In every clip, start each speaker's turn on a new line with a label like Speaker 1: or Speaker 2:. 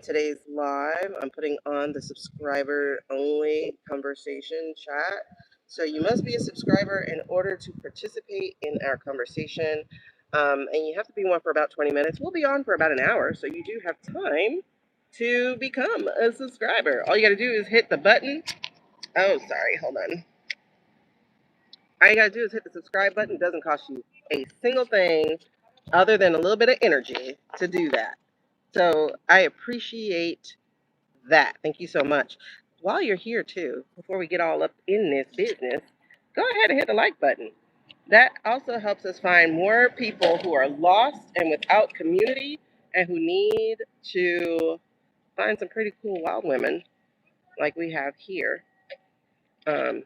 Speaker 1: Today's live. I'm putting on the subscriber only conversation chat. So you must be a subscriber in order to participate in our conversation. And you have to be one for about 20 minutes. We'll be on for about an hour. So you do have time to become a subscriber. All you got to do is hit the button. Oh, sorry. Hold on. All you got to do is hit the subscribe button. It doesn't cost you a single thing other than a little bit of energy to do that. So I appreciate that. Thank you so much. While you're here too, before we get all up in this business, go ahead and hit the like button. That also helps us find more people who are lost and without community and who need to find some pretty cool wild women like we have here. Um,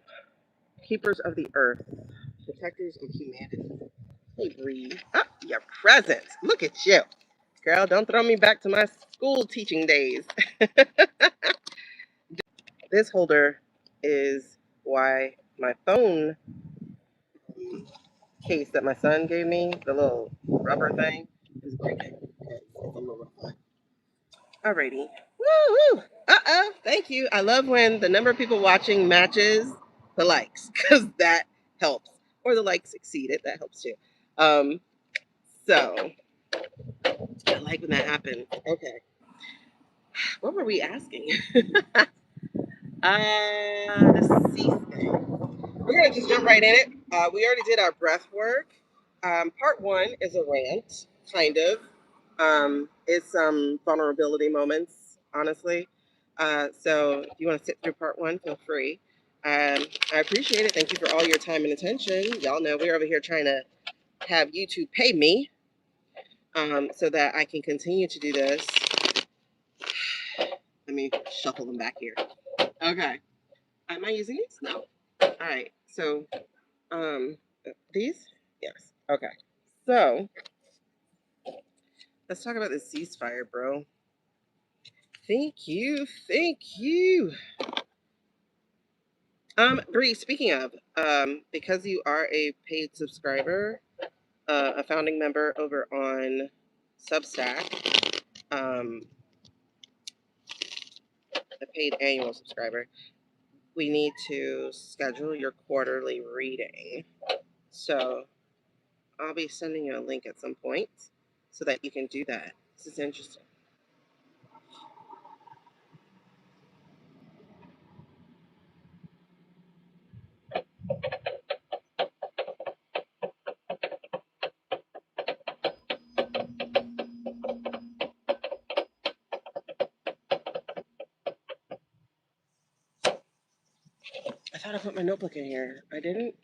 Speaker 1: Keepers of the earth, protectors of humanity. Hey, Bree. Ah, your presence. Look at you. Girl, don't throw me back to my school teaching days. This holder is why my phone case that my son gave me, the little rubber thing, is breaking. It's a little rough. Alrighty. Woo! Uh-oh. Thank you. I love when the number of people watching matches the likes, because that helps. Or the likes exceed it. That helps too. So I like when that happens. Okay. What were we asking? The C thing. We're gonna just jump right in it. We already did our breath work. Part one is a rant, kind of. It's some vulnerability moments, honestly. So if you want to sit through part one, feel free. I appreciate it. Thank you for all your time and attention. Y'all know we're over here trying to have YouTube pay me, so that I can continue to do this. Let me shuffle them back here. Okay. Am I using these? No. All right. So, these? Yes. Okay. So, let's talk about this ceasefire, bro. Thank you. Thank you. Bree, speaking of, because you are a paid subscriber, a founding member over on Substack, a paid annual subscriber, we need to schedule your quarterly reading. So I'll be sending you a link at some point so that you can do that. This is interesting. I thought I put my notebook in here. I didn't.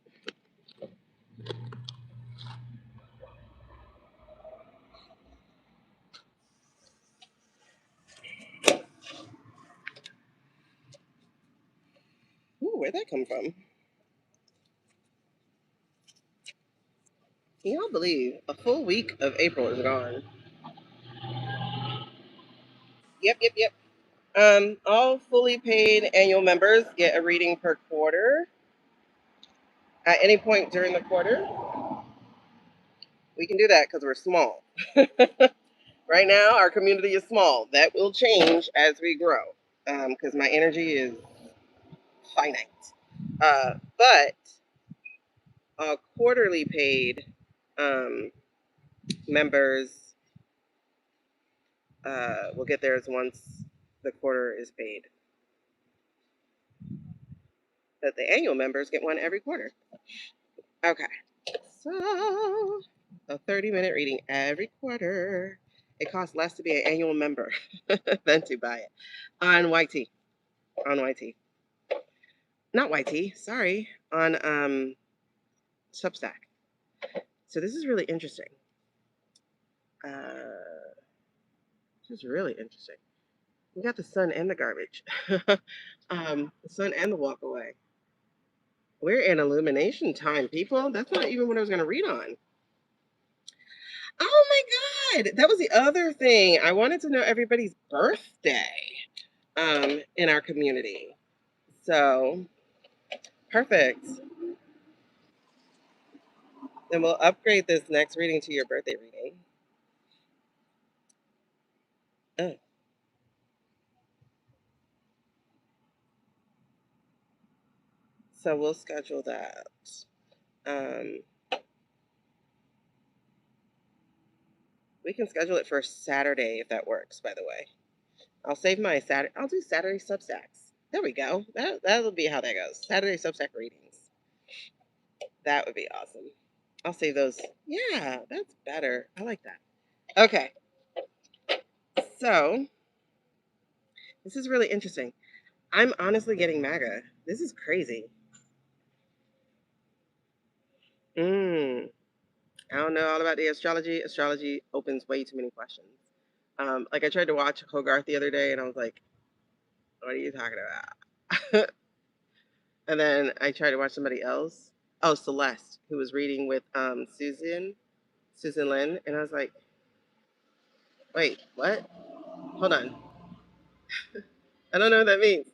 Speaker 1: Ooh, where'd that come from? Can y'all believe a full week of April is gone? Yep. All fully paid annual members get a reading per quarter. At any point during the quarter, we can do that because we're small. Right now, our community is small. That will change as we grow because my energy is finite. But quarterly paid members will get theirs once the quarter is paid. But the annual members get one every quarter. Okay. So, a 30-minute reading every quarter. It costs less to be an annual member than to buy it on YT. On YT. Not YT, sorry. On Substack. So this is really interesting. This is really interesting. We got the sun and the garbage. The sun and the walk away. We're in illumination time, people. That's not even what I was going to read on. Oh my God. That was the other thing. I wanted to know everybody's birthday in our community. So, perfect. Then we'll upgrade this next reading to your birthday reading. Oh. So we'll schedule that. We can schedule it for Saturday if that works, by the way. I'll save my Saturday. I'll do Saturday Substacks. There we go. That'll be how that goes. Saturday Substack readings. That would be awesome. I'll save those. Yeah, that's better. I like that. Okay. So this is really interesting. I'm honestly getting MAGA. This is crazy. I don't know all about the astrology. Astrology opens way too many questions. Like I tried to watch Hogarth the other day, and I was like, "What are you talking about?" And then I tried to watch somebody else. Oh, Celeste, who was reading with Susan Lynn, and I was like, "Wait, what? Hold on. I don't know what that means.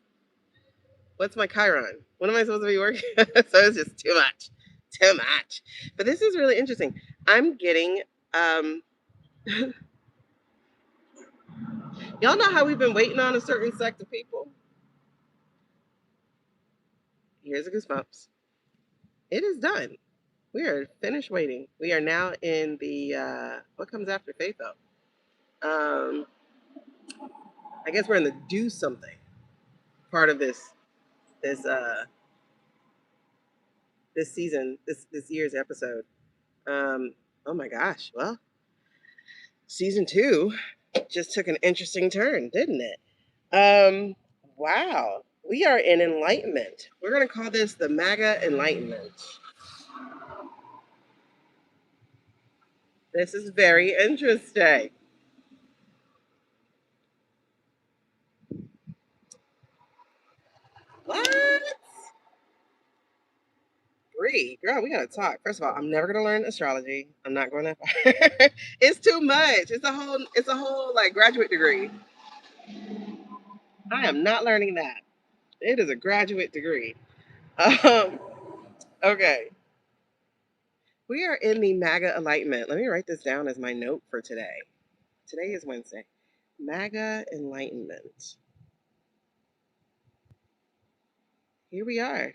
Speaker 1: What's my Chiron? What am I supposed to be working?" So it's just too much, too much. But this is really interesting. I'm getting y'all know how we've been waiting on a certain sect of people? Here's a goosebumps. It is done. We are finished waiting. We are now in the what comes after faith though? I guess we're in the do something part of this this season, this year's episode. Oh my gosh. Well, season 2 just took an interesting turn, didn't it? Wow. We are in enlightenment. We're gonna call this the MAGA Enlightenment. This is very interesting. What? Bree, girl, we gotta talk. First of all, I'm never gonna learn astrology. I'm not going to. It's too much. It's a whole like graduate degree. I am not learning that. It is a graduate degree. Um, okay. We are in the MAGA Enlightenment. Let me write this down as my note for today. Today is Wednesday. MAGA Enlightenment. Here we are.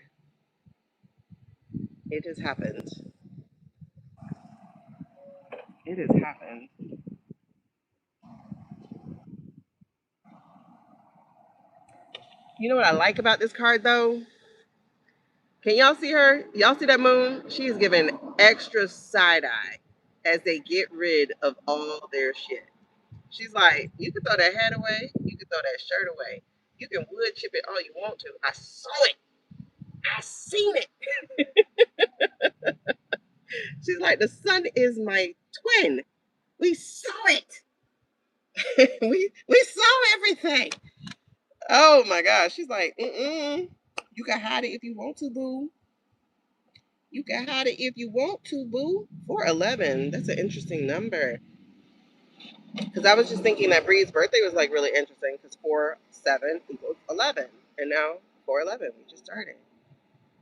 Speaker 1: It has happened. It has happened. You know what I like about this card though? Can y'all see her? Y'all see that moon? She's giving extra side eye as they get rid of all their shit. She's like, you can throw that hat away, you can throw that shirt away, you can wood chip it all you want to. I saw it. I seen it. She's like, the sun is my twin. We saw it. we saw everything. Oh my gosh. She's like, you can hide it if you want to, boo. You can hide it if you want to, boo. 411. That's an interesting number. Because I was just thinking that Bree's birthday was like really interesting because 4-7 equals 11. And now 411. We just started.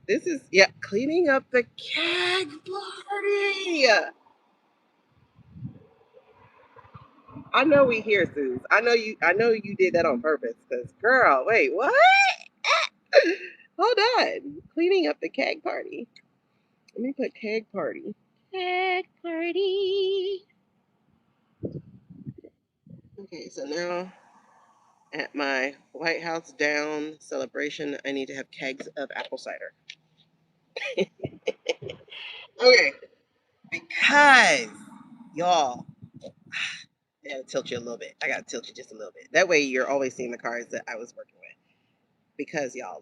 Speaker 1: This is, yeah, cleaning up the keg party. I know we here, Suze. I know you did that on purpose. Because, girl, wait, what? Hold on. Cleaning up the keg party. Let me put keg party. Keg party. Okay, so now at my White House down celebration, I need to have kegs of apple cider. Okay, because y'all, I gotta tilt you a little bit. I gotta tilt you just a little bit. That way you're always seeing the cards that I was working with. Because y'all,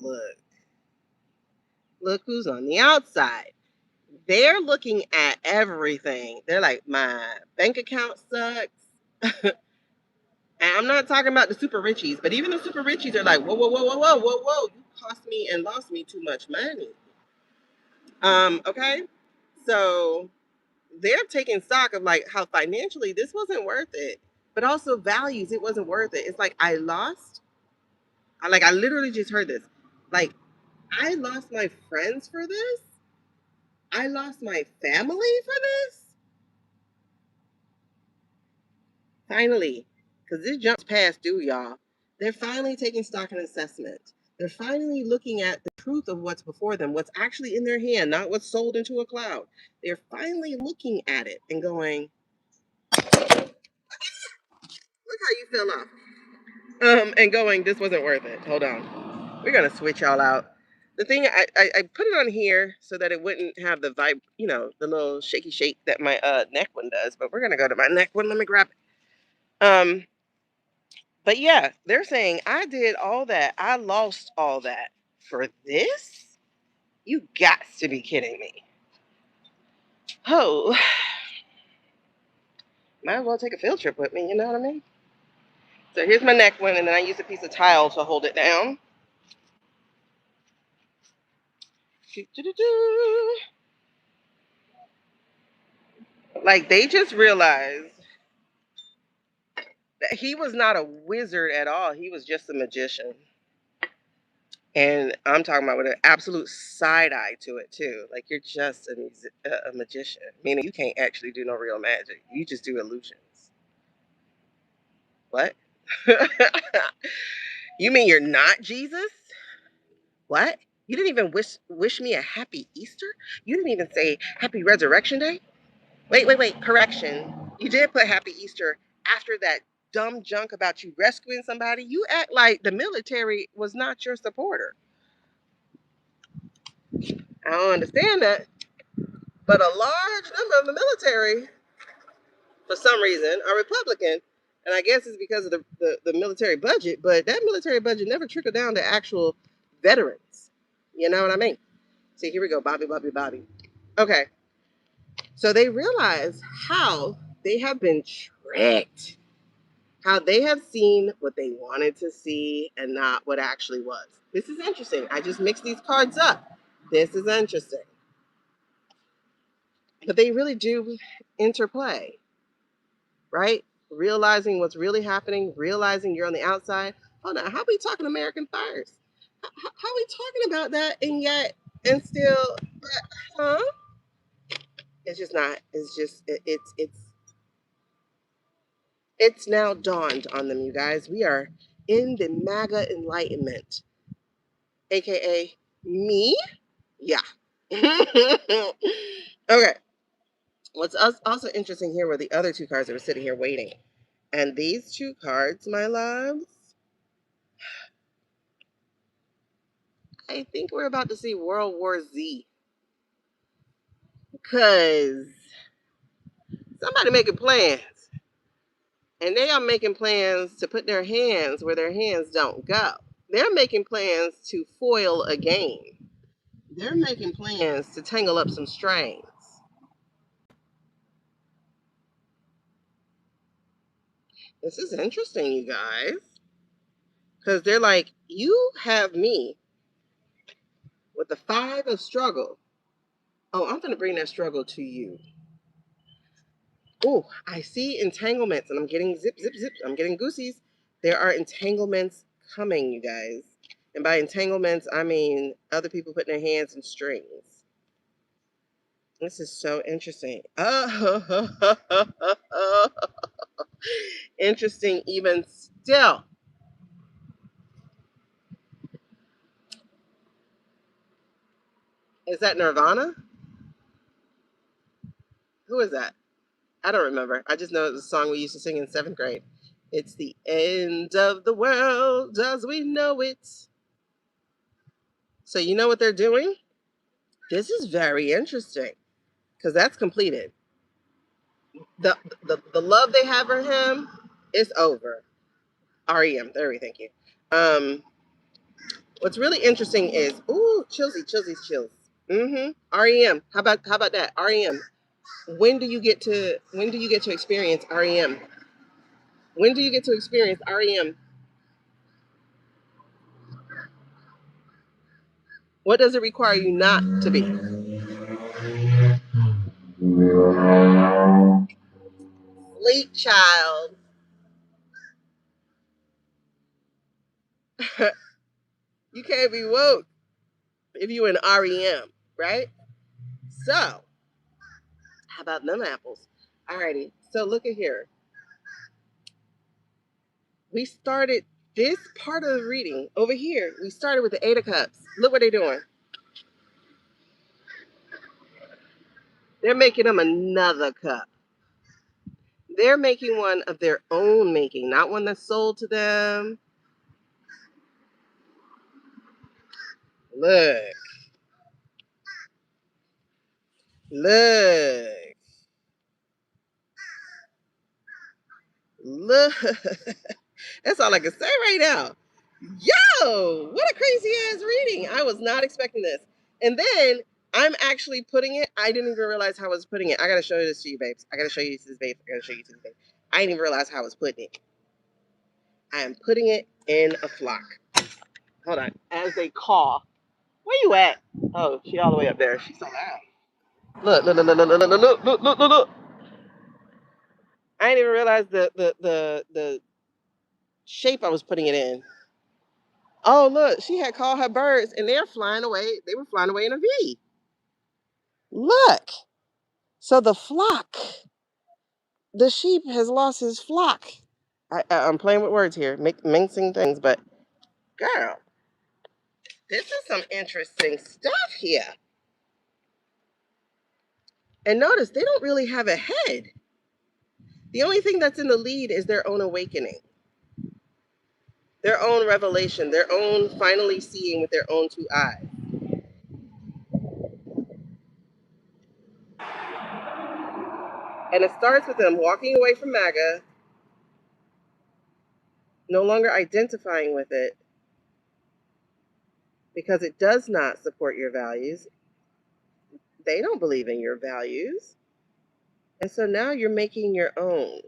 Speaker 1: look who's on the outside. They're looking at everything. They're like, my bank account sucks. And I'm not talking about the super richies, but even the super richies are like, whoa, whoa, whoa, whoa, whoa, whoa, whoa. You cost me and lost me too much money. Okay. So they're taking stock of like how financially this wasn't worth it, but also values, it wasn't worth it. It's like I lost. I literally just heard this. Like I lost my friends for this. I lost my family for this. Finally, because this jumps past due, y'all. They're finally taking stock and assessment. They're finally looking at the truth of what's before them, what's actually in their hand, not what's sold into a cloud. They're finally looking at it and going, look how you fell off. And going, this wasn't worth it. Hold on. We're gonna switch y'all out. The thing I put it on here so that it wouldn't have the vibe, the little shaky shake that my neck one does. But we're gonna go to my neck one. Let me grab it. But yeah, they're saying I did all that. I lost all that for this? You got to be kidding me. Oh, might as well take a field trip with me, you know what I mean? So here's my neck one, and then I use a piece of tile to hold it down. Like, they just realized that he was not a wizard at all. He was just a magician. And I'm talking about with an absolute side eye to it, too. Like, you're just a magician, meaning you can't actually do no real magic. You just do illusions. What? You mean you're not Jesus? What? You didn't even wish me a happy Easter? You didn't even say happy Resurrection Day? Wait. Correction. You did put happy Easter after that dumb junk about you rescuing somebody. You act like the military was not your supporter. I don't understand that. But a large number of the military, for some reason, are Republican. And I guess it's because of the military budget, but that military budget never trickled down to actual veterans. You know what I mean? See, here we go, Bobby. Okay, so they realize how they have been tricked, how they have seen what they wanted to see and not what actually was. This is interesting. I just mixed these cards up. This is interesting. But they really do interplay, right? Realizing what's really happening, realizing you're on the outside. Hold on, how are we talking American first? How are we talking about that and still, huh? It's just not. It's just it's now dawned on them, you guys. We are in the MAGA enlightenment, aka me. Yeah. Okay. What's also interesting here were the other two cards that were sitting here waiting. And these two cards, my loves, I think we're about to see World War Z. Because somebody making plans. And they are making plans to put their hands where their hands don't go. They're making plans to foil a game. They're making plans to tangle up some strings. This is interesting, you guys. Because they're like, you have me with the 5 of struggle. Oh, I'm going to bring that struggle to you. Oh, I see entanglements, and I'm getting zip. I'm getting goosies. There are entanglements coming, you guys. And by entanglements, I mean other people putting their hands in strings. This is so interesting. Oh, interesting even still. Is that Nirvana? Who is that? I don't remember. I just know it was a song we used to sing in 7th grade. It's the end of the world as we know it. So you know what they're doing? This is very interesting because that's completed. The love they have for him is over. REM. There we thank you. What's really interesting is chills. REM. How about that? REM. When do you get to experience REM? When do you get to experience REM? What does it require you not to be? Sleep, child. You can't be woke if you in REM, right? So, how about them apples? Alrighty. So look at here. We started this part of the reading over here, we started with the Eight of Cups. Look what they're doing. They're making them another cup. They're making one of their own making, not one that's sold to them. Look. Look. Look. That's all I can say right now. Yo, what a crazy ass reading. I was not expecting this. And then I'm actually putting it. I didn't even realize how I was putting it. I gotta show this to you, babes. I gotta show you this, babes. I gotta show you this, babes. I didn't even realize how I was putting it. I am putting it in a flock. Hold on. As they call. Where you at? Oh, she all the way up there. She's so loud. Look, look, look, look, look, look, look, look, look, look, look. I didn't even realize the shape I was putting it in. Oh, look, she had called her birds and they're flying away. They were flying away in a V. Look. So the flock, the sheep has lost his flock. I'm playing with words here, mixing things, but girl, this is some interesting stuff here. And notice they don't really have a head. The only thing that's in the lead is their own awakening, their own revelation, their own finally seeing with their own two eyes. And it starts with them walking away from MAGA, no longer identifying with it because it does not support your values. They don't believe in your values. And so now you're making your own.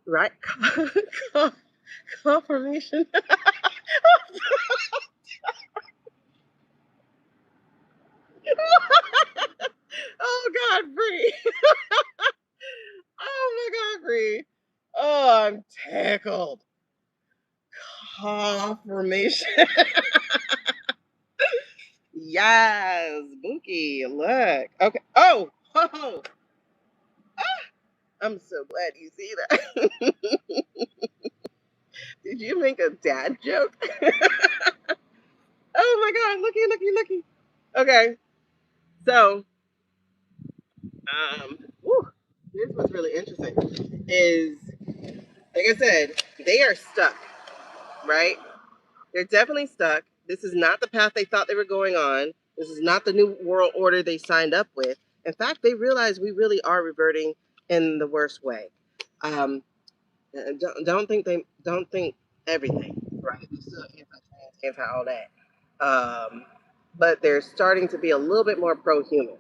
Speaker 1: Right? Confirmation. Oh God, Bree. Oh my God, Bree. Oh, I'm tickled. Confirmation. Yes, Bookie. Look. Okay. Oh. Oh. I'm so glad you see that. Did you make a dad joke? Oh my God. Looky, looky, looky. Okay. So, whew, here's what's really interesting is, like I said, they are stuck, right? They're definitely stuck. This is not the path they thought they were going on. This is not the new world order they signed up with. In fact, they realize we really are reverting in the worst way. Um, don't think everything, right? They're still anti-trans, anti all that. But they're starting to be a little bit more pro-human,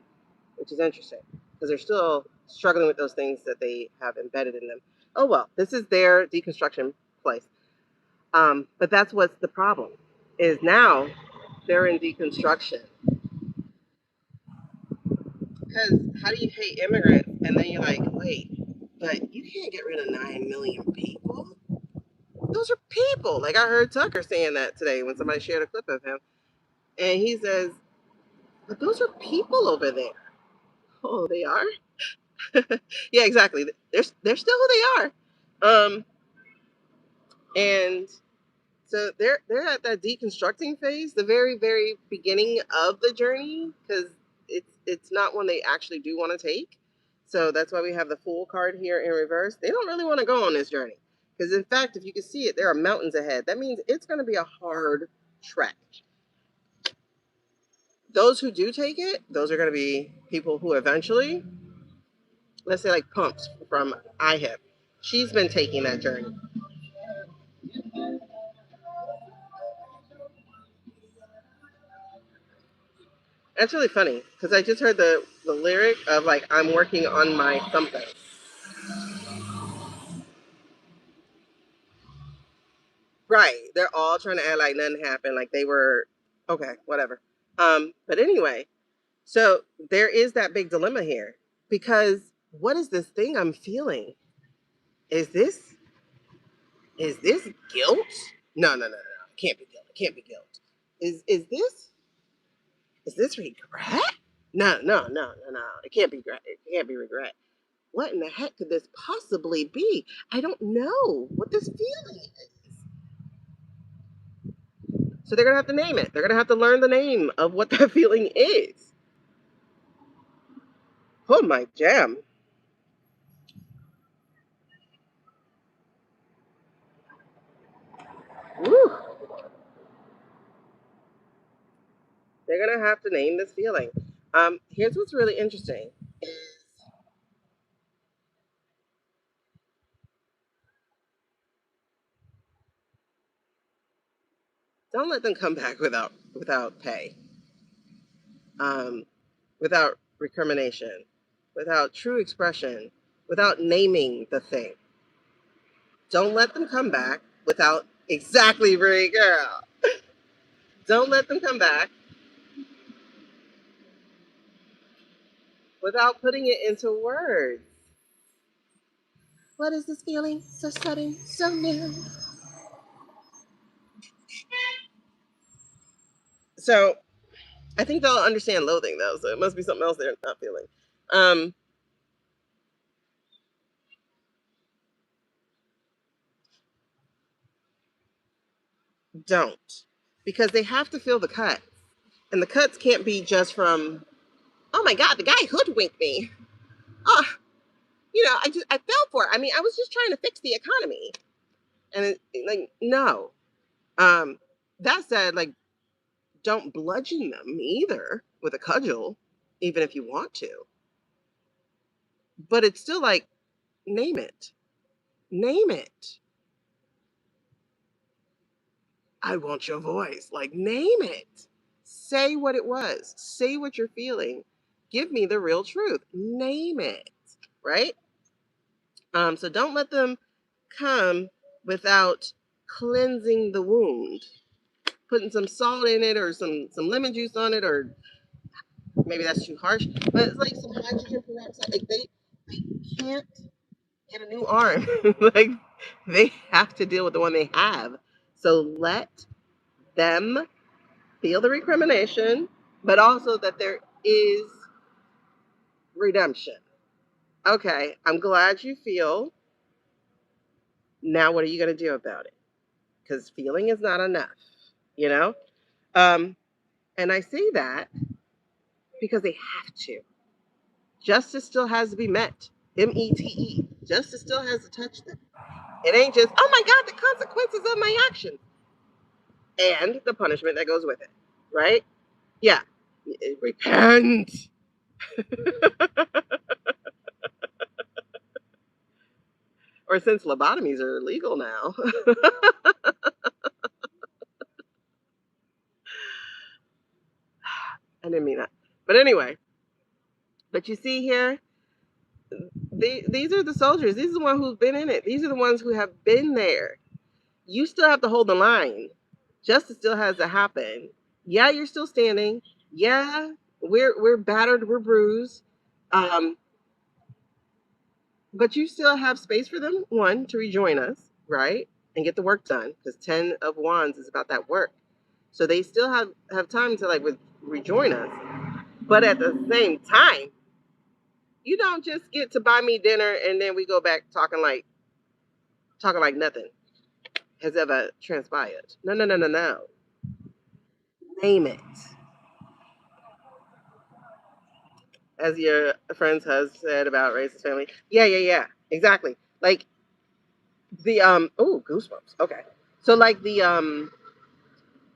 Speaker 1: which is interesting because they're still struggling with those things that they have embedded in them. Oh well, this is their deconstruction place. But that's what's the problem is now they're in deconstruction. Because how do you hate immigrants and then you're like, wait, but you can't get rid of 9 million people? Those are people. Like I heard Tucker saying that today when somebody shared a clip of him. And he says, but those are people over there. Oh, they are? Yeah, exactly. They're still who they are. And so they're at that deconstructing phase, the very, very beginning of the journey, because it's not one they actually do want to take. So that's why we have the Fool card here in reverse. They don't really want to go on this journey. Because in fact, if you can see it, there are mountains ahead. That means it's going to be a hard trek. Those who do take it, those are going to be people who eventually, let's say like Pumps from IHIP, she's been taking that journey. That's really funny because I just heard the lyric of like I'm working on my something. Right. They're all trying to act like nothing happened, like they were okay, whatever. But anyway, so there is that big dilemma here because what is this thing I'm feeling? Is this Is this guilt? No, no, no, no, no. It can't be guilt. It can't be guilt. Is this regret? No, no, no, no, no. It can't be regret. It can't be regret. What in the heck could this possibly be? I don't know what this feeling is. So they're gonna have to name it. They're gonna have to learn the name of what that feeling is. Oh my jam. Woo. They're gonna have to name this feeling. Here's what's really interesting is don't let them come back without pay, um, without recrimination, without true expression, without naming the thing. Don't let them come back without exactly right, girl. Don't let them come back without putting it into words. What is this feeling? So sudden, so new. So I think they'll understand loathing though, so it must be something else they're not feeling. Um, don't. Because they have to feel the cut. And the cuts can't be just from, oh my God, the guy hoodwinked me. Oh, I fell for it. I mean, I was just trying to fix the economy. And like, no. That said, like, don't bludgeon them either with a cudgel, even if you want to. But it's still like, name it. Name it. I want your voice. Like, name it. Say what it was. Say what you're feeling. Give me the real truth. Name it. Right? So don't let them come without cleansing the wound, putting some salt in it or some lemon juice on it, or maybe that's too harsh, but it's like some hydrogen peroxide. Like they can't get a new arm. Like they have to deal with the one they have. So let them feel the recrimination, but also that there is redemption. Okay, I'm glad you feel. Now, what are you going to do about it? Because feeling is not enough, you know? Um, and I say that because they have to. Justice still has to be met. METE. Justice still has to touch them. It ain't just, oh my God, the consequences of my actions and the punishment that goes with it, right? Yeah. Repent. Or since lobotomies are illegal now. I didn't mean that. But anyway, but you see here, these are the soldiers. These are the ones who've been in it. These are the ones who have been there. You still have to hold the line. Justice still has to happen. Yeah, you're still standing. Yeah, we're battered, we're bruised. Um, but you still have space for them, one, to rejoin us, right? And get the work done. Because 10 of Wands is about that work. So they still have time to rejoin us. But at the same time, you don't just get to buy me dinner and then we go back talking like nothing has ever transpired. No, no, no, no, no. Name it. As your friends has said about racist family. Yeah, yeah, yeah. Exactly. Like the oh, goosebumps. Okay. So like the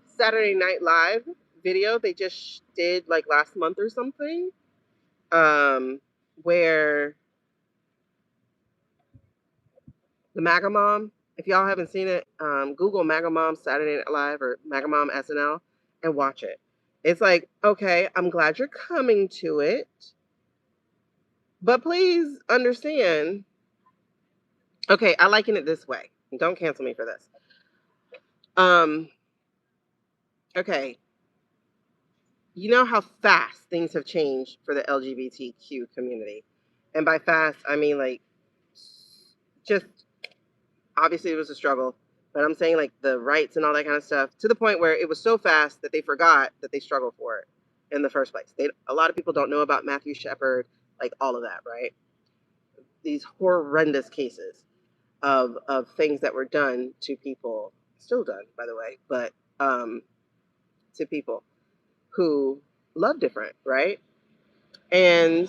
Speaker 1: Saturday Night Live video they just did like last month or something. Where the MAGA Mom, if y'all haven't seen it, Google MAGA Mom Saturday Night Live or MAGA Mom SNL and watch it. It's like, okay, I'm glad you're coming to it, but please understand. Okay, I liken it this way. Don't cancel me for this. Um, okay, you know how fast things have changed for the LGBTQ community, and by fast I mean like just obviously it was a struggle, but I'm saying like the rights and all that kind of stuff to the point where it was so fast that they forgot that they struggled for it in the first place. A lot of people don't know about Matthew Shepard, like all of that, right? These horrendous cases of things that were done to people, still done, by the way, but to people who love different, right? And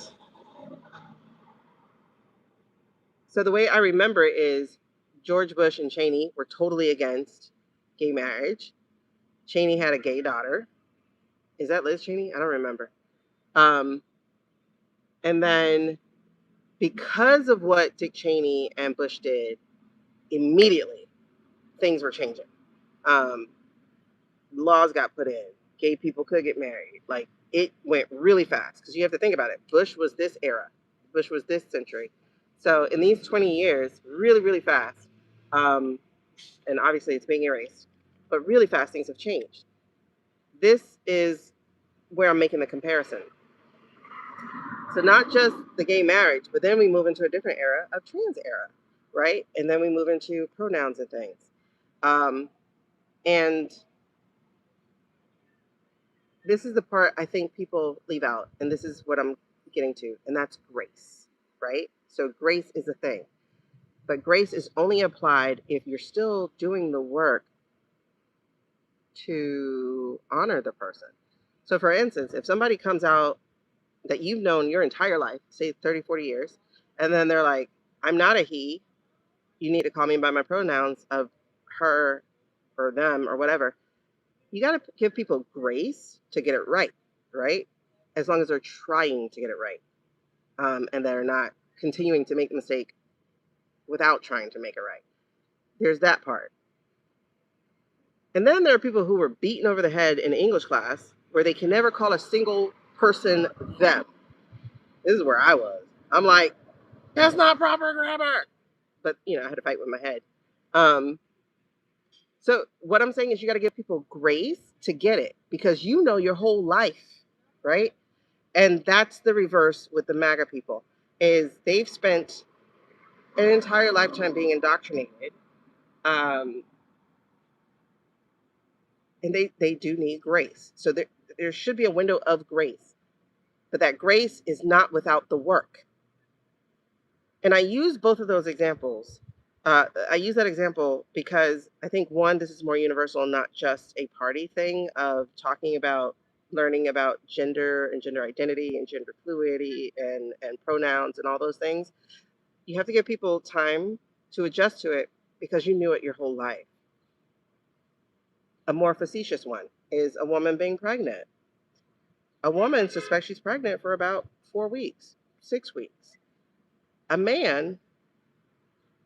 Speaker 1: so the way I remember it is George Bush and Cheney were totally against gay marriage. Cheney had a gay daughter. Is that Liz Cheney? I don't remember. Um, and then because of what Dick Cheney and Bush did, immediately things were changing. Um, Laws got put in. Gay people could get married. Like it went really fast because you have to think about it. Bush was this era. Bush was this century. So in these 20 years, really, really fast. And obviously it's being erased, but really fast things have changed. This is where I'm making the comparison. So not just the gay marriage, but then we move into a different era of trans era, right? And then we move into pronouns and things. And this is the part I think people leave out, and this is what I'm getting to, and that's grace, right? So grace is a thing, but grace is only applied if you're still doing the work to honor the person. So for instance, if somebody comes out that you've known your entire life, say 30, 40 years, and then they're like, I'm not a he, you need to call me by my pronouns of her or them or whatever, you got to give people grace to get it right, right? As long as they're trying to get it right, and they're not continuing to make the mistake without trying to make it right. There's that part. And then there are people who were beaten over the head in English class where they can never call a single person them. This is where I was. I'm like, that's not proper grammar. But, I had to fight with my head. So what I'm saying is you got to give people grace to get it because you know your whole life, right? And that's the reverse with the MAGA people is they've spent an entire lifetime being indoctrinated. And they do need grace. So there should be a window of grace, but that grace is not without the work. And I use both of those examples. I use that example because I think one, this is more universal, not just a party thing of talking about learning about gender and gender identity and gender fluidity and pronouns and all those things. You have to give people time to adjust to it because you knew it your whole life. A more facetious one is a woman being pregnant. A woman suspects she's pregnant for about 4 weeks, 6 weeks. A man,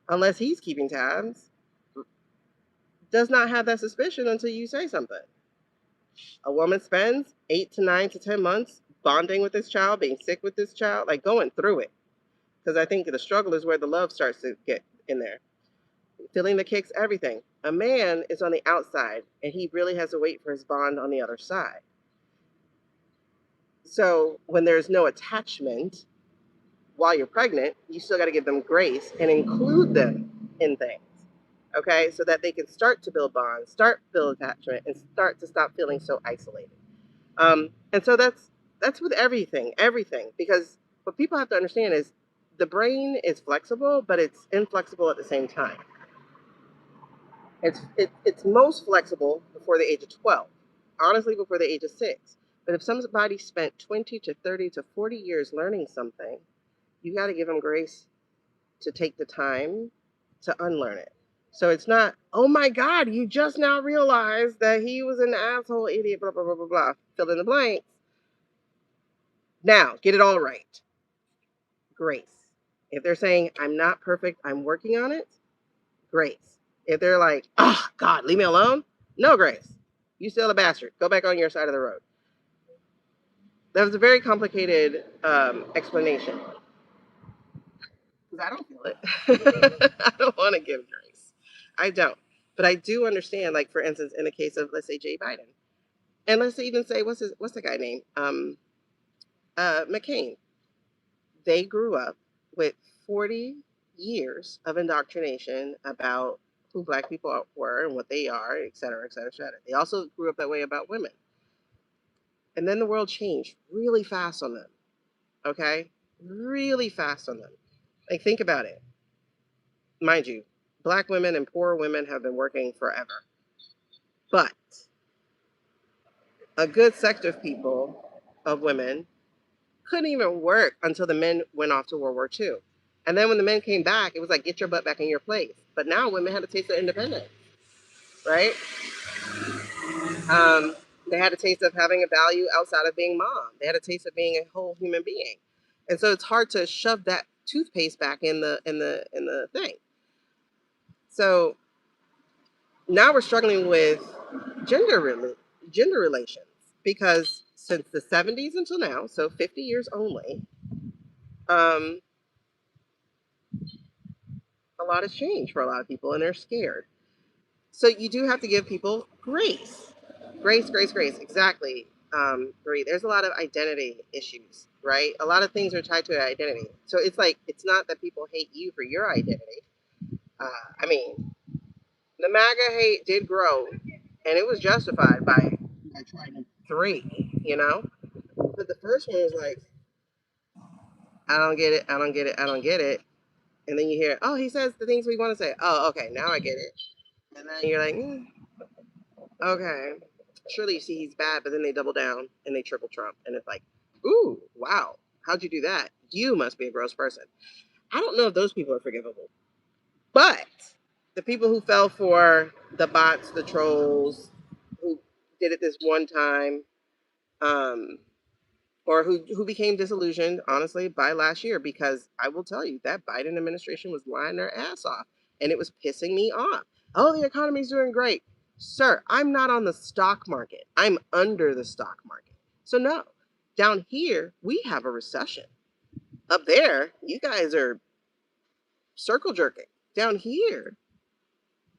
Speaker 1: unless he's keeping tabs, does not have that suspicion until you say something. A woman spends 8 to 9 to 10 months bonding with this child, being sick with this child, like going through it. Because I think the struggle is where the love starts to get in there. Feeling the kicks, everything. A man is on the outside and he really has to wait for his bond on the other side. So when there's no attachment while you're pregnant, you still got to give them grace and include them in things. Okay, so that they can start to build bonds, start to build attachment, and start to stop feeling so isolated. And so that's with everything, because what people have to understand is the brain is flexible, but it's inflexible at the same time. It's most flexible before the age of 12, honestly, before the age of 6. But if somebody spent 20 to 30 to 40 years learning something, you got to give them grace to take the time to unlearn it. So it's not, oh my God, you just now realized that he was an asshole, idiot, blah, blah, blah, blah, blah. Fill in the blanks. Now, get it all right. Grace. If they're saying, I'm not perfect, I'm working on it, grace. If they're like, oh, God, leave me alone, no grace. You still a bastard. Go back on your side of the road. That was a very complicated explanation. Because I don't feel it. I don't want to give grace. I don't. But I do understand, like, for instance, in the case of, let's say, Jay Biden. And let's even say, what's the guy name? McCain. They grew up with 40 years of indoctrination about who Black people were and what they are, et cetera, et cetera, et cetera. They also grew up that way about women. And then the world changed really fast on them. Okay? Really fast on them. Like, think about it. Mind you, Black women and poor women have been working forever. But a good sector of people, of women, couldn't even work until the men went off to World War II. And then when the men came back, it was like, get your butt back in your place. But now women had a taste of independence, right? Um, they had a taste of having a value outside of being mom. They had a taste of being a whole human being. And so it's hard to shove that toothpaste back in the thing. So now we're struggling with gender gender relations because since the 70s until now, so 50 years only, a lot has changed for a lot of people and they're scared. So you do have to give people grace. Grace, grace, grace. Exactly. Bree, there's a lot of identity issues, right? A lot of things are tied to identity. So it's like, it's not that people hate you for your identity. I mean, the MAGA hate did grow and it was justified by trying three, you know? But the first one was like, I don't get it, I don't get it, I don't get it. And then you hear, oh, he says the things we want to say. Oh, okay, now I get it. And then you're like, okay. Surely you see he's bad, but then they double down and they triple Trump. And it's like, ooh, wow, how'd you do that? You must be a gross person. I don't know if those people are forgivable. But the people who fell for the bots, the trolls, who did it this one time, um, or who became disillusioned, honestly, by last year, because I will tell you that Biden administration was lying their ass off and it was pissing me off. Oh, the economy's doing great. Sir, I'm not on the stock market. I'm under the stock market. So no, down here, we have a recession. Up there, you guys are circle jerking. Down here,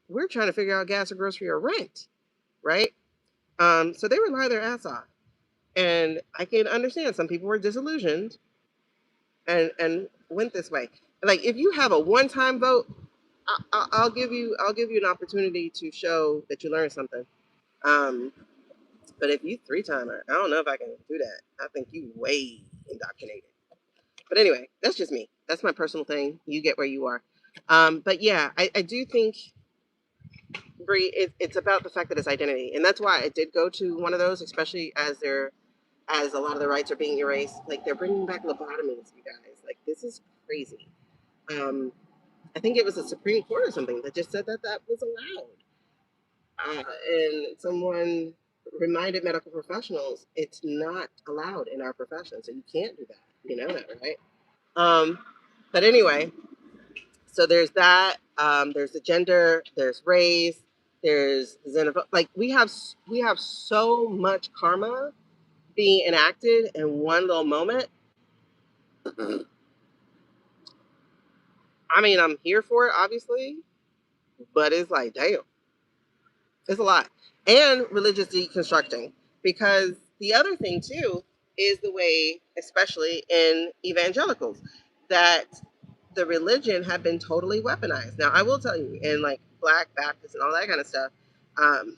Speaker 1: we're trying to figure out gas or grocery or rent, right? So they were lying their ass off. And I can understand some people were disillusioned and went this way. Like if you have a one-time vote, I'll give you an opportunity to show that you learned something. But if you three-timer, I don't know if I can do that. I think you way indoctrinated. But anyway, that's just me. That's my personal thing. You get where you are. But yeah, I do think, Bree, it's about the fact that it's identity, and that's why I did go to one of those, especially as a lot of the rights are being erased. Like they're bringing back lobotomies, you guys. Like this is crazy. I think it was the Supreme Court or something that just said that that was allowed. And someone reminded medical professionals it's not allowed in our profession, so you can't do that. You know that, right? Um, but anyway, so there's that. There's the gender. There's race. There's xenophobe. Like we have so much karma being enacted in one little moment. I mean, I'm here for it, obviously, but it's like, damn. It's a lot. And religious deconstructing. Because the other thing, too, is the way, especially in evangelicals, that the religion had been totally weaponized. Now, I will tell you, in like Black Baptists and all that kind of stuff, um,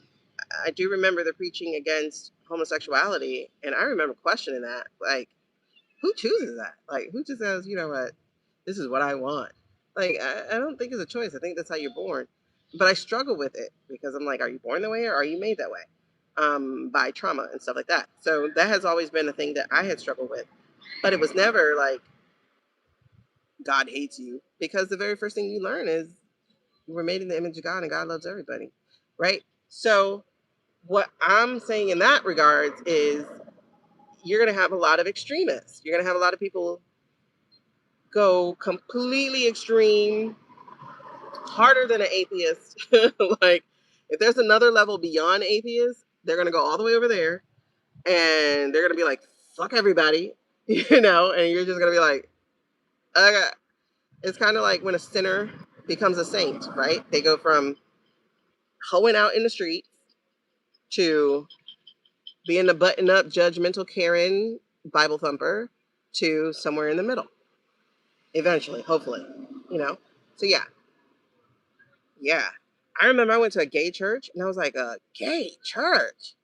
Speaker 1: I do remember the preaching against homosexuality. And I remember questioning that. Like, who chooses that? Like, who just says, you know what, this is what I want? Like, I don't think it's a choice. I think that's how you're born. But I struggle with it because I'm like, are you born that way or are you made that way? By trauma and stuff like that. So that has always been a thing that I had struggled with. But it was never like God hates you, because the very first thing you learn is you were made in the image of God and God loves everybody, right? So what I'm saying in that regards is you're going to have a lot of extremists. You're going to have a lot of people go completely extreme, harder than an atheist. Like, if there's another level beyond atheists, they're gonna go all the way over there, and they're gonna be like, "Fuck everybody," you know, and you're just gonna be like, "Okay." It's kind of like when a sinner becomes a saint, right? They go from hoeing out in the streets to being a button-up, judgmental Karen Bible thumper to somewhere in the middle. Eventually, hopefully, you know. So yeah. I remember I went to a gay church and I was like, a gay church?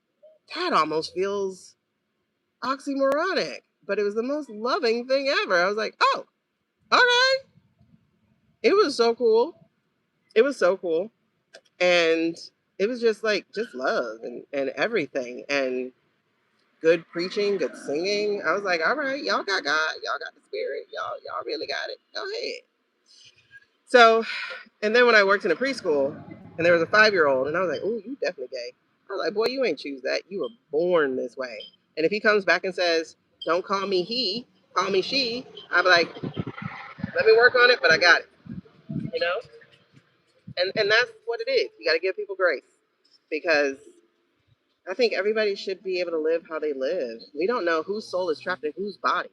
Speaker 1: That almost feels oxymoronic. But it was the most loving thing ever. I was like, oh, okay. It was so cool. It was so cool. And it was just like just love and everything. And good preaching, good singing. I was like, all right, y'all got God, y'all got the spirit, y'all really got it. Go ahead. So, and then when I worked in a preschool and there was a 5-year-old and I was like, oh, you definitely gay. I was like, boy, you ain't choose that. You were born this way. And if he comes back and says, don't call me he, call me she, I'll be like, let me work on it, but I got it. You know? And that's what it is. You got to give people grace because I think everybody should be able to live how they live. We don't know whose soul is trapped in whose body,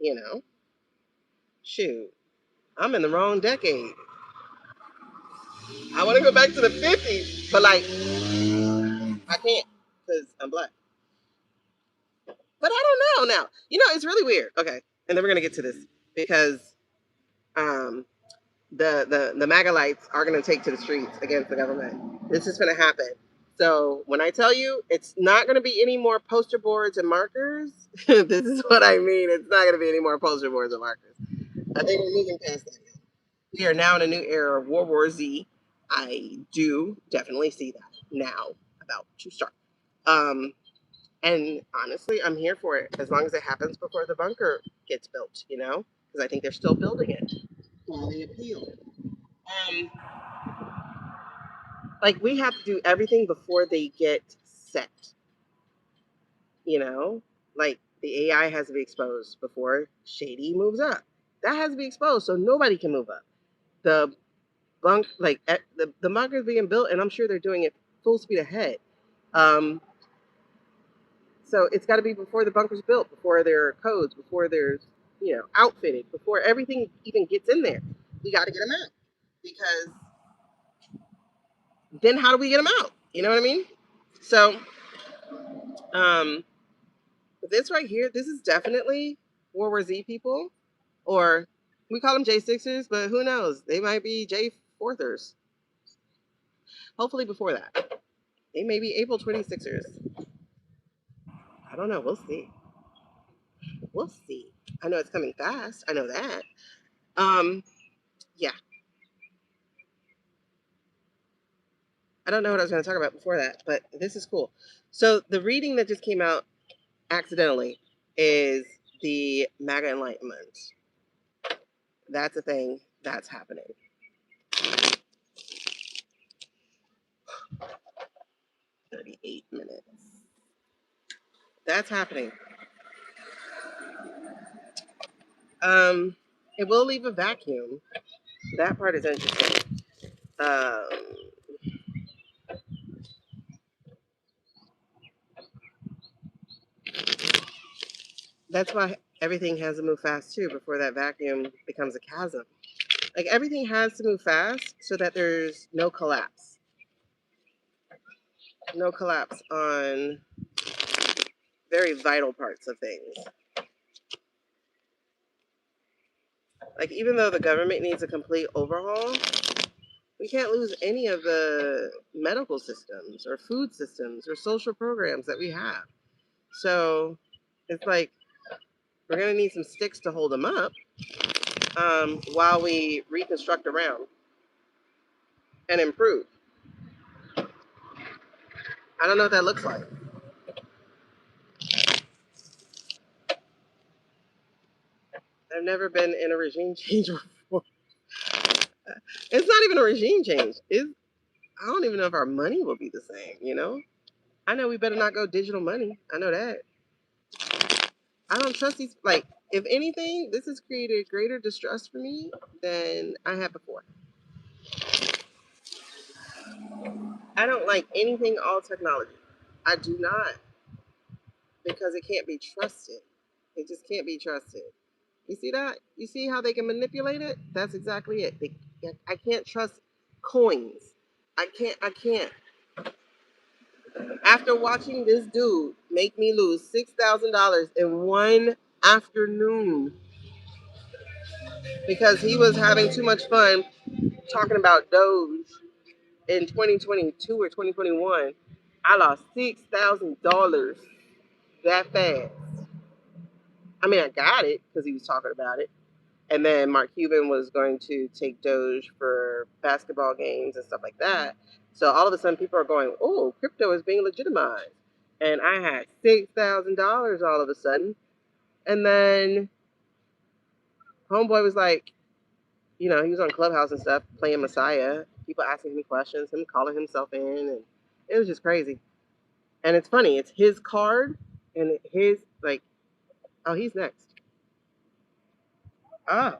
Speaker 1: you know? Shoot, I'm in the wrong decade. I want to go back to the 50s, but like, I can't because I'm black. But I don't know now. You know, it's really weird. Okay. And then we're going to get to this because um, the MAGA lights are going to take to the streets against the government. This is going to happen. So when I tell you it's not going to be any more poster boards and markers, this is what I mean. It's not going to be any more poster boards and markers. I think we're moving past that. We are now in a new era of World War Z. I do definitely see that now about to start. And honestly, I'm here for it as long as it happens before the bunker gets built, you know, because I think they're still building it. Quality appeal. Um, like we have to do everything before they get set, you know, like the AI has to be exposed before Shady moves up. That has to be exposed so nobody can move up. The the bunker is being built, and I'm sure they're doing it full speed ahead. Um, So it's got to be before the bunker's built, before there are codes, before there's, you know, outfitted, before everything even gets in there. We got to get them out because then how do we get them out? You know what I mean? So um, this right here, this is definitely World War Z people, or we call them J6ers, but who knows? They might be J4ers. Hopefully before that. They may be April 26ers. I don't know. We'll see. We'll see. I know it's coming fast. I know that. Um, yeah. I don't know what I was going to talk about before that, but this is cool. So the reading that just came out accidentally is the MAGA Enlightenment. That's a thing that's happening. 38 minutes. That's happening. It will leave a vacuum. That part is interesting. Um, that's why everything has to move fast too before that vacuum becomes a chasm. Like everything has to move fast so that there's no collapse. No collapse on very vital parts of things. Like even though the government needs a complete overhaul, we can't lose any of the medical systems or food systems or social programs that we have. So it's like we're gonna need some sticks to hold them up while we reconstruct around and improve. I don't know what that looks like. I've never been in a regime change before. It's not even a regime change. I don't even know if our money will be the same, you know? I know we better not go digital money. I know that. I don't trust these. Like, if anything, this has created greater distrust for me than I had before. I don't like anything all technology. I do not, because it can't be trusted. It just can't be trusted. You see that? You see how they can manipulate it? That's exactly it. I can't trust coins. I can't. I can't. After watching this dude make me lose $6,000 in one afternoon because he was having too much fun talking about Doge in 2022 or 2021. I lost $6,000 that fast. I mean, I got it because he was talking about it. And then Mark Cuban was going to take Doge for basketball games and stuff like that. So all of a sudden, people are going, "Oh, crypto is being legitimized," and I had $6,000 all of a sudden. And then homeboy was like, he was on Clubhouse and stuff, playing Messiah. People asking me questions, him calling himself in, and it was just crazy. And it's funny, it's his card, and his like, oh, he's next. Ah,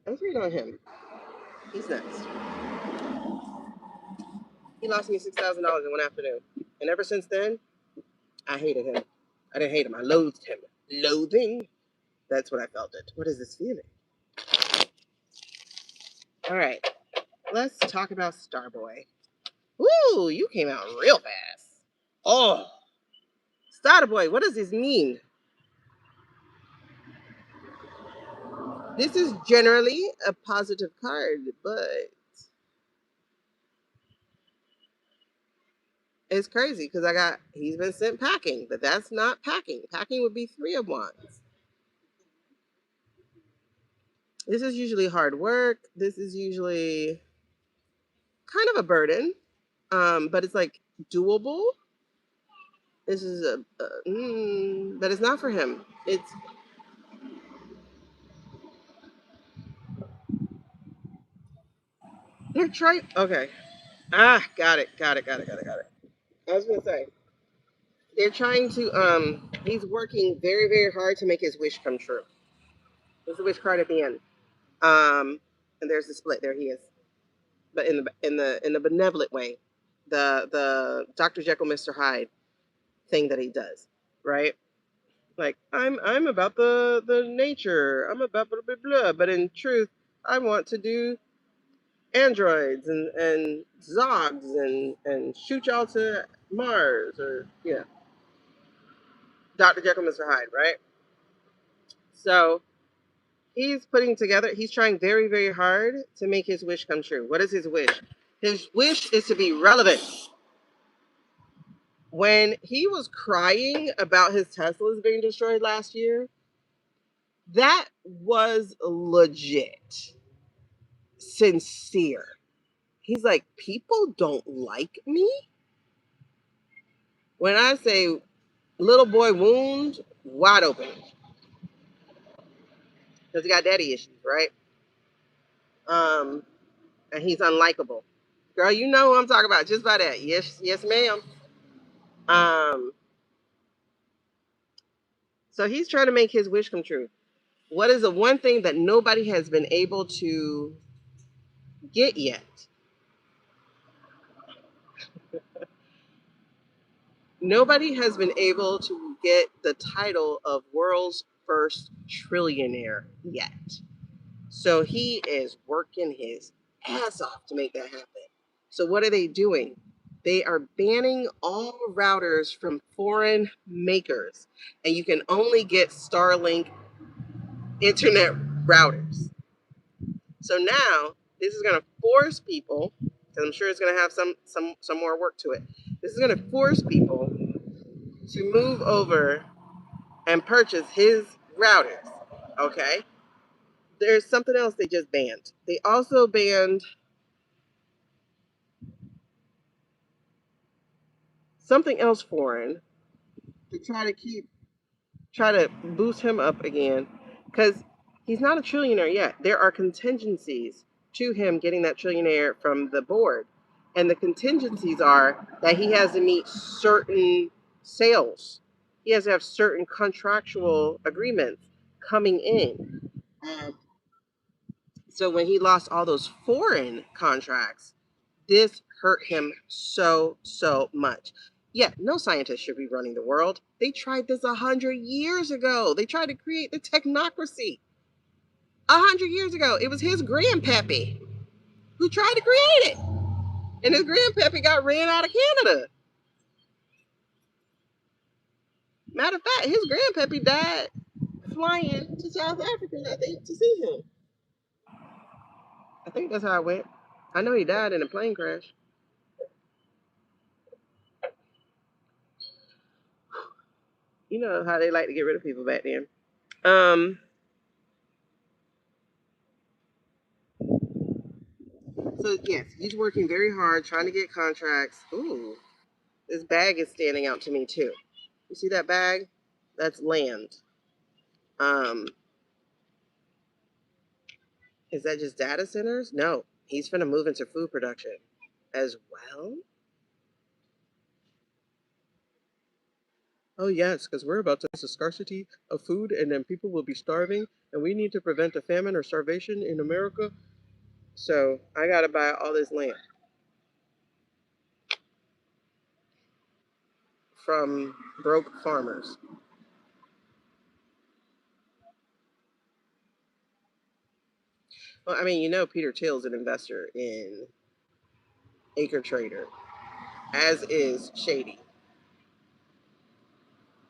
Speaker 1: let's read on him. He's next. He lost me $6,000 in one afternoon, and ever since then, I hated him. I didn't hate him. I loathed him. Loathing. That's what I felt it. What is this feeling? All right, let's talk about Starboy. Woo, you came out real fast. Oh, Starboy, what does this mean? This is generally a positive card, but it's crazy because he's been sent packing, but that's not packing. Packing would be 3 of Wands. This is usually hard work. This is usually kind of a burden, but it's like doable. This is but it's not for him. They're trying. Okay. Got it. I was gonna say they're trying to. He's working very, very hard to make his wish come true. There's the wish card at the end. And there's the split. There he is, but in the benevolent way, the Dr. Jekyll, Mr. Hyde thing that he does, right? Like I'm about the nature. I'm about blah blah blah. But in truth, I want to do androids and zogs and shoot y'all to Mars or Dr. Jekyll, Mr. Hyde, right? So he's trying very, very hard to make his wish come true. What is his wish? His wish is to be relevant. When he was crying about his Teslas being destroyed last year, that was legit, sincere. He's like, people don't like me. When I say little boy wound, wide open. Because he got daddy issues, right? And he's unlikable. Girl, you know what I'm talking about just by that. Yes, ma'am. Um, so he's trying to make his wish come true. What is the one thing that nobody has been able to get yet? Nobody has been able to get the title of world's first trillionaire yet. So he is working his ass off to make that happen. So what are they doing? They are banning all routers from foreign makers, and you can only get Starlink internet routers. So now this is going to force people, because I'm sure it's going to have some more work to it. This is going to force people to move over and purchase his routers. Okay. There's something else they just banned. They also banned something else foreign to try to boost him up again, because he's not a trillionaire yet. There are contingencies to him getting that trillionaire from the board, and the contingencies are that he has to meet certain sales. He has to have certain contractual agreements coming in. So when he lost all those foreign contracts, this hurt him so much. Yeah, no scientist should be running the world. They tried this 100 years ago. They tried to create the technocracy 100 years ago. It was his grandpappy who tried to create it, and his grandpappy got ran out of Canada. Matter of fact, his grandpappy died flying to South Africa, I think, to see him. I think that's how it went. I know he died in a plane crash. You know how they like to get rid of people back then. So yes, he's working very hard trying to get contracts. Ooh, this bag is standing out to me too. You see that bag? That's land. Um, is that just data centers? No, he's gonna move into food production as well. Oh yes, because we're about to face a scarcity of food, and then people will be starving, and we need to prevent a famine or starvation in America. So I gotta buy all this land from broke farmers. Well, I mean, you know, Peter Thiel's an investor in Acre Trader, as is Shady.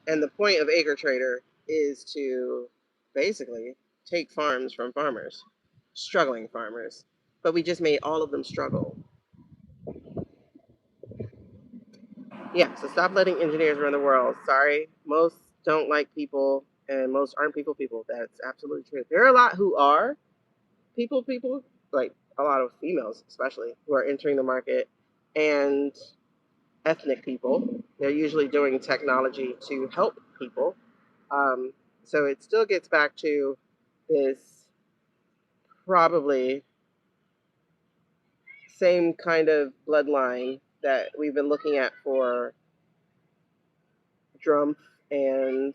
Speaker 1: And the point of Acre Trader is to basically take farms from farmers, struggling farmers. But we just made all of them struggle. Yeah, so stop letting engineers run the world. Sorry, most don't like people, and most aren't people. That's absolutely true. There are a lot who are people, like a lot of females, especially, who are entering the market, and ethnic people. They're usually doing technology to help people. Um, so it still gets back to this probably same kind of bloodline that we've been looking at for Trump and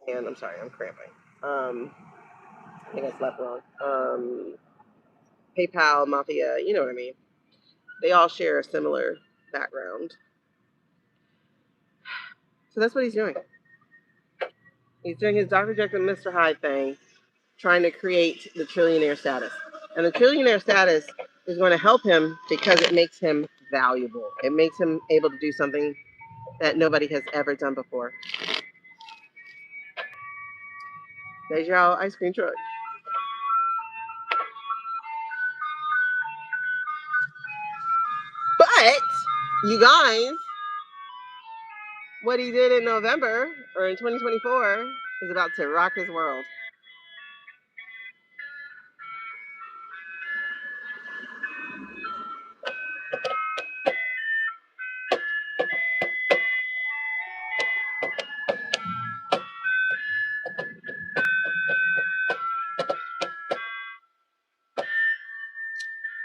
Speaker 1: I'm sorry, I'm cramping. I think I slept wrong. PayPal mafia, you know what I mean. They all share a similar background. So that's what he's doing. He's doing his Dr. Jekyll and Mr. Hyde thing, trying to create the trillionaire status. And the trillionaire status is going to help him because it makes him valuable. It makes him able to do something that nobody has ever done before. There's your ice cream truck. But, you guys, what he did in November or in 2024 is about to rock his world.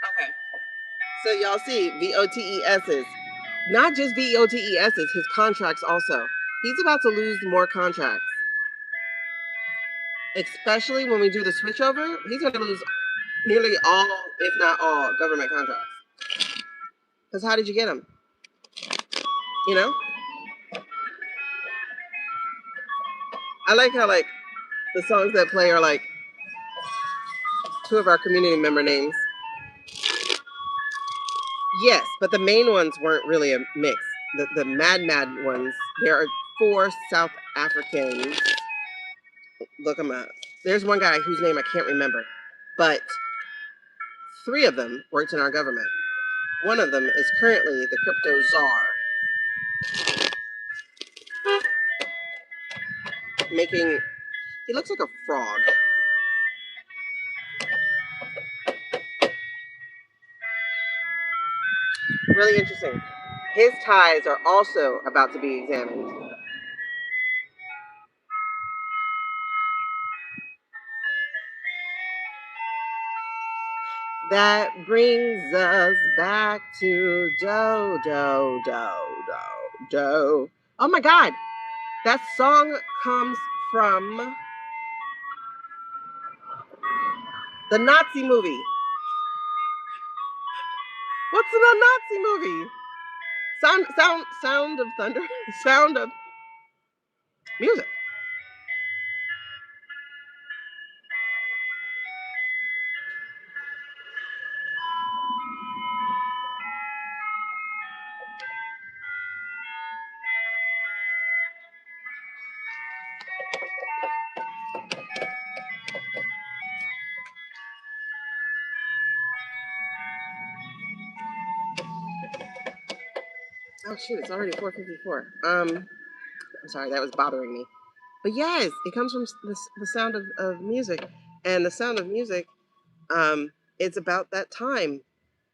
Speaker 1: Okay. So y'all see VOTESs. Not just VOTESs, his contracts also. He's about to lose more contracts. Especially when we do the switchover, he's going to lose nearly all, if not all, government contracts. Because how did you get them? You know? I like how, like, the songs that play are, like, two of our community member names. Yes, but the main ones weren't really a mix. The mad ones, there are 4 South Africans. Look them up. There's one guy whose name I can't remember, but 3 of them worked in our government. One of them is currently the crypto czar, making, he looks like a frog. Really interesting. His ties are also about to be examined. That brings us back to Do. Oh my God, that song comes from the Nazi movie. What's in a Nazi movie? Sound of thunder. Sound of music. Oh shoot, it's already 4:54. I'm sorry, that was bothering me. But yes, it comes from the sound of music, and the sound of music, it's about that time.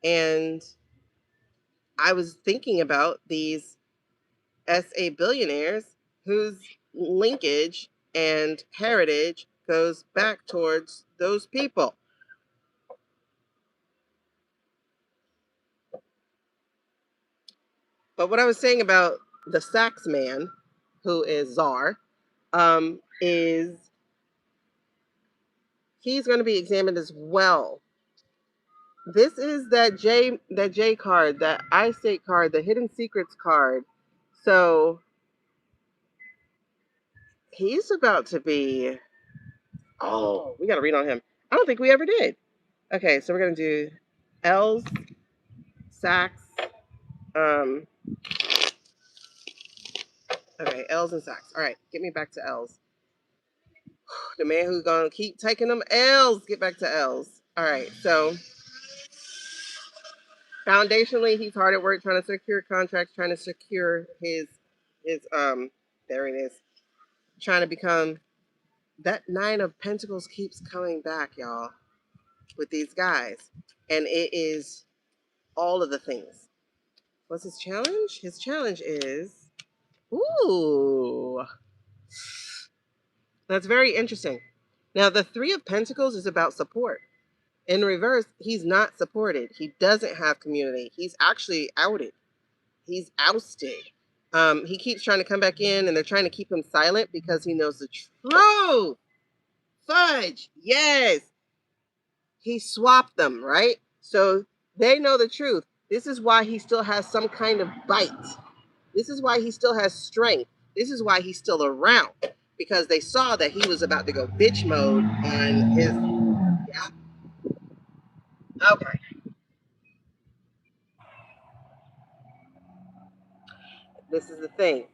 Speaker 1: And I was thinking about these SA billionaires whose linkage and heritage goes back towards those people. But what I was saying about the sax man, who is Czar, is he's going to be examined as well. This is that J card, that I State card, the Hidden Secrets card. So he's about to be. Oh, we got to read on him. I don't think we ever did. Okay, so we're gonna do L's, sax. Um, okay, L's and sax. All right, get me back to L's. The man who's gonna keep taking them L's. Get back to L's. All right, so foundationally, he's hard at work trying to secure contracts, trying to secure his there it is, trying to become that Nine of Pentacles keeps coming back, y'all, with these guys. And it is all of the things. What's his challenge? His challenge is, ooh, that's very interesting. Now, the Three of Pentacles is about support. In reverse, he's not supported. He doesn't have community. He's actually outed. He's ousted. He keeps trying to come back in, and they're trying to keep him silent because he knows the truth. Fudge, yes. He swapped them, right? So they know the truth. This is why he still has some kind of bite. This is why he still has strength. This is why he's still around, because they saw that he was about to go bitch mode on his. Yeah. Okay. This is the thing.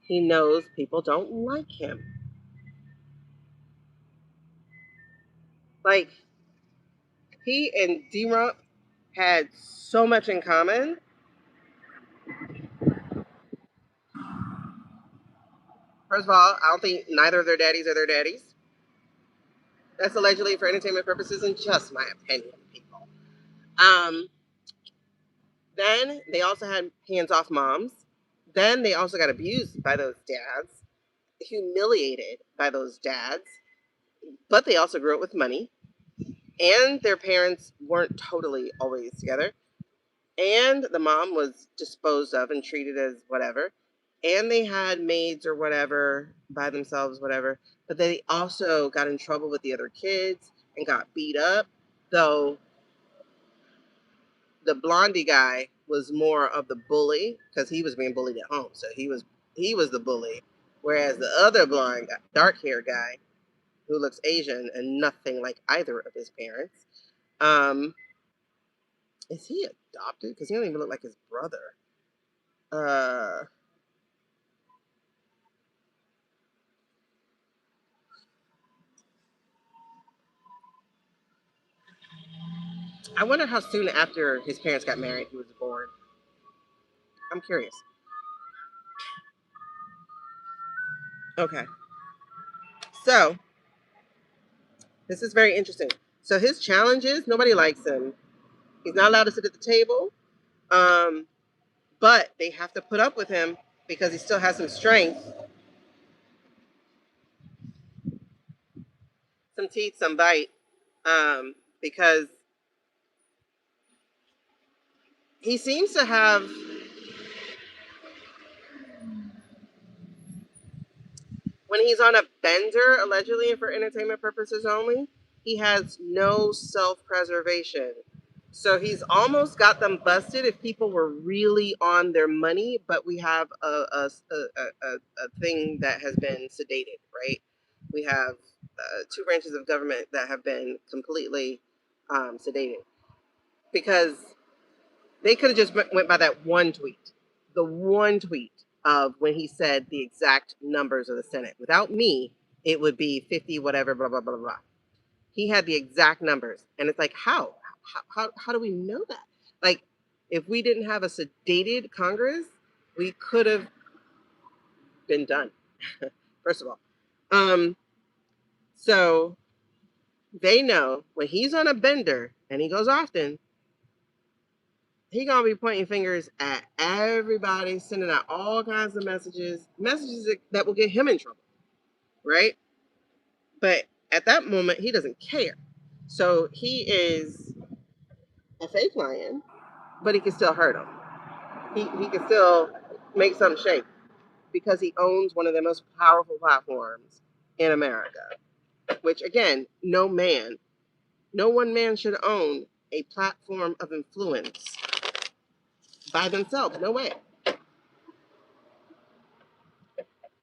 Speaker 1: He knows people don't like him. Like, he and D-Rump had so much in common. First of all, I don't think neither of their daddies are their daddies. That's allegedly for entertainment purposes and just my opinion, people. Um, then they also had hands-off moms. Then they also got abused by those dads, humiliated by those dads. But they also grew up with money, and their parents weren't totally always together. And the mom was disposed of and treated as whatever. And they had maids or whatever by themselves, whatever. But they also got in trouble with the other kids and got beat up. Though the blondie guy was more of the bully because he was being bullied at home. So he was the bully. Whereas the other blonde, dark hair guy, who looks Asian and nothing like either of his parents, is he adopted? Because he don't even look like his brother. Uh, I wonder how soon after his parents got married he was born. I'm curious. Okay. So, this is very interesting. So, his challenge is nobody likes him. He's not allowed to sit at the table. Um, but they have to put up with him because he still has some strength, some teeth, some bite. Because he seems to have, when he's on a bender, allegedly and for entertainment purposes only, he has no self-preservation. So he's almost got them busted if people were really on their money, but we have a thing that has been sedated, right? We have two branches of government that have been completely sedated because they could have just went by that one tweet, the one tweet of when he said the exact numbers of the Senate. Without me, it would be 50, whatever, blah, blah, blah, blah. He had the exact numbers. And it's like, how? How do we know that? Like, If we didn't have a sedated Congress, we could have been done. First of all, so they know when he's on a bender, and he goes often, he gonna be pointing fingers at everybody, sending out all kinds of messages that will get him in trouble, right? But at that moment, he doesn't care. So he is a fake lion, but he can still hurt him. He can still make some shake because he owns one of the most powerful platforms in America. Which again, no one man should own a platform of influence by themselves. No way.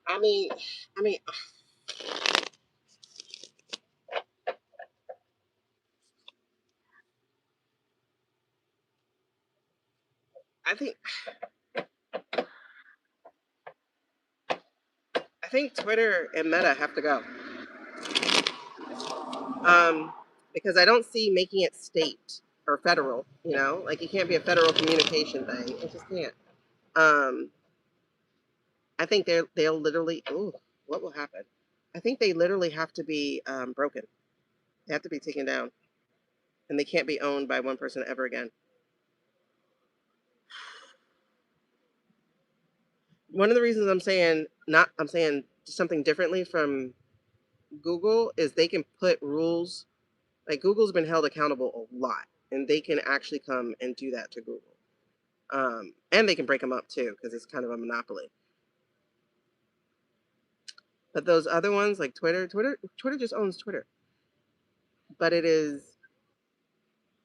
Speaker 1: I mean, I think Twitter and Meta have to go. Because I don't see making it state or federal. Like it can't be a federal communication thing. It just can't. I think they'll literally. Ooh, what will happen? I think they literally have to be broken. They have to be taken down, and they can't be owned by one person ever again. One of the reasons I'm saying something differently from Google is they can put rules. Like Google's been held accountable a lot, and they can actually come and do that to Google. And they can break them up too because it's kind of a monopoly. But those other ones like Twitter just owns Twitter. But it is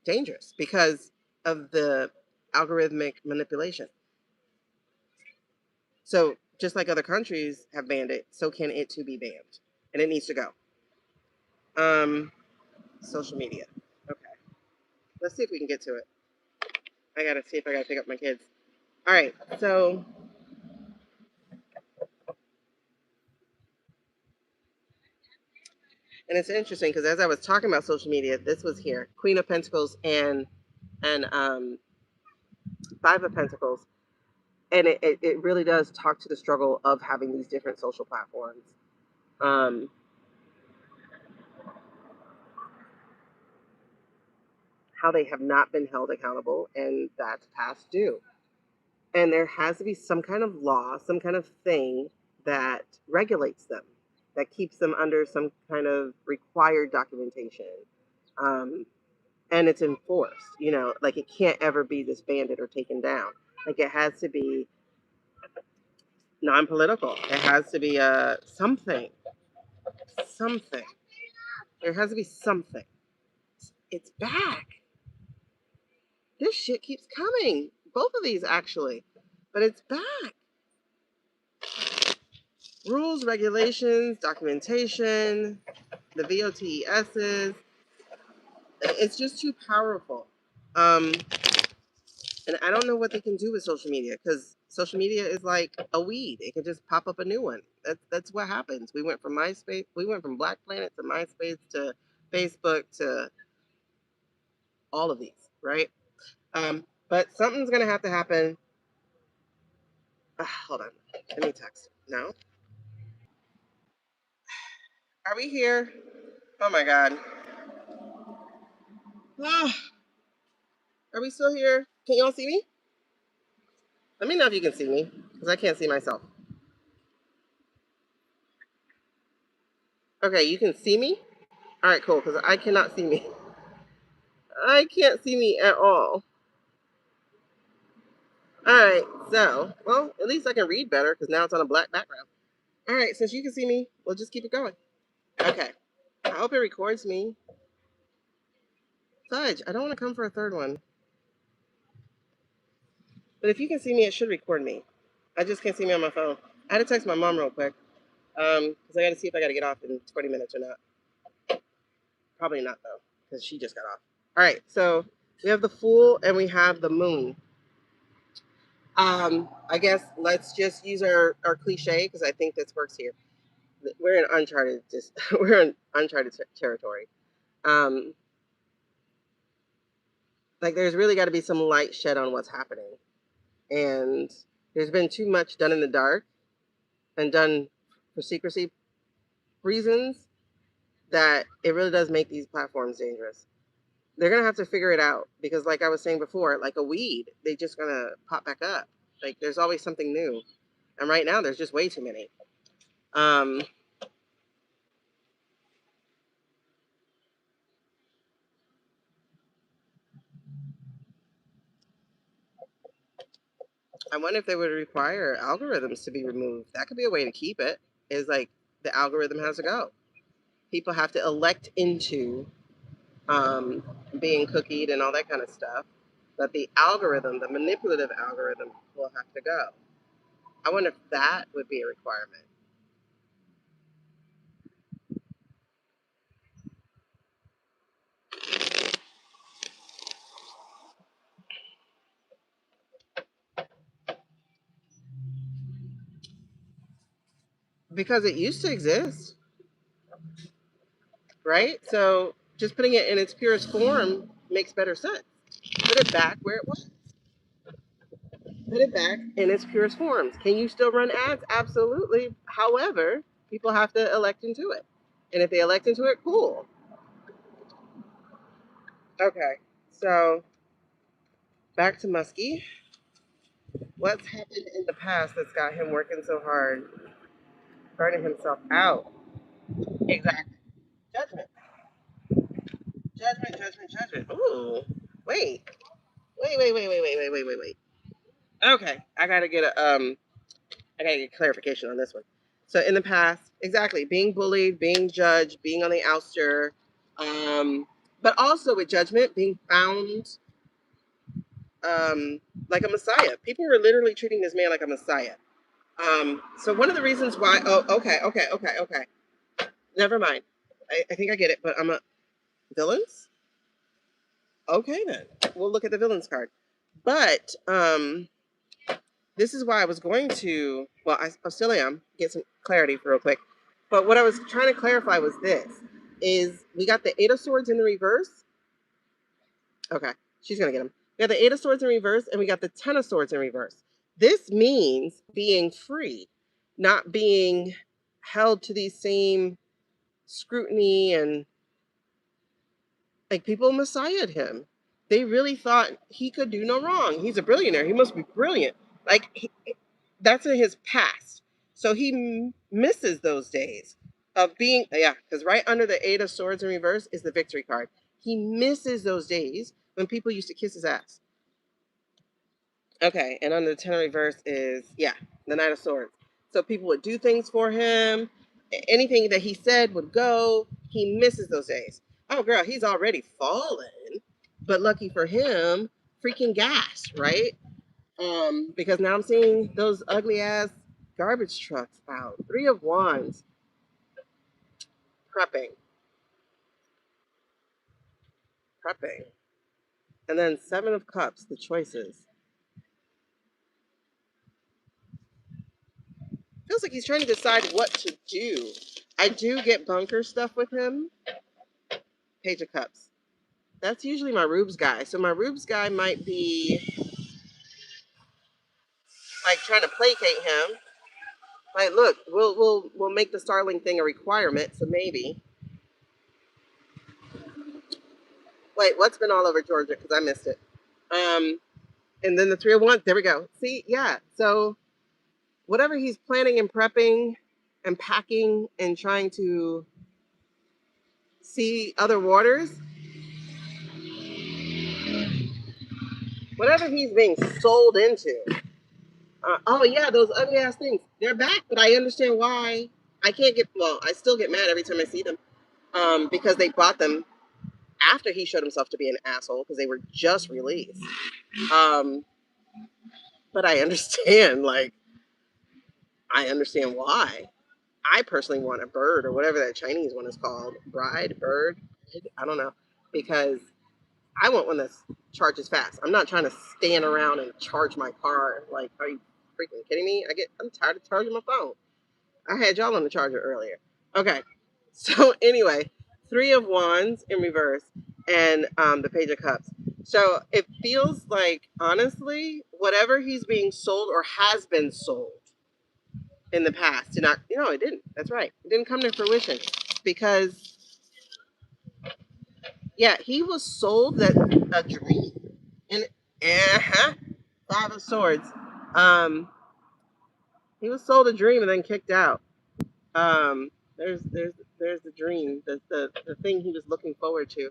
Speaker 1: dangerous because of the algorithmic manipulation. So just like other countries have banned it, so can it too be banned, and it needs to go. Social media. Okay, let's see if we can get to it. I gotta see if I gotta pick up my kids. All right, so and it's interesting because as I was talking about social media, this was here: Queen of Pentacles and Five of Pentacles, and it really does talk to the struggle of having these different social platforms. How they have not been held accountable, and that's past due. And there has to be some kind of law, some kind of thing that regulates them, that keeps them under some kind of required documentation. And it's enforced, like it can't ever be disbanded or taken down. Like it has to be non-political. It has to be something. There has to be something. It's back. This shit keeps coming. Both of these actually, but it's back. Rules, regulations, documentation, the VOTSs. It's just too powerful. And I don't know what they can do with social media because social media is like a weed. It can just pop up a new one. That's what happens. We went from MySpace, we went from Black Planet to MySpace to Facebook to all of these, right? But something's gonna have to happen. Hold on, let me text. No, are we here? Oh my God. Are we still here? Can y'all see me? Let me know if you can see me because I can't see myself. Okay, you can see me? All right, cool, because I cannot see me. I can't see me at all. All right, so, well, at least I can read better because now it's on a black background. All right, since you can see me, we'll just keep it going. Okay, I hope it records me. Fudge, I don't want to come for a third one. But if you can see me, it should record me. I just can't see me on my phone. I had to text my mom real quick because I got to see if I got to get off in 20 minutes or not. Probably not, though, because she just got off. All right, so we have the Fool and we have the Moon. I guess let's just use our cliche because I think this works here. We're in uncharted territory. Like, there's really got to be some light shed on what's happening. And there's been too much done in the dark and done for secrecy reasons that it really does make these platforms dangerous. They're going to have to figure it out because, like I was saying before, like a weed, they just going to pop back up. Like, there's always something new. And right now, there's just way too many. I wonder if they would require algorithms to be removed. That could be a way to keep it, is like the algorithm has to go. People have to elect into um, being cookied and all that kind of stuff. But the algorithm, the manipulative algorithm, will have to go. I wonder if that would be a requirement. Because it used to exist, right? So just putting it in its purest form makes better sense. Put it back where it was. Put it back in its purest forms. Can you still run ads? Absolutely. However, people have to elect into it. And if they elect into it, cool. Okay, so back to Muskie. What's happened in the past that's got him working so hard, burning himself out? Exactly. Judgment. Judgment, judgment, judgment. Ooh. Wait. Wait. Okay. I gotta get clarification on this one. So in the past, exactly, being bullied, being judged, being on the ouster, but also with judgment, being found like a messiah. People were literally treating this man like a messiah. So one of the reasons why, oh, okay. Never mind. I think I get it, but I'm a villains. Okay, then we'll look at the villains card. But this is why I was going to. Well, I still am get some clarity for real quick. But what I was trying to clarify was this: is we got the Eight of Swords in the reverse. Okay, she's gonna get them. We got the Eight of Swords in reverse, and we got the Ten of Swords in reverse. This means being free, not being held to these same scrutiny and like people messiahed him. They really thought he could do no wrong. He's a billionaire. He must be brilliant. Like that's in his past. So he misses those days of being, yeah, because right under the Eight of Swords in reverse is the victory card. He misses those days when people used to kiss his ass. Okay, and under the Ten of reverse is, yeah, the Knight of Swords. So people would do things for him. Anything that he said would go. He misses those days. Oh, girl, he's already fallen. But lucky for him, freaking gas, right? Because now I'm seeing those ugly ass garbage trucks out. Three of Wands, prepping, prepping. And then Seven of Cups, the choices. Feels like he's trying to decide what to do. I do get bunker stuff with him. Page of Cups. That's usually my Rubes guy. So my Rubes guy might be like trying to placate him. Like, look, we'll make the Starling thing a requirement. So maybe. Wait, what's been all over Georgia? Because I missed it. And then the 3 of Wands. There we go. See, yeah. So whatever he's planning and prepping and packing and trying to see other waters, whatever he's being sold into. Oh yeah, those ugly ass things. They're back, but I understand why. I can't get. Well, I still get mad every time I see them, because they bought them after he showed himself to be an asshole because they were just released. Um, but I understand, like, I understand why. I personally want a bird or whatever that Chinese one is called, bird. I don't know, because I want one that charges fast. I'm not trying to stand around and charge my car. Like, are you freaking kidding me? I'm tired of charging my phone. I had y'all on the charger earlier. Okay. So anyway, 3 of Wands in reverse and the Page of Cups. So it feels like, honestly, whatever he's being sold or has been sold in the past did not, it didn't. That's right. It didn't come to fruition because, yeah, he was sold that a dream. And, Five of Swords. Um, he was sold a dream and then kicked out. Um, there's the dream, the thing he was looking forward to.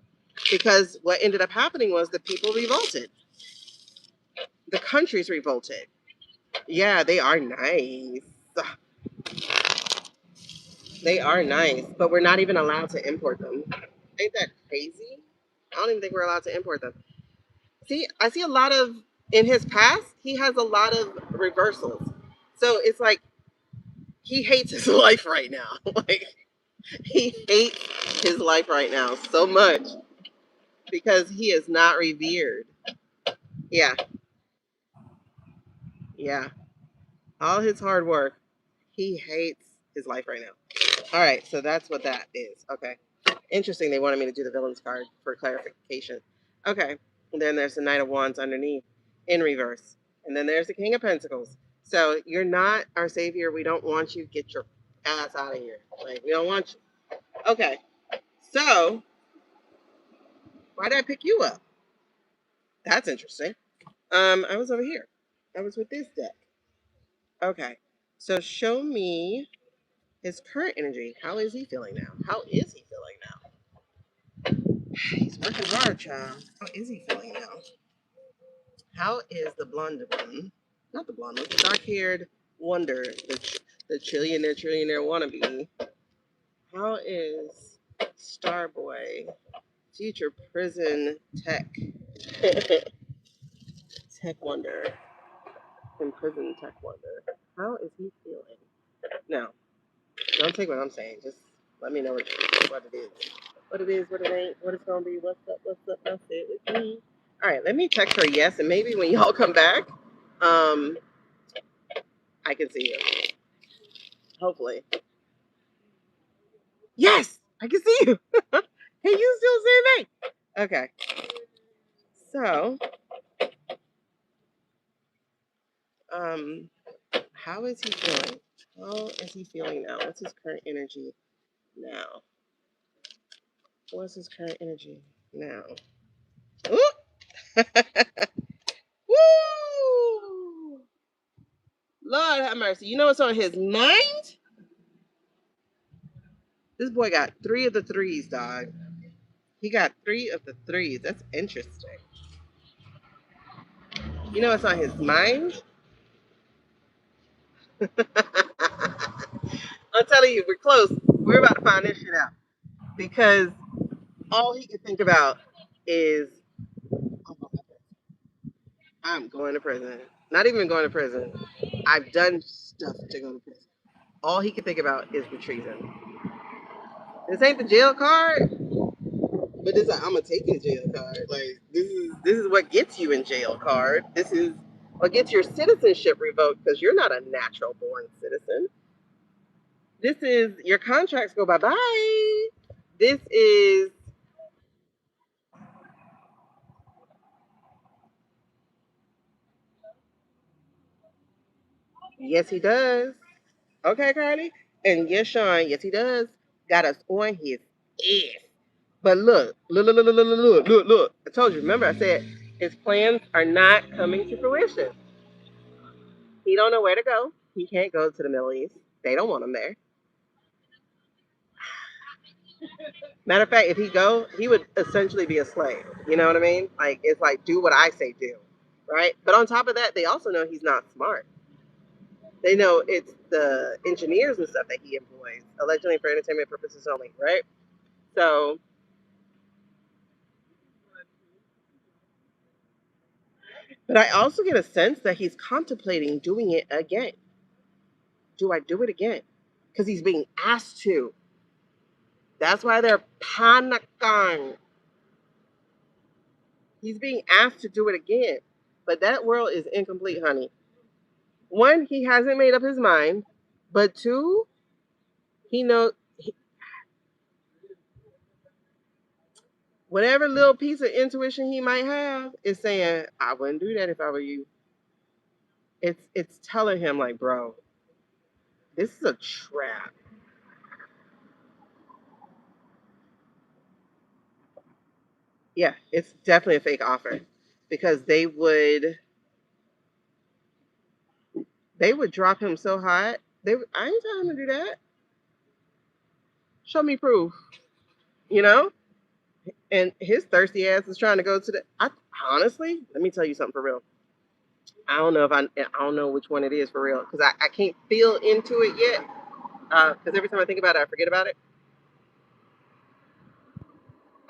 Speaker 1: Because what ended up happening was the people revolted. The countries revolted. Yeah, they are nice. They are nice, but we're not even allowed to import them. Ain't that crazy? I don't even think we're allowed to import them. See, I see a lot of, in his past, he has a lot of reversals. So it's like he hates his life right now. Like, he hates his life right now so much because he is not revered. Yeah, yeah. All his hard work, he hates his life right now. All right, so that's what that is. Okay. Interesting. They wanted me to do the villains card for clarification. Okay. And then there's the Knight of Wands underneath in reverse. And then there's the King of Pentacles. So you're not our savior. We don't want you. Get your ass out of here. Like, we don't want you. Okay. So why did I pick you up? That's interesting. I was over here. I was with this deck. Okay. So show me his current energy. How is he feeling now? How is he feeling now? He's working hard, child. How is he feeling now? How is the blonde one? Not the blonde one, the dark-haired wonder, the trillionaire wannabe. How is Starboy, future prison tech, tech wonder, and prison tech wonder? How is he feeling? No, don't take what I'm saying. Just let me know what it is. What it is, what it ain't, what it's gonna be, what's up, that's it with me. All right, let me text her yes, and maybe when y'all come back, I can see you. Hopefully. Yes, I can see you. Can you still see me? Okay. So, um, how is he feeling? How is he feeling now? What's his current energy now? What's his current energy now? Ooh! Woo! Lord have mercy. You know what's on his mind? This boy got 3 of the 3s, dog. He got 3 of the 3s. That's interesting. You know what's on his mind? I'm telling you, we're close. We're about to find this shit out. Because all he can think about is, I'm going to prison. Not even going to prison. I've done stuff to go to prison. All he can think about is the treason. This ain't the jail card, but this I'm gonna take the jail card. Like, this is what gets you in jail card. This is what gets your citizenship revoked because you're not a natural born citizen. This is your contracts go bye bye. This is, yes he does. Okay, Carly. And yes, Sean, yes he does. Got us on his ass. But look. I told you, remember I said his plans are not coming to fruition. He don't know where to go. He can't go to the Middle East. They don't want him there. Matter of fact, if he go, he would essentially be a slave. You know what I mean? Like, it's like, do what I say do. Right? But on top of that, they also know he's not smart. They know it's the engineers and stuff that he employs, allegedly for entertainment purposes only, right? So, but I also get a sense that he's contemplating doing it again. Do I do it again? Because he's being asked to. That's why they're panicking. He's being asked to do it again. But that world is incomplete, honey. One, he hasn't made up his mind. But two, he knows. whatever little piece of intuition he might have is saying, I wouldn't do that if I were you. It's telling him like, bro, this is a trap. Yeah, it's definitely a fake offer because they would drop him so hot. I ain't telling him to do that. Show me proof, you know. And his thirsty ass is trying to go to the. Honestly, let me tell you something for real. I don't know which one it is for real because I can't feel into it yet. Because every time I think about it, I forget about it.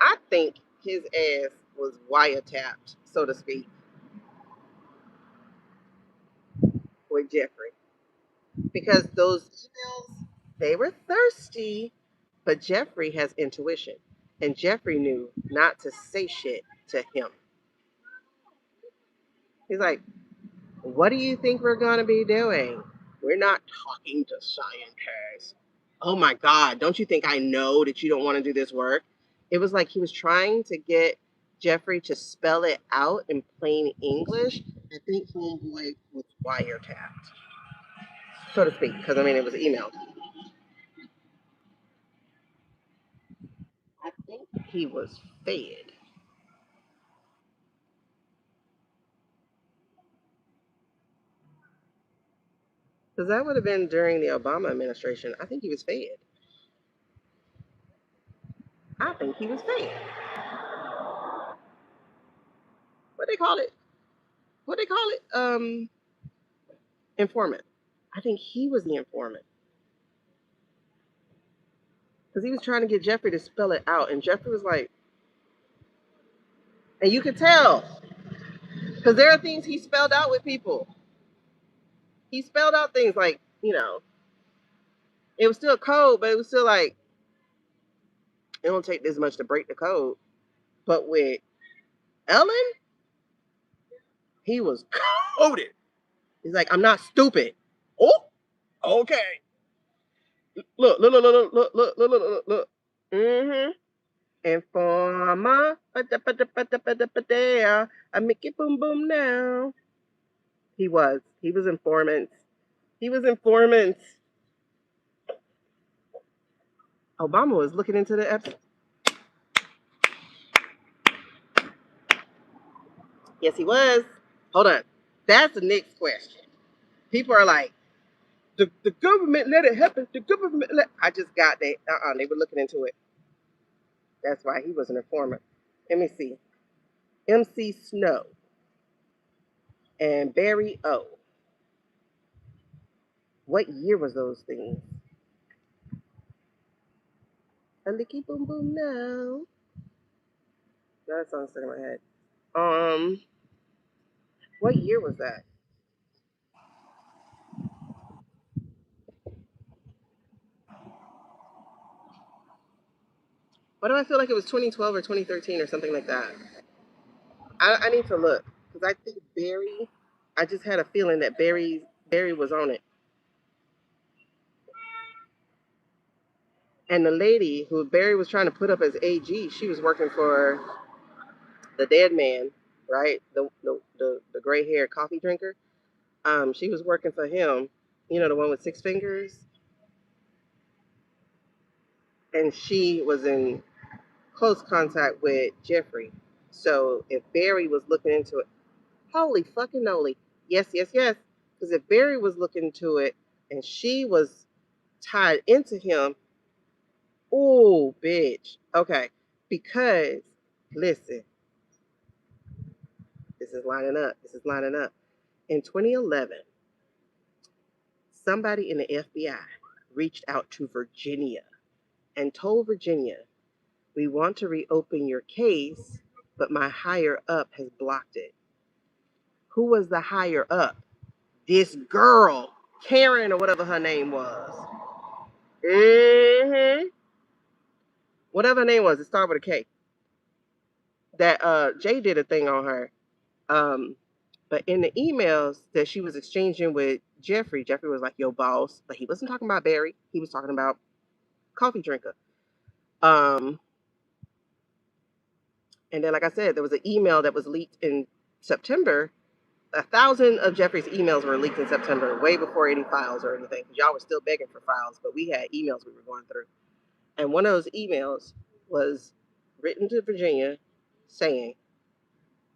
Speaker 1: I think his ass was wiretapped, so to speak, with Jeffrey because those emails they were thirsty, but Jeffrey has intuition, and Jeffrey knew not to say shit to him. He's like, "What do you think we're gonna be doing? We're not talking to scientists." Oh my God! Don't you think I know that you don't want to do this work? It was like he was trying to get Jeffrey to spell it out in plain English. I think homeboy was wiretapped, so to speak, because I mean it was emailed. I think he was fed. Because that would have been during the Obama administration. I think he was fed. I think he was fed. What they call it? What they call it? Informant. I think he was the informant. Because he was trying to get Jeffrey to spell it out. And Jeffrey was like, and you could tell. Because there are things he spelled out with people. He spelled out things like, it was still code, but it was still like, it don't take this much to break the code. But with Ellen, he was coded. He's like, I'm not stupid. Oh, okay. Look, look, look, look, look, look, look, look, look. Mm-hmm. Informer. I make it boom boom now. He was. He was informant. He was informant. Obama was looking into the episode. Yes, he was. Hold on. That's the next question. People are like, the government let it happen. The government let. I just got that. They were looking into it. That's why he was an informant. Let me see. MC Snow and Barry O. What year was those things? A licky boom boom now. That song's stuck in my head. What year was that? Why do I feel like it was 2012 or 2013 or something like that? I need to look because I think Barry. I just had a feeling that Barry was on it, and the lady who Barry was trying to put up as AG, she was working for the dead man, right? The gray haired coffee drinker. She was working for him. You know, the one with six fingers, and she was in close contact with Jeffrey. So if Barry was looking into it, holy fucking noly. Yes, yes, yes. Because if Barry was looking into it and she was tied into him, oh, bitch. Okay. Because, listen, this is lining up. This is lining up. In 2011, somebody in the FBI reached out to Virginia and told Virginia, we want to reopen your case, but my higher up has blocked it. Who was the higher up? This girl, Karen or whatever her name was. Mm-hmm. Whatever her name was, it started with a K. That Jay did a thing on her. Um, but in the emails that she was exchanging with Jeffrey was like, yo, boss. But he wasn't talking about Barry. He was talking about coffee drinker. Um, And then, like I said, there was an email that was leaked in September. 1,000 of Jeffrey's emails were leaked in September, way before any files or anything, because y'all were still begging for files, but we had emails we were going through. And one of those emails was written to Virginia saying,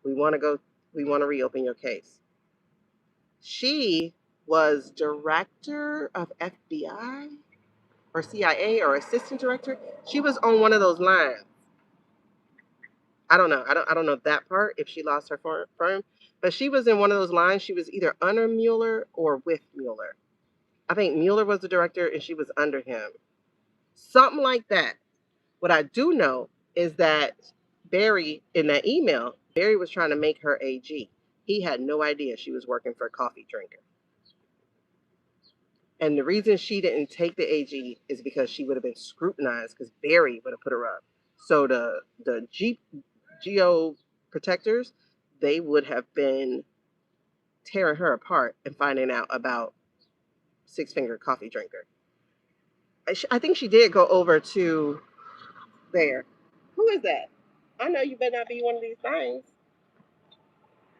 Speaker 1: we want to reopen your case. She was director of FBI or CIA or assistant director. She was on one of those lines. I don't know. I don't know that part, if she lost her firm, but she was in one of those lines. She was either under Mueller or with Mueller. I think Mueller was the director and she was under him. Something like that. What I do know is that Barry, in that email, Barry was trying to make her AG. He had no idea she was working for a coffee drinker. And the reason she didn't take the AG is because she would have been scrutinized, because Barry would have put her up. So the geo protectors, they would have been tearing her apart and finding out about Six Finger Coffee Drinker. I think she did go over to there. Who is that? I know you better not be one of these things.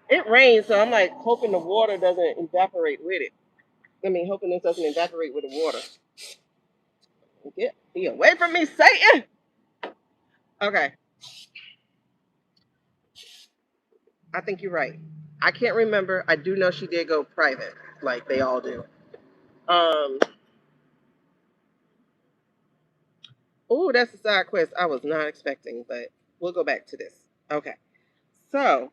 Speaker 1: It rains, so I'm like hoping the water doesn't evaporate with it. I mean, hoping this doesn't evaporate with the water. Get be away from me, Satan! Okay. I think you're right. I can't remember. I do know she did go private, like they all do. Oh, that's a side quest I was not expecting, but we'll go back to this. Okay. So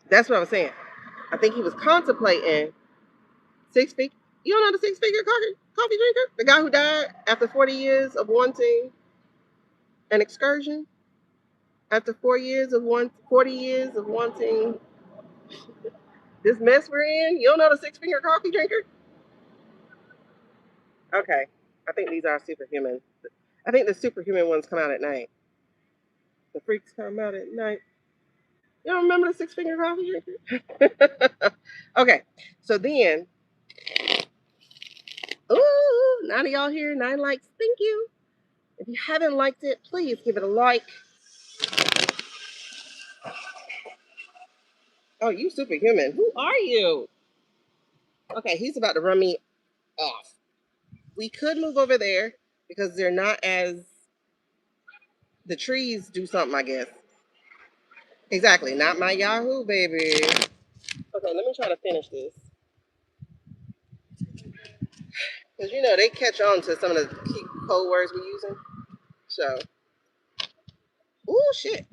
Speaker 1: that's what I was saying. I think he was contemplating six figure. You don't know the six-figure coffee drinker? The guy who died after 40 years of wanting an excursion? After 40 years of wanting this mess we're in? You don't know the six-finger coffee drinker? Okay. I think these are superhuman. I think the superhuman ones come out at night. The freaks come out at night. You don't remember the six-finger coffee drinker? Okay. So then, ooh, 9 of y'all here, 9 likes. Thank you. If you haven't liked it, please give it a like. Oh, you superhuman. Who are you? Okay, he's about to run me off. We could move over there because they're not as... The trees do something, I guess. Exactly. Not my Yahoo, baby. Okay, let me try to finish this. Because, you know, they catch on to some of the key code words we're using. So, ooh, shit.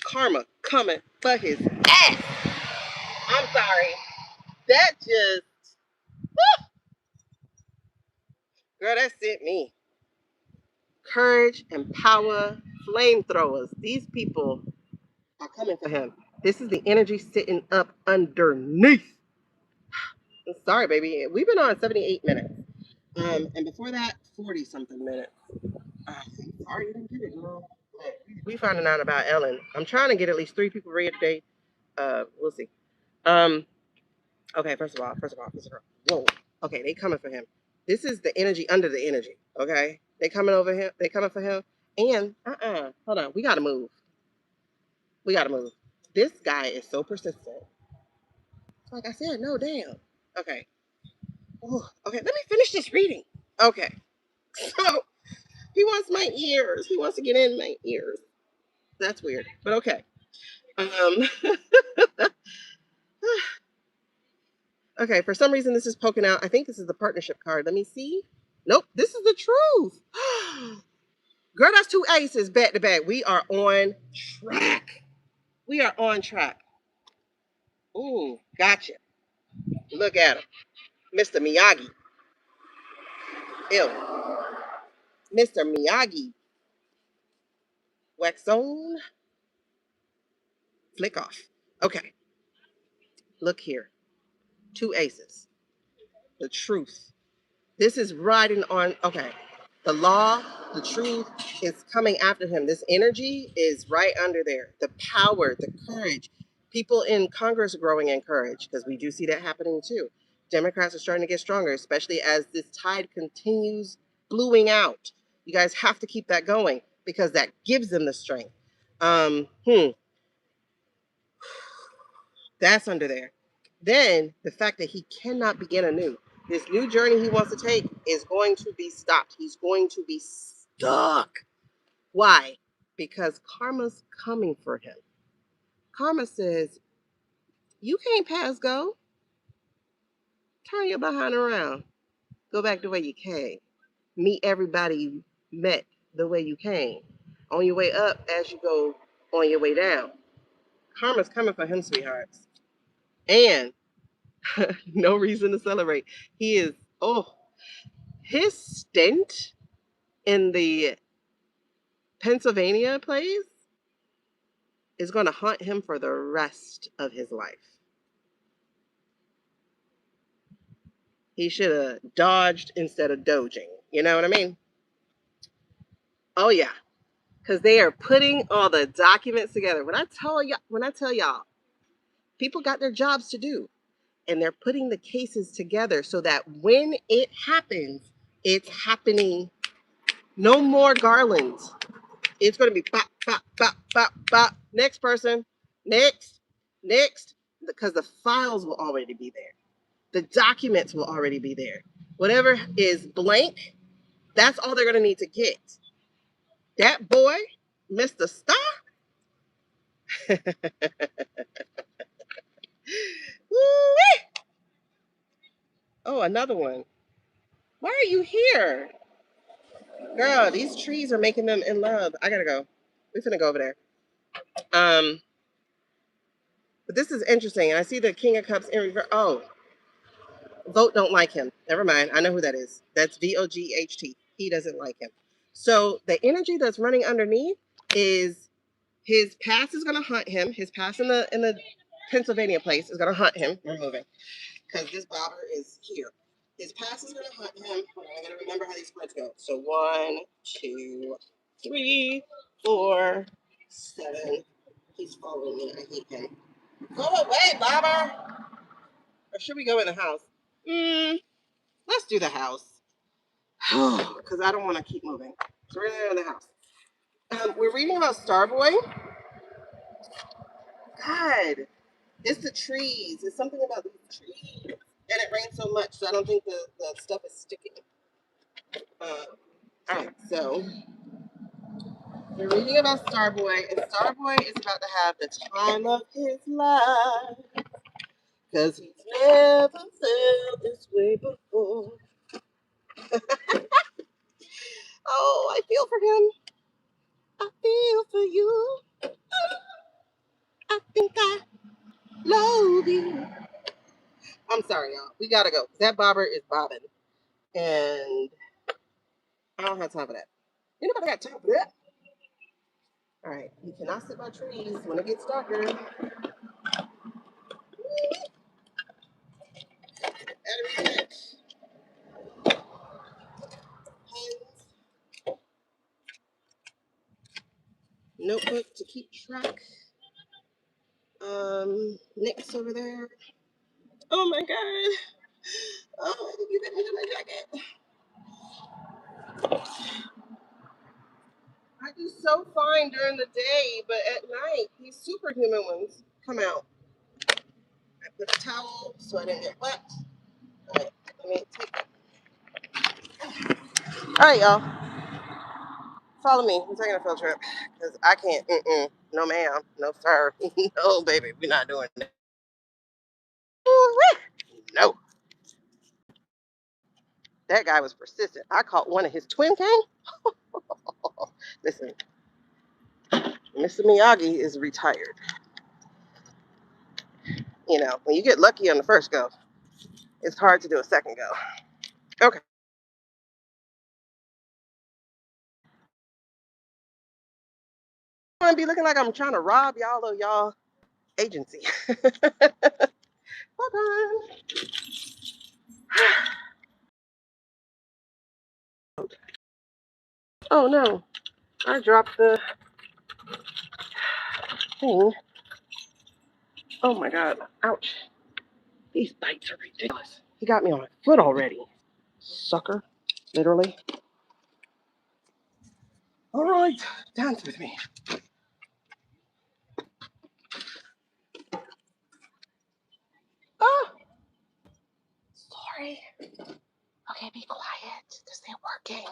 Speaker 1: Karma coming for his ass. I'm sorry. That just... Woo! Girl, that sent me. Courage and power, flamethrowers. These people are coming for him. This is the energy sitting up underneath. Sorry, baby. We've been on 78 minutes. And before that, 40 something minutes. Sorry you didn't get it, girl. We finding out about Ellen. I'm trying to get at least 3 people read today. We'll see. Okay, first of all. Whoa. Okay, they coming for him. This is the energy under the energy. Okay? They coming over him. They coming for him. And hold on. We gotta move. This guy is so persistent. Like I said, no damn. Okay. Ooh, okay, let me finish this reading. Okay. So he wants my ears. He wants to get in my ears. That's weird. But okay. Okay, for some reason this is poking out. I think this is the partnership card. Let me see. Nope, this is the truth. Girl, that's 2 aces back to back. We are on track. Ooh, gotcha. Look at him. Mr. Miyagi. Ew. Mr. Miyagi. Wax on. Flick off. Okay. Look here. 2 aces. The truth. This is riding on, okay. The law, the truth is coming after him. This energy is right under there. The power, the courage. People in Congress are growing in courage because we do see that happening too. Democrats are starting to get stronger, especially as this tide continues bluing out. You guys have to keep that going because that gives them the strength. That's under there. Then the fact that he cannot begin anew. This new journey he wants to take is going to be stopped. He's going to be stuck. Why? Because karma's coming for him. Karma says, you can't pass go. Turn your behind around. Go back the way you came. Meet everybody you met the way you came. On your way up as you go on your way down. Karma's coming for him, sweethearts. And no reason to celebrate. He is, his stint in the Pennsylvania place is going to haunt him for the rest of his life. He should have dodged instead of dodging. You know what I mean? Oh yeah, because they are putting all the documents together. When I tell y'all, people got their jobs to do, and they're putting the cases together so that when it happens, it's happening. No more Garlands. It's going to be bop, bop, bop, bop, bop. Next person. Next. Because the files will already be there. The documents will already be there. Whatever is blank, that's all they're going to need to get. That boy, Mr. Star. Oh, another one. Why are you here? Girl, these trees are making them in love. I gotta go. We're finna go over there. But this is interesting. I see the King of Cups in reverse. Oh, Vogt don't like him. Never mind. I know who that is. That's VOGHT. He doesn't like him. So the energy that's running underneath is his past is gonna hunt him. His past in the Pennsylvania place is gonna hunt him. We're moving. Because this bobber is here. His pass is going to hunt him. Hold on, I got to remember how these spreads go. So 1, 2, 3, 4, 7. He's following me. I hate him. Go away, bobber. Or should we go in the house? Let's do the house. Because I don't want to keep moving. So we're going to go in the house. We're reading about Starboy. God, it's the trees. It's something about the trees. And it rains so much, so I don't think the stuff is sticking. All right, so we're reading about Starboy, and Starboy is about to have the time of his life because he's never felt this way before. Oh, I feel for him. I feel for you. I think I love you. I'm sorry, y'all. We gotta go. That bobber is bobbing, and I don't have time for that. Anybody got time for that? All right, you cannot sit by trees when it gets darker. Pens, notebook to keep track. Nick's over there. Oh my god. Oh, I didn't get that into my jacket. I do so fine during the day, but at night, these superhuman ones come out. I put a towel so I didn't get wet. All right, let me take it. All right, y'all. Follow me. We're taking a field trip because I can't. No, ma'am. No, sir. No, baby. We're not doing that. No. That guy was persistent. I caught one of his twin gang. Listen, Mr. Miyagi is retired. You know, when you get lucky on the first go, it's hard to do a second go. Okay. I want to be looking like I'm trying to rob y'all of y'all agency. Hold on. Oh no, I dropped the thing. Oh my god, ouch. These bites are ridiculous. He got me on my foot already. Sucker, literally. All right, dance with me. sorry. Okay, be quiet because they're working.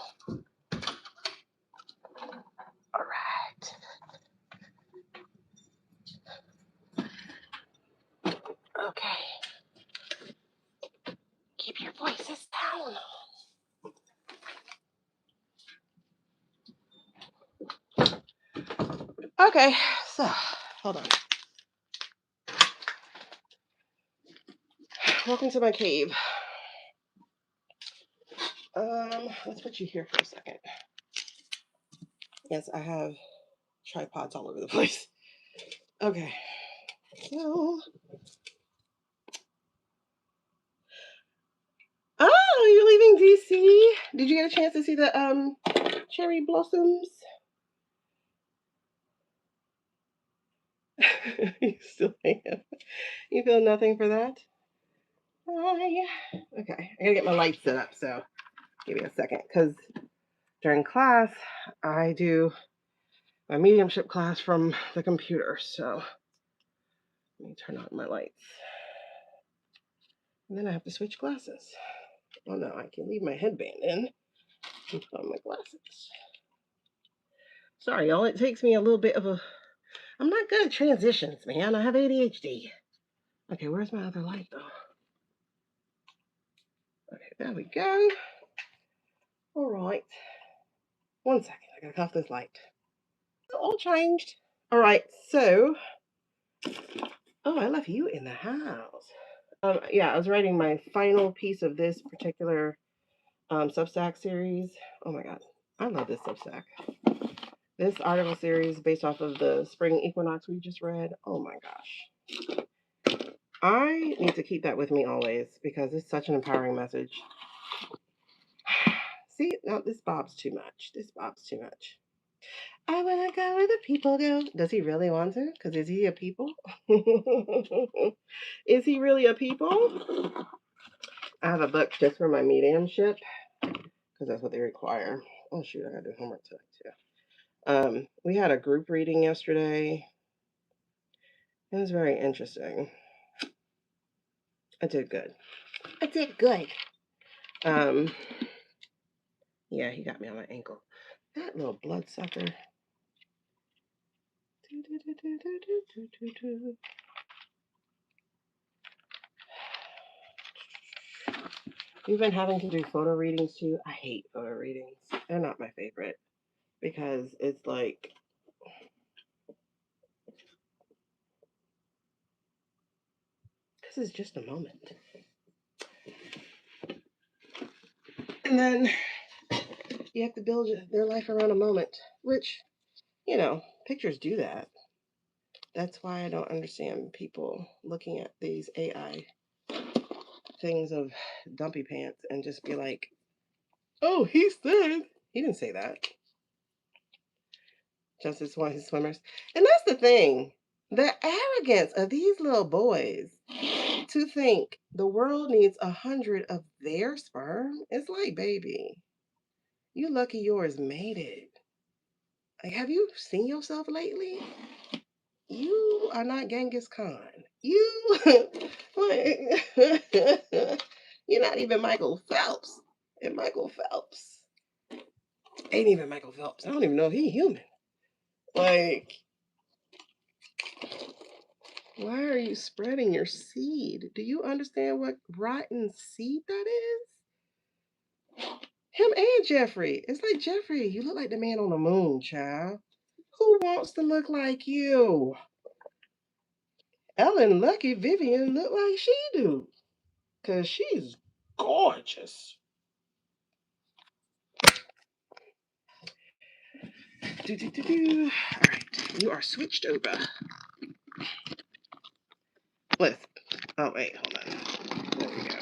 Speaker 1: All right. Okay. Keep your voices down. Okay, so hold on. Welcome to my cave. Let's put you here for a second. Yes, I have tripods all over the place. Okay, so you're leaving DC? Did you get a chance to see the cherry blossoms? You still have. You feel nothing for that? Okay, I gotta get my lights set up, so give me a second, because during class, I do my mediumship class from the computer, so let me turn on my lights. And then I have to switch glasses. Oh no, I can leave my headband in and put on my glasses. Sorry, y'all, it takes me a little bit of a... I'm not good at transitions, man. I have ADHD. Okay, where's my other light, though? Okay, there we go. All right. 1 second, I gotta cut off this light. It's all changed. All right, so... Oh, I left you in the house. Yeah, I was writing my final piece of this particular Substack series. Oh my God, I love this Substack. This article series based off of the spring equinox we just read. Oh my gosh. I need to keep that with me always because it's such an empowering message. See, no, this Bob's too much. This Bob's too much. I want to go where the people go. Does he really want to? Because is he a people? Is he really a people? I have a book just for my mediumship because that's what they require. Oh shoot, I gotta do homework today too. We had a group reading yesterday. It was very interesting. I did good. I did good. Yeah, he got me on my ankle. That little bloodsucker. We've been having to do photo readings too. I hate photo readings. They're not my favorite because it's like this is just a moment. And then you have to build their life around a moment, which, you know, pictures do that. That's why I don't understand people looking at these AI things of dumpy pants and just be like, oh, he said. He didn't say that. Just as one of his swimmers. And that's the thing. The arrogance of these little boys to think the world needs 100 of their sperm. It's like, baby, you lucky yours made it. Like, have you seen yourself lately? You are not Genghis Khan. You, you're not even Michael Phelps. And Michael Phelps ain't even Michael Phelps. I don't even know if he's human. Like, why are you spreading your seed? Do you understand what rotten seed that is? Him and Jeffrey. It's like, Jeffrey, you look like the man on the moon, child. Who wants to look like you? Ellen Lucky Vivian look like she do. Because she's gorgeous. All right, you are switched over. Listen. Oh, wait, hold on. There we go.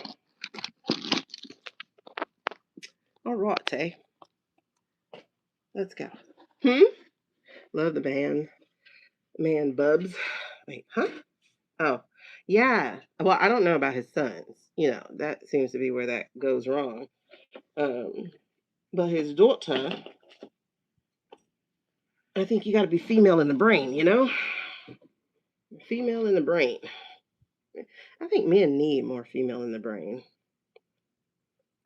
Speaker 1: All right, Tay. Let's go. Love the band. Man, Bubs. Wait, huh? Oh, yeah. Well, I don't know about his sons. You know, that seems to be where that goes wrong. But his daughter, I think you got to be female in the brain, you know? Female in the brain. I think men need more female in the brain.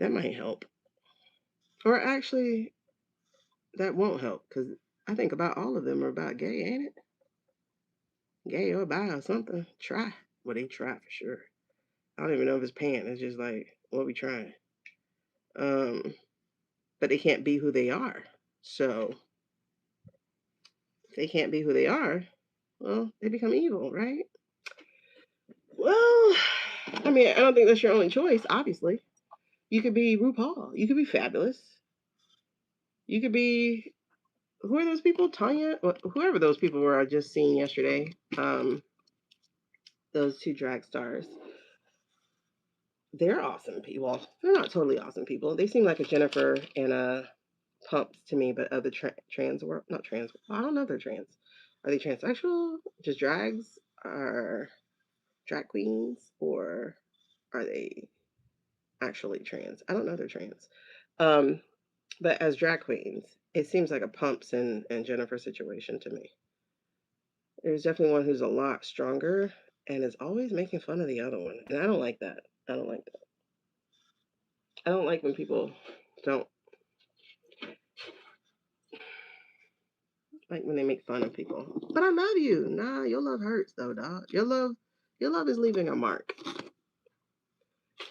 Speaker 1: That might help. Or actually, that won't help because I think about all of them are about gay, ain't it? Gay or bi or something. Try. Well, they try for sure. I don't even know if it's paying. It's just like, what we trying? Um, but they can't be who they are. So if they can't be who they are, well, they become evil, right? Well, I mean, I don't think that's your only choice, obviously. You could be RuPaul. You could be fabulous. You could be who are those people? Tanya? Whoever those people were I just seen yesterday. Those two drag stars. They're awesome people. They're not totally awesome people. They seem like a Jennifer and a Pumps to me, but other trans world, not trans. I don't know if they're trans. Are they transsexual? Just drags? Are drag queens? Or are they actually trans? I don't know if they're trans. Um, but as drag queens, it seems like a Pumps and Jennifer situation to me. There's definitely one who's a lot stronger and is always making fun of the other one. And I don't like that. I don't like that. I don't like when people don't like when they make fun of people. But I love you. Nah, your love hurts though, dog. Your love is leaving a mark.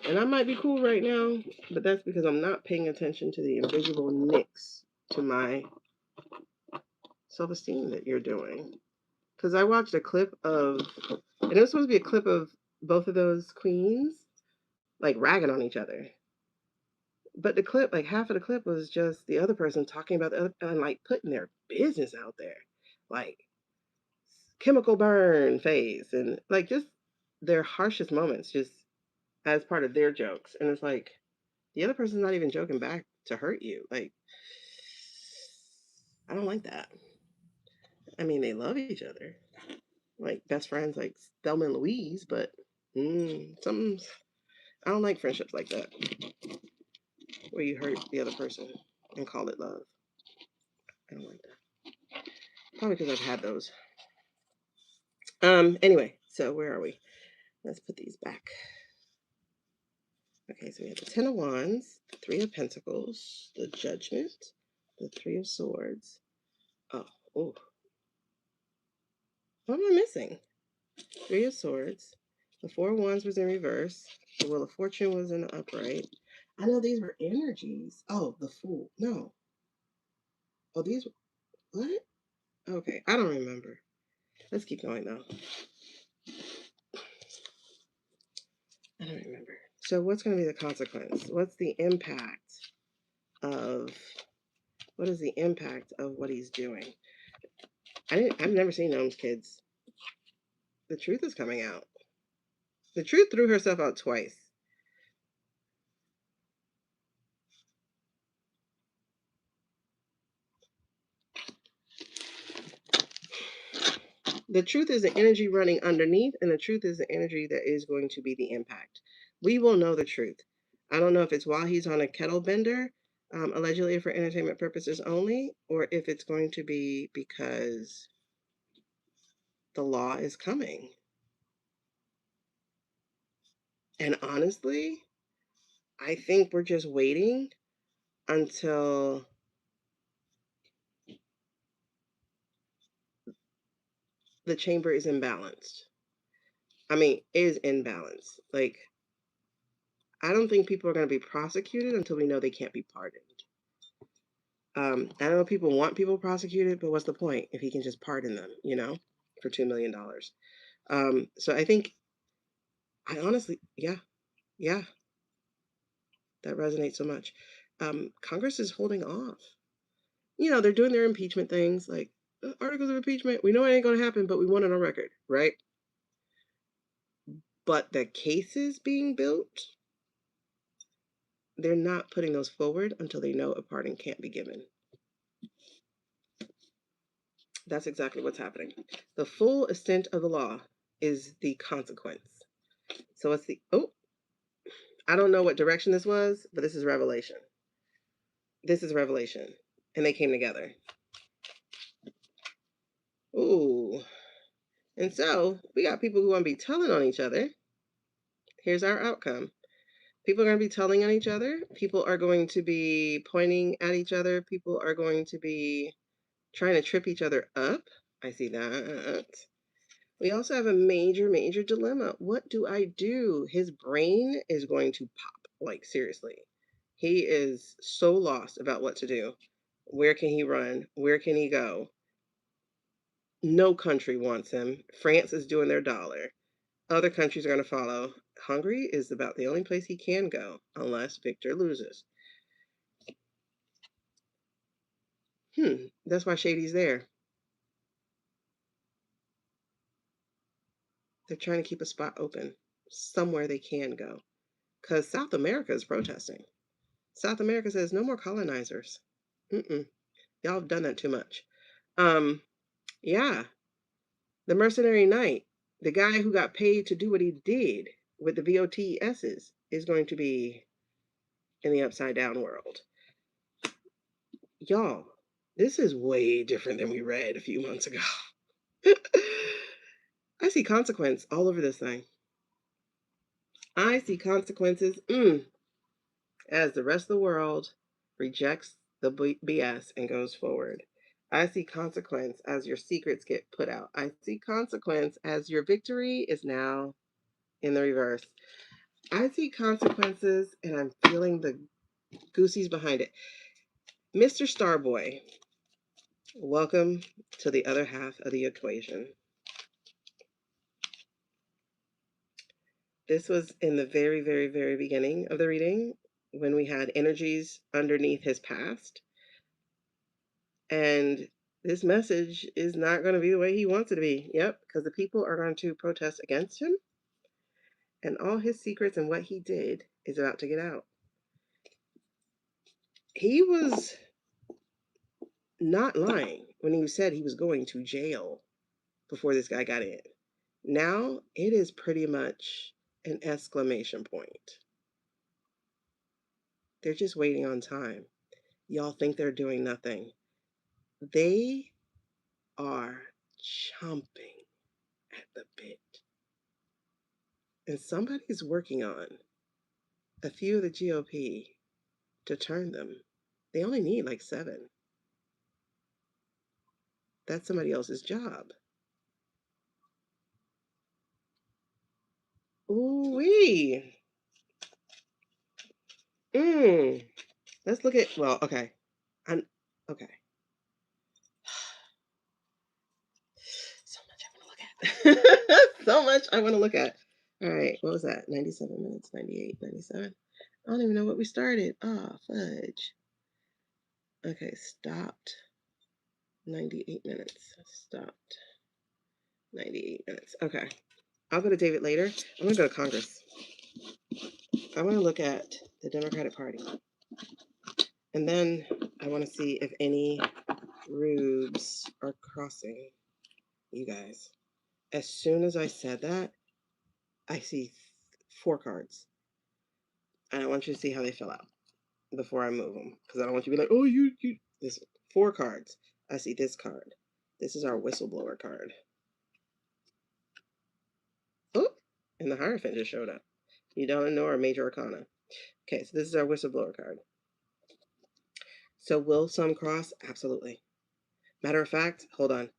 Speaker 1: And I might be cool right now, but that's because I'm not paying attention to the invisible nicks to my self-esteem that you're doing. Because I watched a clip of, and it was supposed to be a clip of both of those queens like ragging on each other. But the clip, like half of the clip, was just the other person talking about the other and like putting their business out there, like chemical burn face and like just their harshest moments, just as part of their jokes. And it's like the other person's not even joking back to hurt you. Like I don't like that. I mean, they love each other, like best friends, like Thelma and Louise. But something's I don't like friendships like that where you hurt the other person and call it love. I don't like that. Probably because I've had those. Anyway, so where are we? Let's put these back. Okay, so we have the Ten of Wands, the Three of Pentacles, the Judgment, the Three of Swords. Oh, oh. What am I missing? Three of Swords. The Four of Wands was in reverse. The Wheel of Fortune was in the upright. I know these were energies. Oh, the Fool. No. Oh, these. What? Okay, I don't remember. Let's keep going though. I don't remember. So what's going to be the consequence? What's the impact of what is the impact of what he's doing? I've never seen Gnome's kids. The truth is coming out. The truth threw herself out twice. The truth is the energy running underneath, and the truth is the energy that is going to be the impact. We will know the truth. I don't know if it's while he's on a kettle bender, allegedly for entertainment purposes only, or if it's going to be because the law is coming. And honestly, I think we're just waiting until the chamber is imbalanced. I mean, is in balance. Like, I don't think people are going to be prosecuted until we know they can't be pardoned. I know people want people prosecuted, but what's the point if he can just pardon them, for $2 million? So I think, I honestly, yeah, yeah, that resonates so much. Congress is holding off. They're doing their impeachment things, like articles of impeachment. We know it ain't going to happen, but we want it on record, right? But the cases being built, they're not putting those forward until they know a pardon can't be given. That's exactly what's happening. The full extent of the law is the consequence. So it's I don't know what direction this was, but this is revelation. This is revelation. And they came together. Ooh. And so we got people who want to be telling on each other. Here's our outcome. People are going to be telling on each other. People are going to be pointing at each other. People are going to be trying to trip each other up. I see that. We also have a major, major dilemma. What do I do? His brain is going to pop. Like, seriously. He is so lost about what to do. Where can he run? Where can he go? No country wants him. France is doing their dollar. Other countries are going to follow. Hungary is about the only place he can go, unless Victor loses. That's why Shady's there. They're trying to keep a spot open somewhere they can go. Because South America is protesting. South America says no more colonizers. Y'all have done that too much. Yeah. The Mercenary Knight, the guy who got paid to do what he did with the VOTSs, is going to be in the upside down world. Y'all, this is way different than we read a few months ago. I see consequence all over this thing. I see consequences as the rest of the world rejects the BS and goes forward. I see consequence as your secrets get put out. I see consequence as your victory is now in the reverse. I see consequences and I'm feeling the goosies behind it. Mr. Starboy, welcome to the other half of the equation. This was in the very, very, very beginning of the reading when we had energies underneath his past. And this message is not going to be the way he wants it to be. Yep, because the people are going to protest against him. And all his secrets and what he did is about to get out. He was not lying when he said he was going to jail before this guy got in. Now it is pretty much an exclamation point. They're just waiting on time. Y'all think they're doing nothing. They are chomping at the bit. And somebody's working on a few of the GOP to turn them. They only need like 7. That's somebody else's job. Ooh-wee. Let's look at, well, okay. Okay. So much I want to look at. So much I want to look at. All right, what was that? 97 minutes, 98, 97. I don't even know what we started. Fudge. Okay, stopped. 98 minutes. Stopped. 98 minutes. Okay. I'll go to David later. I'm going to go to Congress. I want to look at the Democratic Party. And then I want to see if any rubes are crossing you guys. As soon as I said that, I see 4 cards. And I want you to see how they fill out before I move them. Because I don't want you to be like, oh, you. This 4 cards. I see this card. This is our whistleblower card. Oh, and the Hierophant just showed up. You don't know our major arcana. Okay, so this is our whistleblower card. So will some cross? Absolutely. Matter of fact, hold on.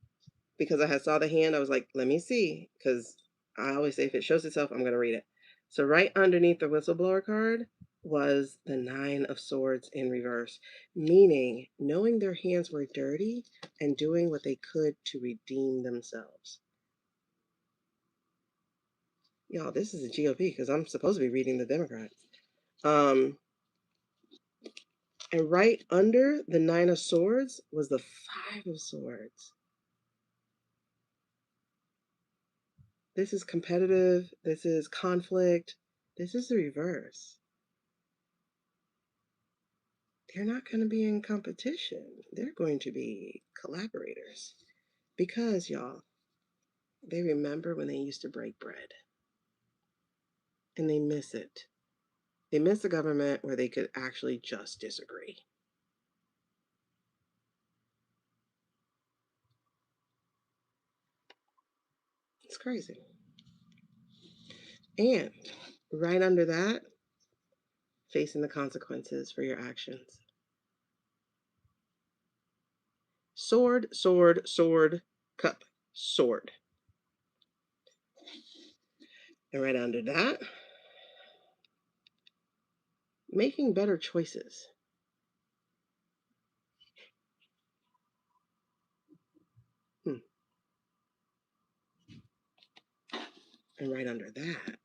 Speaker 1: Because I had saw the hand, I was like, let me see. Because I always say if it shows itself, I'm going to read it. So right underneath the whistleblower card was the 9 of Swords in reverse, meaning knowing their hands were dirty and doing what they could to redeem themselves. Y'all, this is the GOP because I'm supposed to be reading the Democrats. And right under the 9 of Swords was the 5 of Swords. This is competitive. This is conflict. This is the reverse. They're not going to be in competition. They're going to be collaborators. Because, y'all, they remember when they used to break bread. And they miss it. They miss a government where they could actually just disagree. It's crazy. And right under that facing the consequences for your actions. Sword, sword, sword, cup, sword. And right under that, making better choices. And right under that,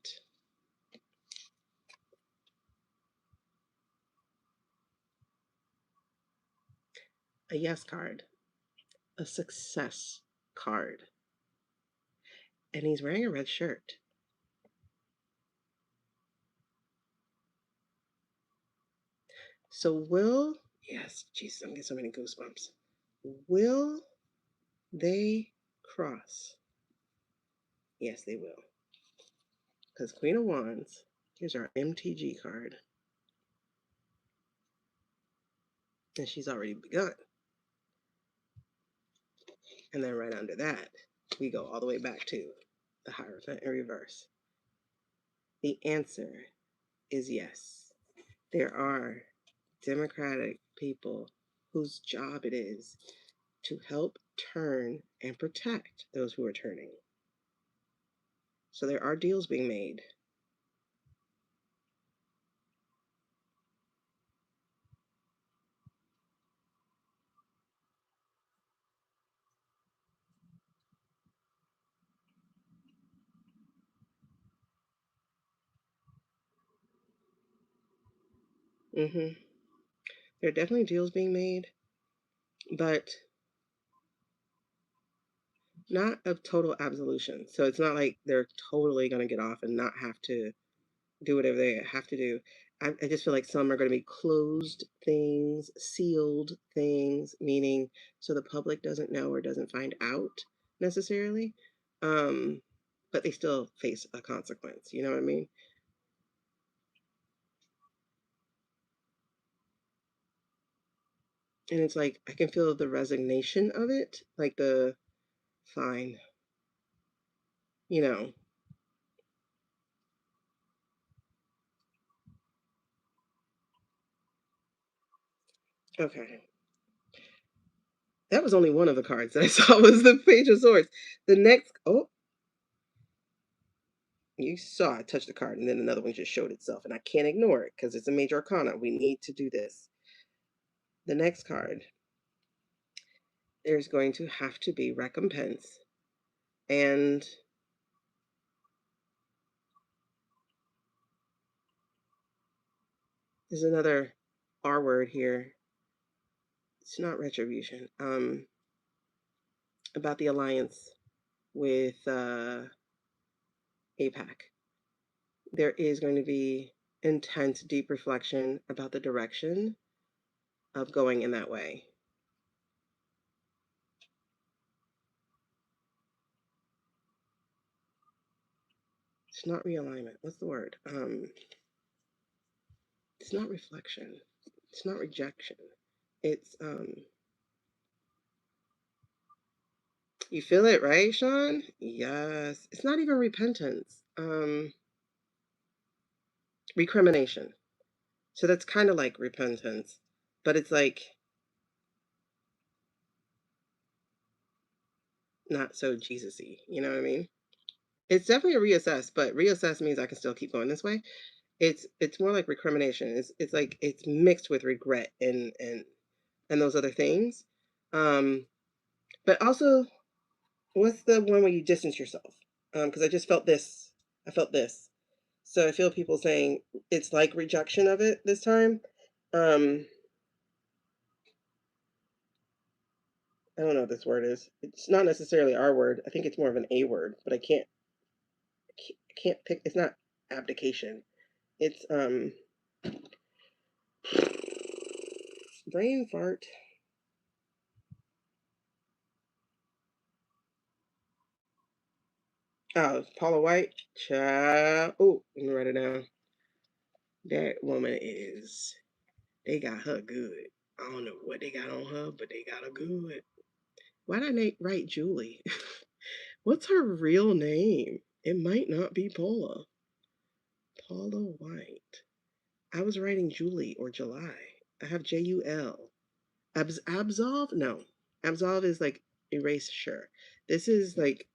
Speaker 1: a yes card, a success card. And he's wearing a red shirt. So yes, Jesus, I'm getting so many goosebumps. Will they cross? Yes, they will. Because Queen of Wands, here's our MTG card. And she's already begun. And then right under that, we go all the way back to the Hierophant in reverse. The answer is yes. There are democratic people whose job it is to help turn and protect those who are turning. So there are deals being made. There are definitely deals being made, but not of total absolution. So it's not like they're totally going to get off and not have to do whatever they have to do. I just feel like some are going to be closed things, sealed things, meaning so the public doesn't know or doesn't find out necessarily. But they still face a consequence. You know what I mean? And it's like I can feel the resignation of it, like the fine, you know. Okay. That was only one of the cards that I saw was the Page of Swords. The next, oh, you saw I touched the card, and then another one just showed itself, and I can't ignore it because it's a major arcana. We need to do this. The next card, there's going to have to be recompense, and there's another R word here. It's not retribution. About the alliance with APAC. There is going to be intense, deep reflection about the direction of going in that way. It's not realignment. What's the word? It's not reflection. It's not rejection. It's you feel it, right, Sean? Yes. It's not even repentance. Recrimination. So that's kind of like repentance, but it's like not so Jesus-y. You know what I mean? It's definitely a reassess, but reassess means I can still keep going this way. It's more like recrimination. It's like it's mixed with regret and those other things. But also, what's the one where you distance yourself? Because I just felt this. I felt this. So I feel people saying it's like rejection of it this time. Um, I don't know what this word is. It's not necessarily our word. I think it's more of an A word, but I can't pick. It's not abdication. It's brain fart. Oh, Paula White. Child. Oh, let me write it down. That woman is. They got her good. I don't know what they got on her, but they got her good. Why did I write Julie? What's her real name? It might not be Paula. Paula White. I was writing Julie or July. I have Jul. Absolve? No. Absolve is like erase, sure. This is like,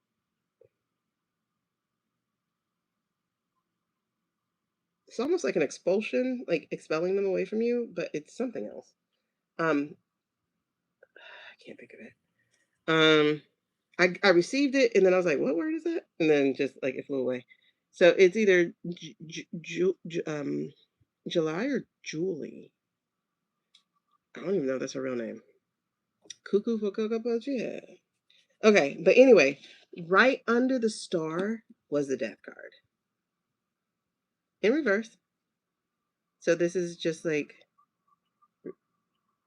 Speaker 1: it's almost like an expulsion, like expelling them away from you, but it's something else. I can't think of it. I received it and then I was like, what word is that? And then just like it flew away. So it's either July or Julie. I don't even know if that's her real name. Cuckoo for Cocoa Puffs, yeah. Okay, but anyway, right under the star was the death card in reverse. So this is just like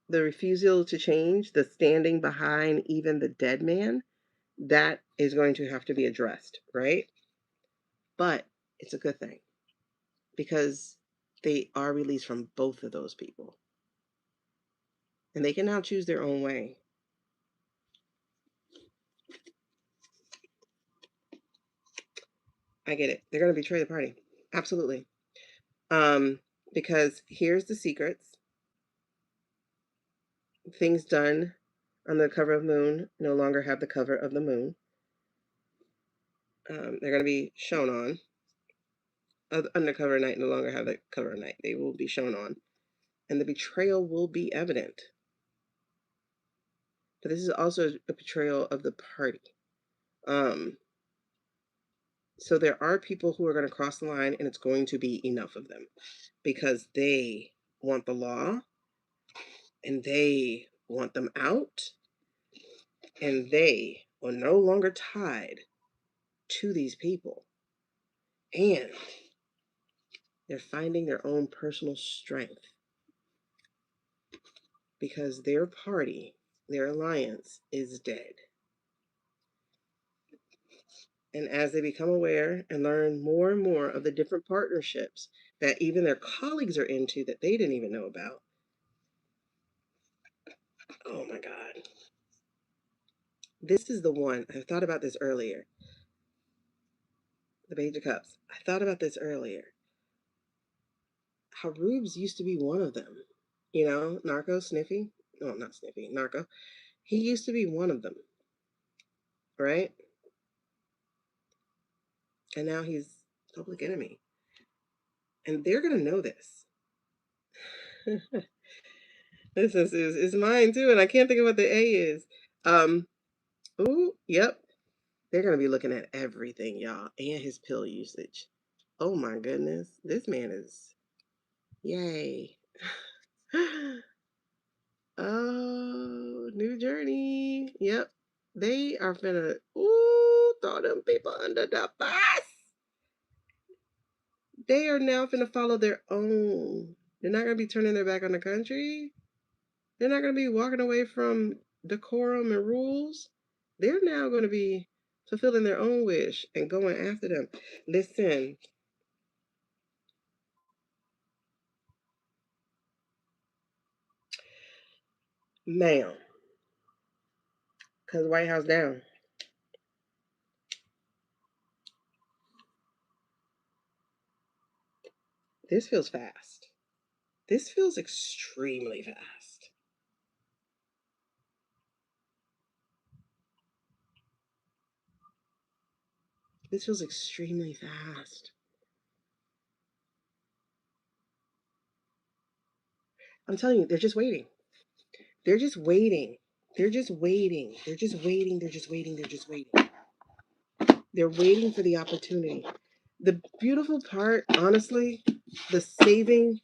Speaker 1: the refusal to change, the standing behind even the dead man. That is going to have to be addressed, right? But it's a good thing because they are released from both of those people and they can now choose their own way. I get it. They're going to betray the party. Absolutely. Um, because here's the secrets. Things done on the cover of Moon no longer have the cover of the moon. They're going to be shown on. Undercover Night no longer have the cover of Night. They will be shown on. And the betrayal will be evident. But this is also a betrayal of the party. So there are people who are going to cross the line, and it's going to be enough of them because they want the law and they want them out, and they are no longer tied to these people. And they're finding their own personal strength because their party, their alliance is dead. And as they become aware and learn more and more of the different partnerships that even their colleagues are into that they didn't even know about, oh my God. This is the one. I thought about this earlier. The Page of Cups. I thought about this earlier. How Rubes used to be one of them. You know, Narco, Sniffy. No, not Sniffy, Narco. He used to be one of them. Right? And now he's public enemy. And they're going to know this. This is mine too, and I can't think of what the A is. Ooh, yep. They're going to be looking at everything, y'all, and his pill usage. Oh my goodness. This man is, yay. Oh, new journey. Yep. They are finna, ooh, throw them people under the bus. They are now finna follow their own. They're not going to be turning their back on the country. They're not going to be walking away from decorum and rules. They're now going to be fulfilling their own wish and going after them. Listen. Ma'am. Because White House down. This feels fast. This feels extremely fast. This feels extremely fast. I'm telling you, they're just waiting. They're just waiting. They're just waiting. They're just waiting. They're just waiting. They're just waiting. They're waiting for the opportunity. The beautiful part, honestly, the saving,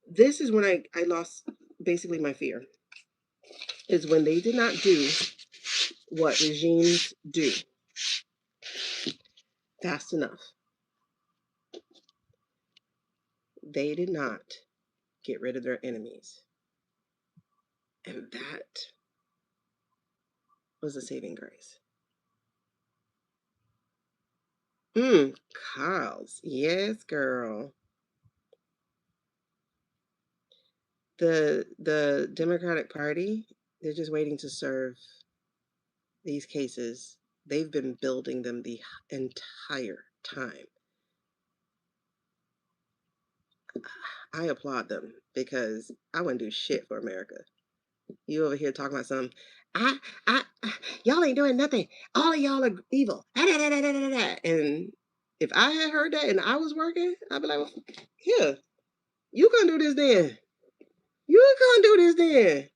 Speaker 1: this is when I lost basically my fear, is when they did not do what regimes do fast enough. They did not get rid of their enemies. And that was a saving grace. Carls. Yes, girl. The Democratic Party, they're just waiting to serve these cases. They've been building them the entire time. I applaud them because I wouldn't do shit for America. You over here talking about some, I, I, y'all ain't doing nothing. All of y'all are evil. And if I had heard that and I was working, I'd be like, well, here, you can't do this then. You can't do this then.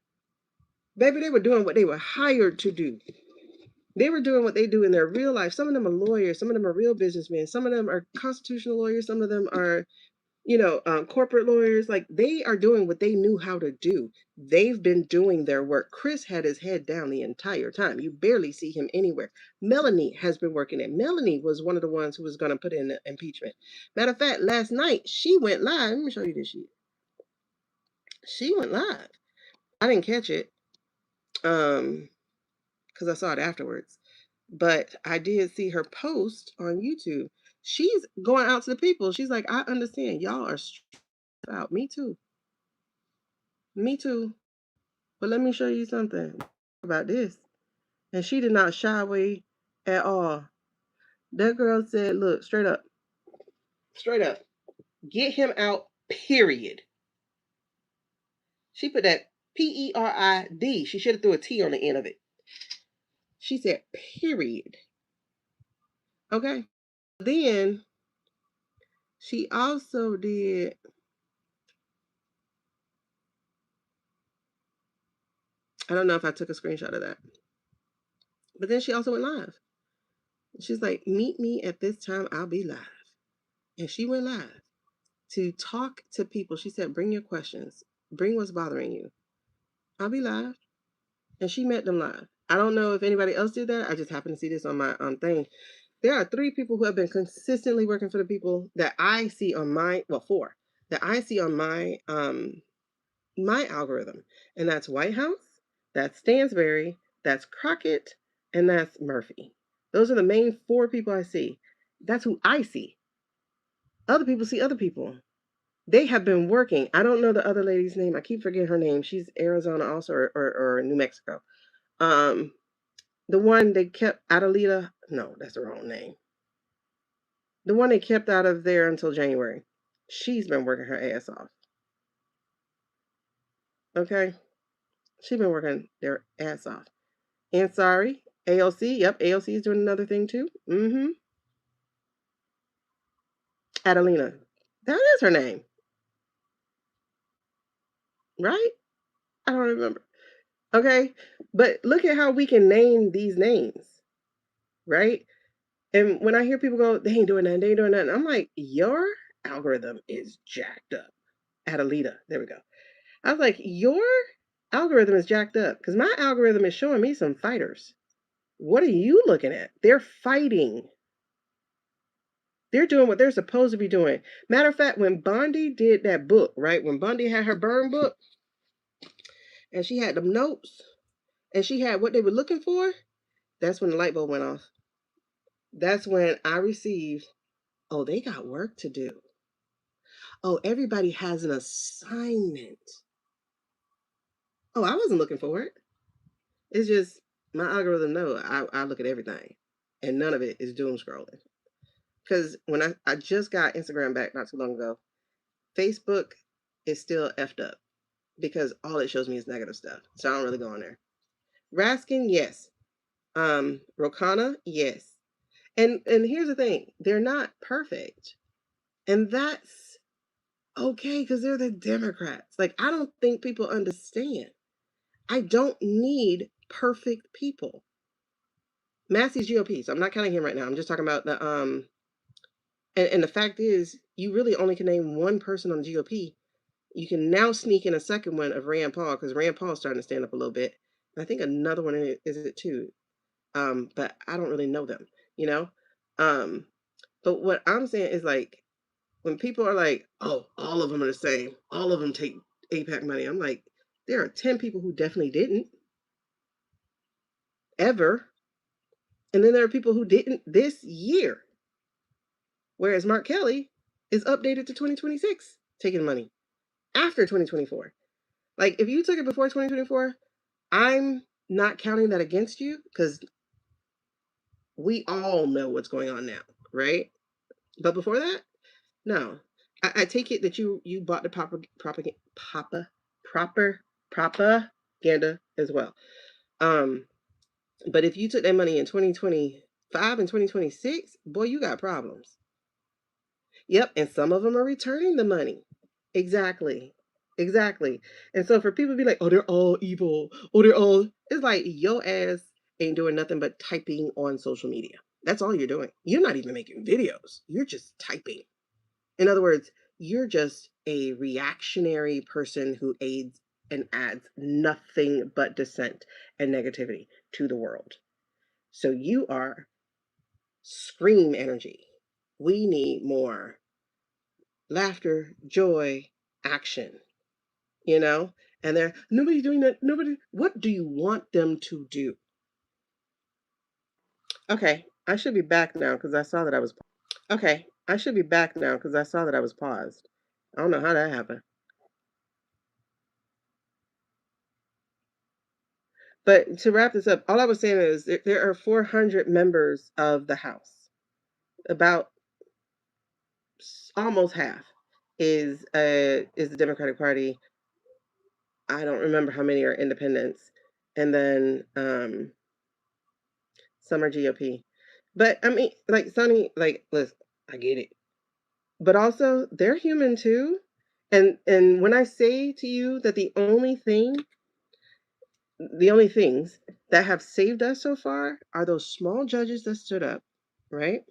Speaker 1: Baby, they were doing what they were hired to do. They were doing what they do in their real life. Some of them are lawyers. Some of them are real businessmen. Some of them are constitutional lawyers. Some of them are, corporate lawyers. Like, they are doing what they knew how to do. They've been doing their work. Chris had his head down the entire time. You barely see him anywhere. Melanie has been working it. Melanie was one of the ones who was going to put in the impeachment. Matter of fact, last night she went live. Let me show you this shit. She went live. I didn't catch it. Because I saw it afterwards. But I did see her post on YouTube. She's going out to the people. She's like, I understand. Y'all are out. Me too. Me too. But let me show you something about this. And she did not shy away at all. That girl said, look, straight up. Straight up. Get him out, period. She put that PERID. She should have threw a T on the end of it. She said, period. Okay. Then she also did. I don't know if I took a screenshot of that. But then she also went live. She's like, meet me at this time, I'll be live. And she went live to talk to people. She said, bring your questions, bring what's bothering you. I'll be live. And she met them live. I don't know if anybody else did that. I just happened to see this on my thing. There are 3 people who have been consistently working for the people that I see on my, 4 that I see on my algorithm. And that's Whitehouse, that's Stansberry, that's Crockett, and that's Murphy. Those are the main 4 people I see. That's who I see. Other people see other people. They have been working. I don't know the other lady's name. I keep forgetting her name. She's Arizona also, or New Mexico. The one they kept Adelita. No, that's the wrong name. The one they kept out of there until January. She's been working her ass off. Okay? She's been working their ass off. And sorry, AOC. Yep, AOC is doing another thing too. Adelina. That is her name. Right? I don't remember. Okay? But look at how we can name these names. Right? And when I hear people go, they ain't doing nothing, they ain't doing nothing, I'm like, your algorithm is jacked up. Adelita. There we go. I was like, your algorithm is jacked up because my algorithm is showing me some fighters. What are you looking at? They're fighting. They're doing what they're supposed to be doing. Matter of fact, when Bondi did that book, right? When Bondi had her burn book and she had them notes and she had what they were looking for, that's when the light bulb went off. That's when I received, oh, they got work to do. Oh, everybody has an assignment. Oh, I wasn't looking for it. It's just my algorithm I look at everything. And none of it is doom scrolling. Because when I just got Instagram back not too long ago, Facebook is still effed up because all it shows me is negative stuff. So I don't really go on there. Raskin, yes. Rokana, yes. And here's the thing, they're not perfect. And that's okay because they're the Democrats. Like, I don't think people understand. I don't need perfect people. Massey's GOP, so I'm not counting him right now. I'm just talking about the and the fact is, you really only can name one person on the GOP. You can now sneak in a second one of Rand Paul because Rand Paul's starting to stand up a little bit. And I think another one is it too. But I don't really know them, you know. But what I'm saying is, like, when people are like, "Oh, all of them are the same. All of them take APAC money," I'm like, there are 10 people who definitely didn't ever, and then there are people who didn't this year. Whereas Mark Kelly is updated to 2026 taking money after 2024. Like, if you took it before 2024, I'm not counting that against you because we all know what's going on now, right? But before that, no. I take it that you bought the proper propaganda as well. Um, but if you took that money in 2025 and 2026, boy, you got problems. Yep, and some of them are returning the money. Exactly. Exactly. And so for people to be like, oh, they're all evil. Oh, they're all, it's like your ass ain't doing nothing but typing on social media. That's all you're doing. You're not even making videos. You're just typing. In other words, you're just a reactionary person who aids and adds nothing but dissent and negativity to the world. So you are scream energy. We need more laughter, joy, action, you know? And they're nobody doing that. Nobody, what do you want them to do? Okay, I should be back now because I saw that I was okay. I should be back now because I saw that I was paused. I don't know how that happened. But to wrap this up, all I was saying is there are 400 members of the House. About almost half is the Democratic Party. I don't remember how many are independents, and then some are GOP. But I mean, like Sonny, like listen, I get it, but also they're human too. And when I say to you that the only things that have saved us so far are those small judges that stood up, right?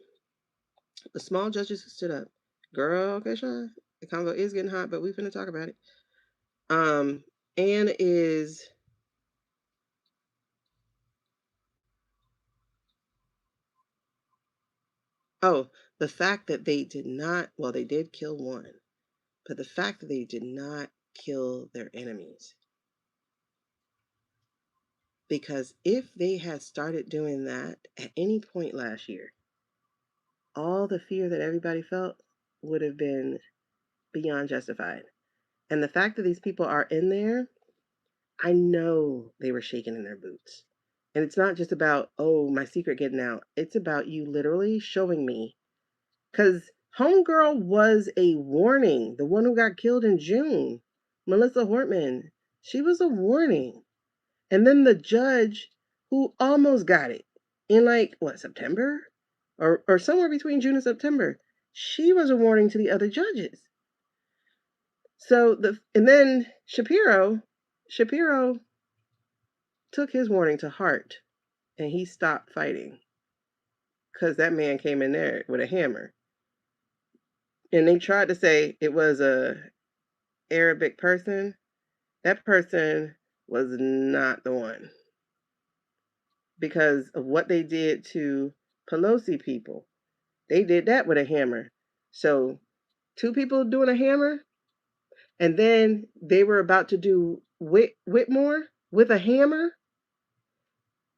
Speaker 1: The small judges who stood up. Girl, okay, Sean, the convo is getting hot, but we finna talk about it. Um, and is oh, the fact that they did not, well, they did kill one, but the fact that they did not kill their enemies. Because if they had started doing that at any point last year, all the fear that everybody felt would have been beyond justified. And the fact that these people are in there, I know they were shaking in their boots. And it's not just about, oh, my secret getting out. It's about you literally showing me. Because Homegirl was a warning. The one who got killed in June, Melissa Hortman, she was a warning. And then the judge who almost got it in like what, September? Or somewhere between June and September. She was a warning to the other judges. So and then Shapiro took his warning to heart and he stopped fighting because that man came in there with a hammer. And they tried to say it was a Arabic person. That person was not the one because of what they did to Pelosi people. They did that with a hammer. So two people doing a hammer, and then they were about to do Whitmore with a hammer.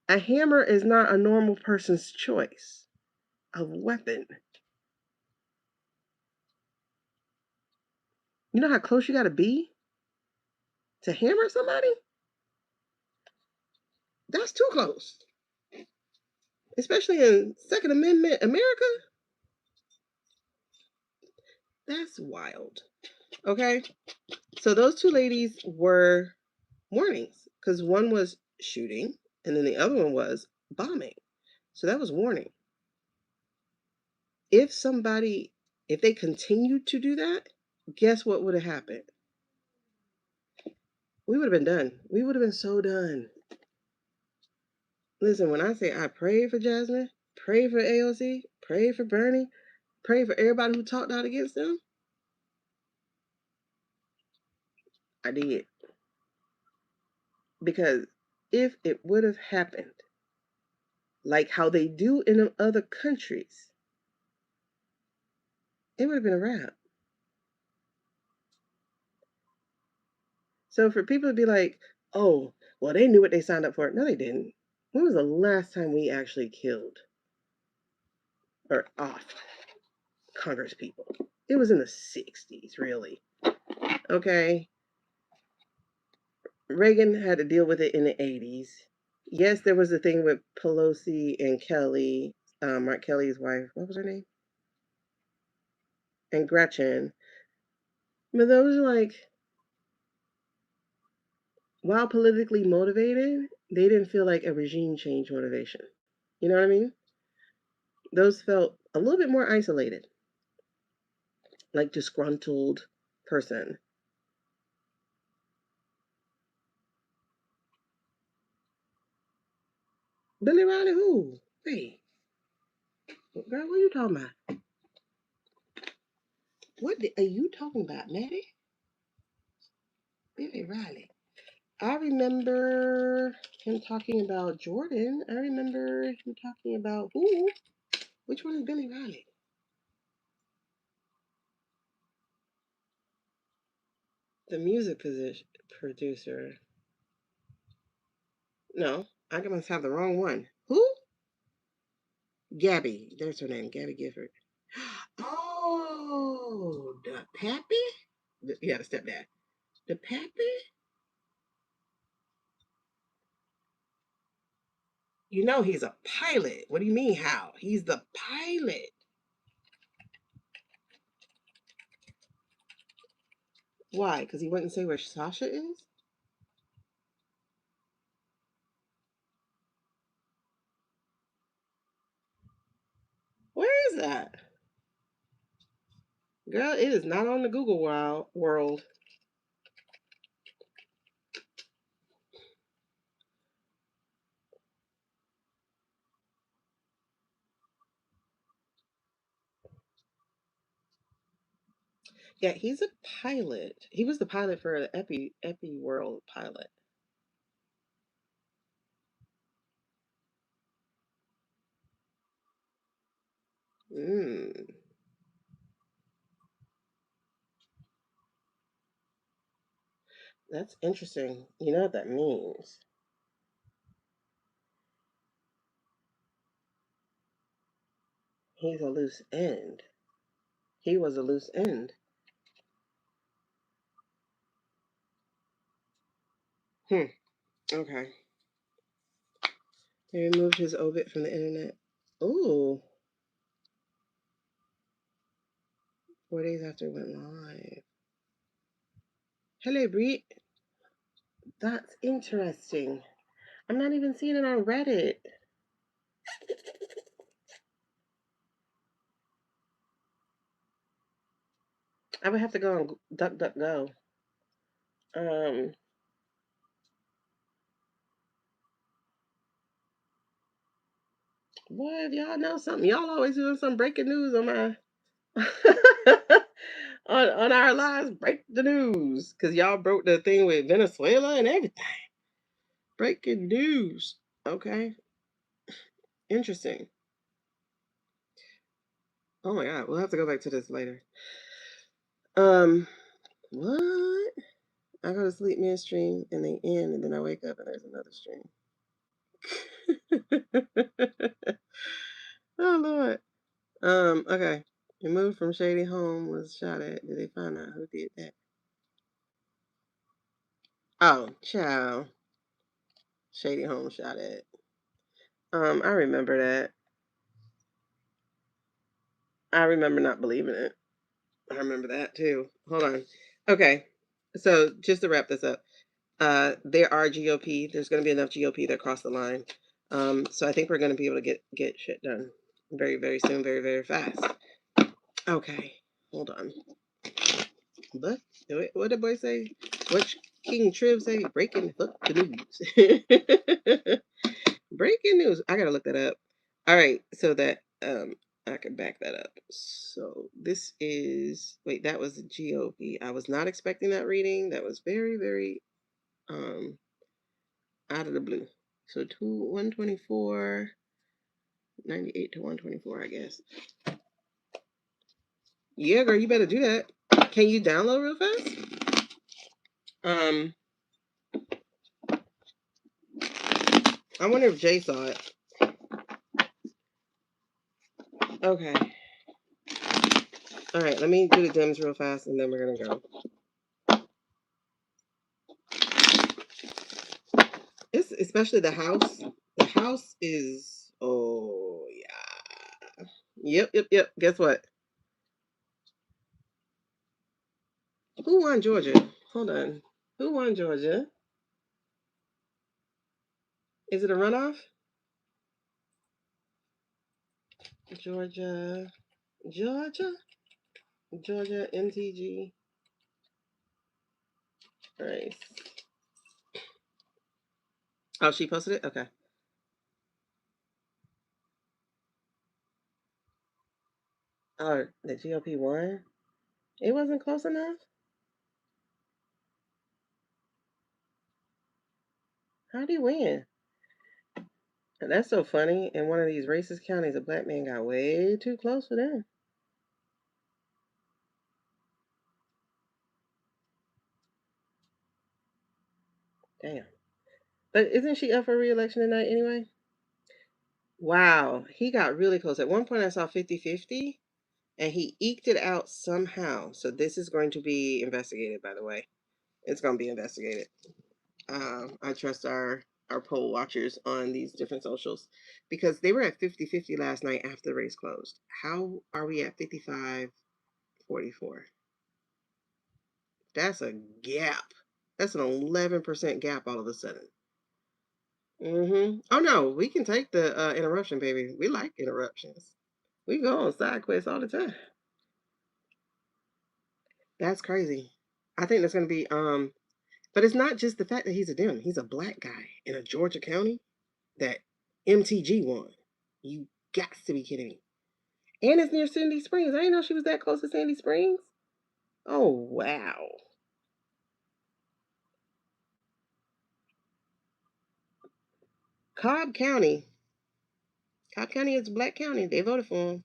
Speaker 1: A hammer is not a normal person's choice of weapon. You know how close you got to be to hammer somebody? That's too close, especially in Second Amendment America. That's wild. Okay, so those two ladies were warnings because one was shooting and then the other one was bombing. So that was warning. If somebody, if they continued to do that, guess what would have happened? We would have been done. We would have been so done. Listen, when I say I prayed for Jasmine, pray for AOC, pray for Bernie, pray for everybody who talked out against them, I did. Because if it would have happened like how they do in other countries, it would have been a wrap. So for people to be like, oh, well, they knew what they signed up for. No, they didn't. When was the last time we actually killed or off Congress people? It was in the 60s, really. Okay. Reagan had to deal with it in the 80s. Yes, there was a thing with Pelosi and Kelly, Mark Kelly's wife. What was her name? And Gretchen. But those are like, while politically motivated, they didn't feel like a regime change motivation. You know what I mean? Those felt a little bit more isolated, like disgruntled person. Billy Riley who? Wait, girl, what are you talking about? Are you talking about, Maddie? Billy Riley. I remember him talking about Jordan. I remember him talking about who? Which one is Billy Riley? The music producer. No, I must have the wrong one. Who? Gabby. There's her name, Gabby Gifford. Oh, the Pappy? Yeah, the stepdad. The Pappy? You know he's a pilot. What do you mean how? He's the pilot. Why? Because he wouldn't say where Sasha is? Where is that? Girl, it is not on the Google world. Yeah, he's a pilot. He was the pilot for the Epi World pilot. Mm, that's interesting. You know what that means? He's a loose end. He was a loose end. Hmm. Okay. He removed his obit from the internet. Ooh. 4 days after it went live. Hello, Breet. That's interesting. I'm not even seeing it on Reddit. I would have to go on DuckDuckGo. Um, Boy, if y'all know something, y'all always doing some breaking news on my on our lives. Break the news, cause y'all broke the thing with Venezuela and everything. Breaking news. Okay, interesting. Oh my god, we'll have to go back to this later. Um, what? I go to sleep midstream and they end, and then I wake up and there's another stream. Oh Lord. Okay. Removed from Shady Home was shot at. Did they find out who did that? Oh, child. Shady Home shot at. I remember that. I remember not believing it. I remember that too. Hold on. Okay. So just to wrap this up, there are GOP. There's going to be enough GOP that cross the line. So I think we're going to be able to get shit done very very soon, very very fast. Okay. Hold on. But what did boy say? What King Triv say? Breaking hook the news. Breaking news. I gotta look that up. All right, so that I can back that up. So this is wait, that was the GOP. I was not expecting that reading. That was very, very um out of the blue. So 124, 98 to 124, I guess. Yeah, girl, you better do that. Can you download real fast? Um, I wonder if Jay saw it. Okay. All right, let me do the dims real fast and then we're gonna go. It's especially the house. The house is oh yeah. Yep. Guess what? Who won Georgia? Hold on. Who won Georgia? Is it a runoff? Georgia. Georgia MTG race. Oh, she posted it? Okay. Oh, the GOP won? It wasn't close enough? How'd he win? And that's so funny. In one of these racist counties, a black man got way too close for them. Damn. But isn't she up for re-election tonight anyway? Wow. He got really close. At one point I saw 50-50 and he eked it out somehow. So this is going to be investigated, by the way. It's going to be investigated. I trust our poll watchers on these different socials because they were at 50-50 last night after the race closed. How are we at 55-44? That's a gap. That's an 11% gap all of a sudden. Oh no, we can take the interruption, baby. We like interruptions. We go on side quests all the time. That's crazy. I think that's gonna be but it's not just the fact that he's a Dem. He's a black guy in a Georgia county that MTG won. You got to be kidding me. And it's near Sandy Springs. I didn't know she was that close to Sandy Springs. Oh wow. Cobb County. Cobb County is a black county. They voted for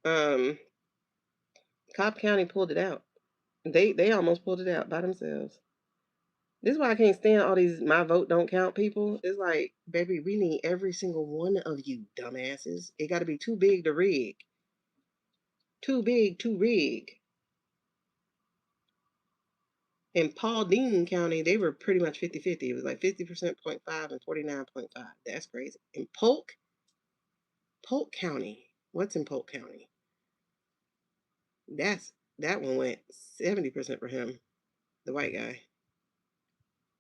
Speaker 1: him. Cobb County pulled it out. They almost pulled it out by themselves. This is why I can't stand all these my vote don't count people. It's like, baby, we need every single one of you dumbasses. It got to be too big to rig. Too big to rig. In Paulding County, they were pretty much 50-50. It was like 50% 0.5 and 49.5. That's crazy. In Polk County. What's in Polk County? That one went 70% for him, the white guy.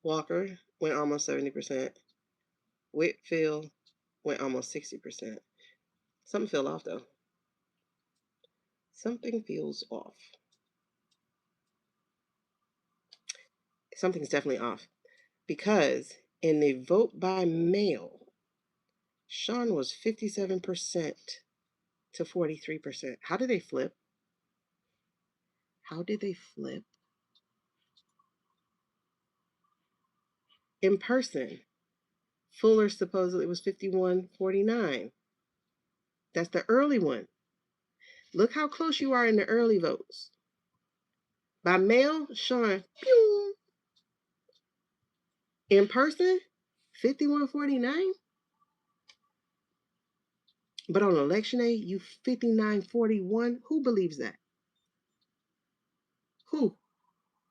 Speaker 1: Walker went almost 70%. Whitfield went almost 60%. Something fell off though. Something feels off. Something's definitely off. Because in the vote by mail, Sean was 57% to 43%. How did they flip? How did they flip? In person, Fuller supposedly was 51-49. That's the early one. Look how close you are in the early votes. By mail, Sean, pew. In person, 51-49. But on election day, you 59-41. Who believes that? Who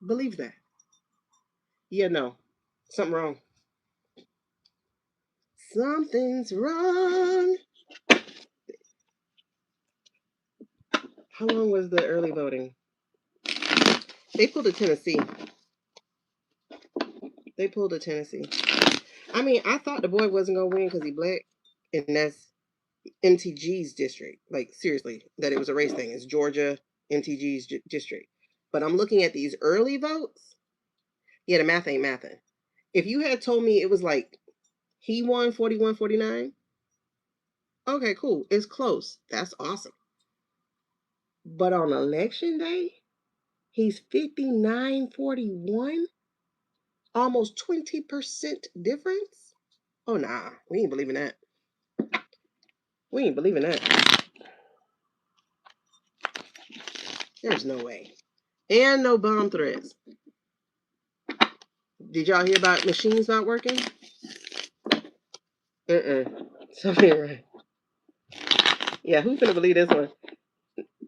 Speaker 1: believes that? Yeah, no. Something wrong. Something's wrong. How long was the early voting? They pulled a Tennessee. I mean, I thought the boy wasn't going to win because he black. And that's MTG's district. Like, seriously, that it was a race thing. It's Georgia MTG's district. But I'm looking at these early votes. Yeah, the math ain't mathing. If you had told me it was like he won 41-49, okay, cool. It's close. That's awesome. But on election day, he's 59-41, almost 20% difference. Oh, nah, we ain't believing that. We ain't believing that. There's no way. And no bomb threats. Did y'all hear about machines not working? Something right. Yeah, who's gonna believe this one?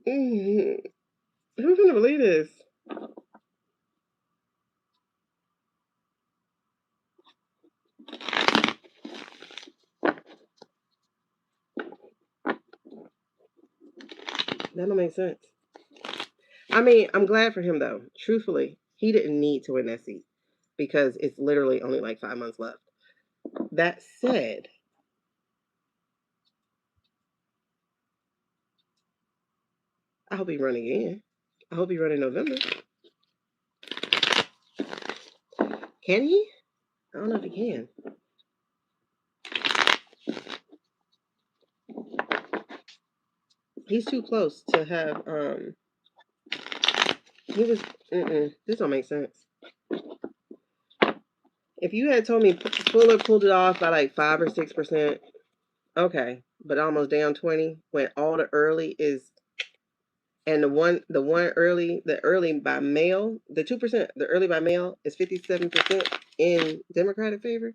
Speaker 1: Who's gonna believe this? That don't make sense. I mean, I'm glad for him though. Truthfully, he didn't need to win that seat because it's literally only like 5 months left. That said, I hope he run again. I hope he run in November. Can he? I don't know if he can. He's too close to have he was this don't make sense. If you had told me Fuller pulled it off by like 5 or 6%, okay, but almost down 20 when all the early is, and the one early, the early by mail, the 2%, the early by mail is 57% in Democratic favor.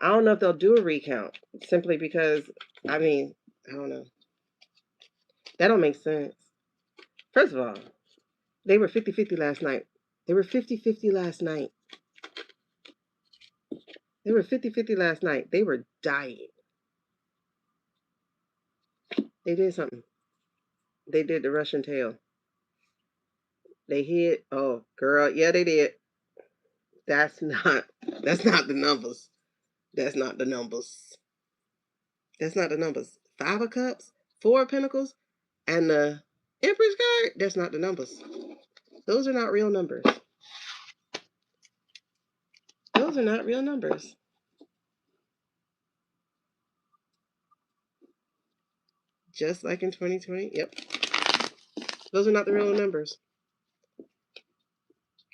Speaker 1: I don't know if they'll do a recount simply because, I mean, I don't know. That don't make sense. First of all, they were 50-50 last night. They were 50-50 last night. They were 50-50 last night. They were dying. They did something. They did the Russian tail. They hit. Oh, girl. Yeah, they did. That's not the numbers. That's not the numbers. That's not the numbers. 5 of cups, 4 of pentacles, and the Empress card. That's not the numbers. Those are not real numbers. Those are not real numbers. Just like in 2020. Yep. Those are not the real numbers.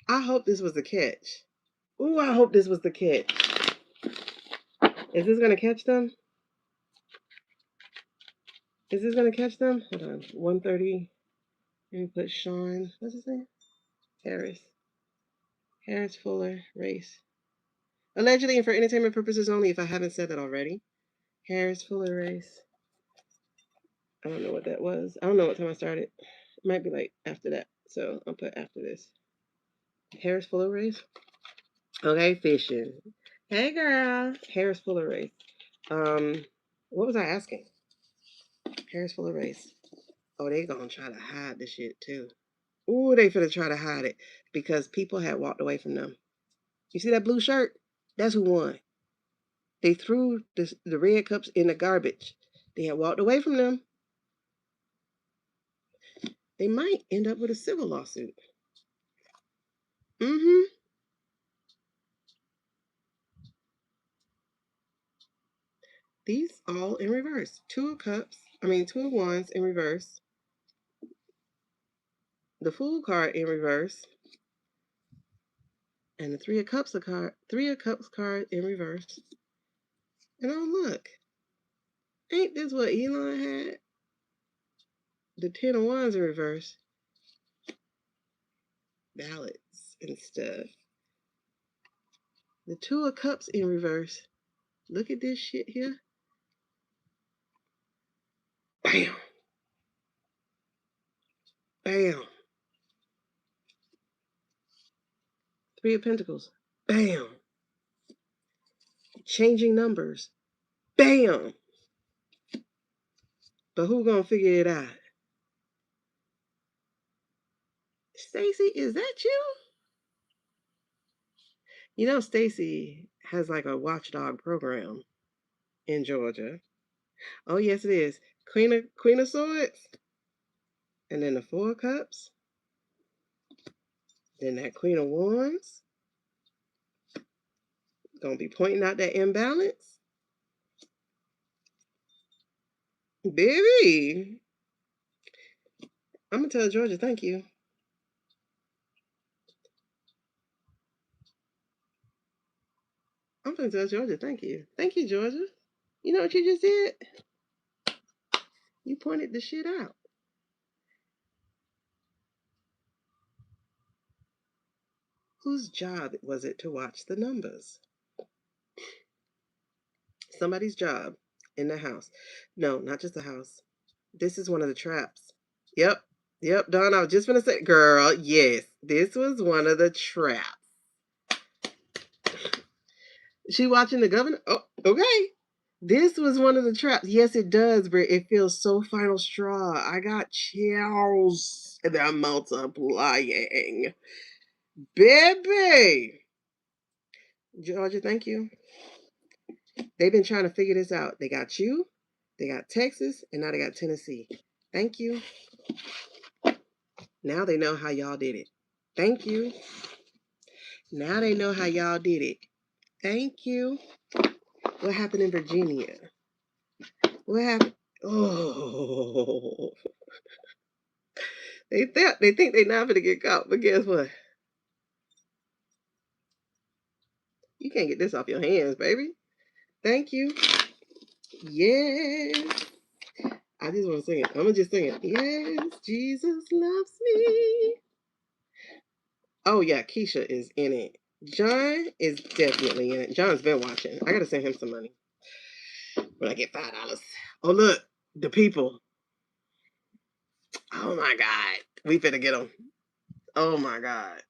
Speaker 1: I hope this was the catch. Ooh, I hope this was the catch. Is this going to catch them? Is this going to catch them? Hold on. 130. Let me put Sean. What's his name? Harris Fuller. Race. Allegedly and for entertainment purposes only, if I haven't said that already. Harris Fuller Race. I don't know what that was. I don't know what time I started. It might be like after that. So I'll put after this. Harris Fuller Race. Okay, fishing. Hey girl. Harris Fuller Race. What was I asking? Harris Fuller Race. Oh, they gonna try to hide the shit too. Ooh, they finna try to hide it because people had walked away from them. You see that blue shirt? That's who won. They threw the red cups in the garbage. They had walked away from them. They might end up with a civil lawsuit. Mm-hmm. These all in reverse. 2 of cups. 2 of wands in reverse. The Fool card in reverse. And the 3 of cups card in reverse. And oh look. Ain't this what Elon had? The 10 of wands in reverse. Ballots and stuff. The 2 of cups in reverse. Look at this shit here. Bam. Bam. 3 of pentacles. Bam. Changing numbers. Bam. But who gonna figure it out? Stacy, is that you? You know, Stacy has like a watchdog program in Georgia. Oh, yes, it is. Queen of Swords. And then the 4 of Cups. Then that Queen of Wands. Gonna be pointing out that imbalance. Baby. I'm gonna tell Georgia thank you. I'm gonna tell Georgia thank you. Thank you, Georgia. You know what you just did? You pointed the shit out. Whose job was it to watch the numbers? Somebody's job in the house. No, not just the house. This is one of the traps. Yep. Yep, Dawn, I was just gonna say, girl, yes, this was one of the traps. She watching the governor? Oh, okay. This was one of the traps. Yes, it does, but it feels so final straw. I got chills and they're multiplying. Baby! Georgia, thank you. They've been trying to figure this out. They got you, they got Texas, and now they got Tennessee. Thank you. Now they know how y'all did it. Thank you. Now they know how y'all did it. Thank you. What happened in Virginia? What happened? Oh, they think they're not gonna get caught, but guess what? You can't get this off your hands, baby. Thank you. Yes. I just want to sing it. I'm gonna just sing it. Yes, Jesus loves me. Oh yeah, Keisha is in it. John is definitely in it. John's been watching. I gotta send him some money when I get $5. Oh look, the people. Oh my God, we finna get them. Oh my God,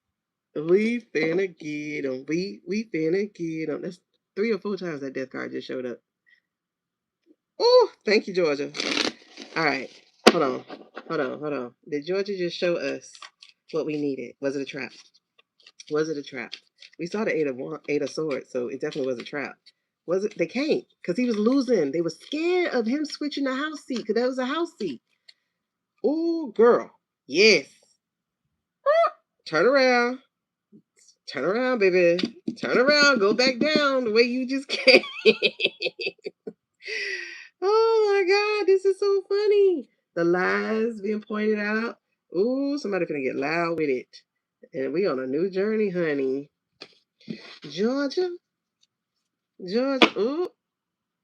Speaker 1: we finna get them. We finna get them. That's 3 or 4 times that death card just showed up. Oh, thank you, Georgia. All right, hold on. Did Georgia just show us what we needed? Was it a trap? Was it a trap? We saw the eight of swords, so it definitely was a trap. Was it? They can't because he was losing. They were scared of him switching the house seat because that was a house seat. Oh, girl, yes. Turn around. Turn around, baby. Turn around. Go back down the way you just came. Oh my God, this is so funny. The lies being pointed out. Ooh, somebody finna get loud with it. And we on a new journey, honey. Georgia. Ooh.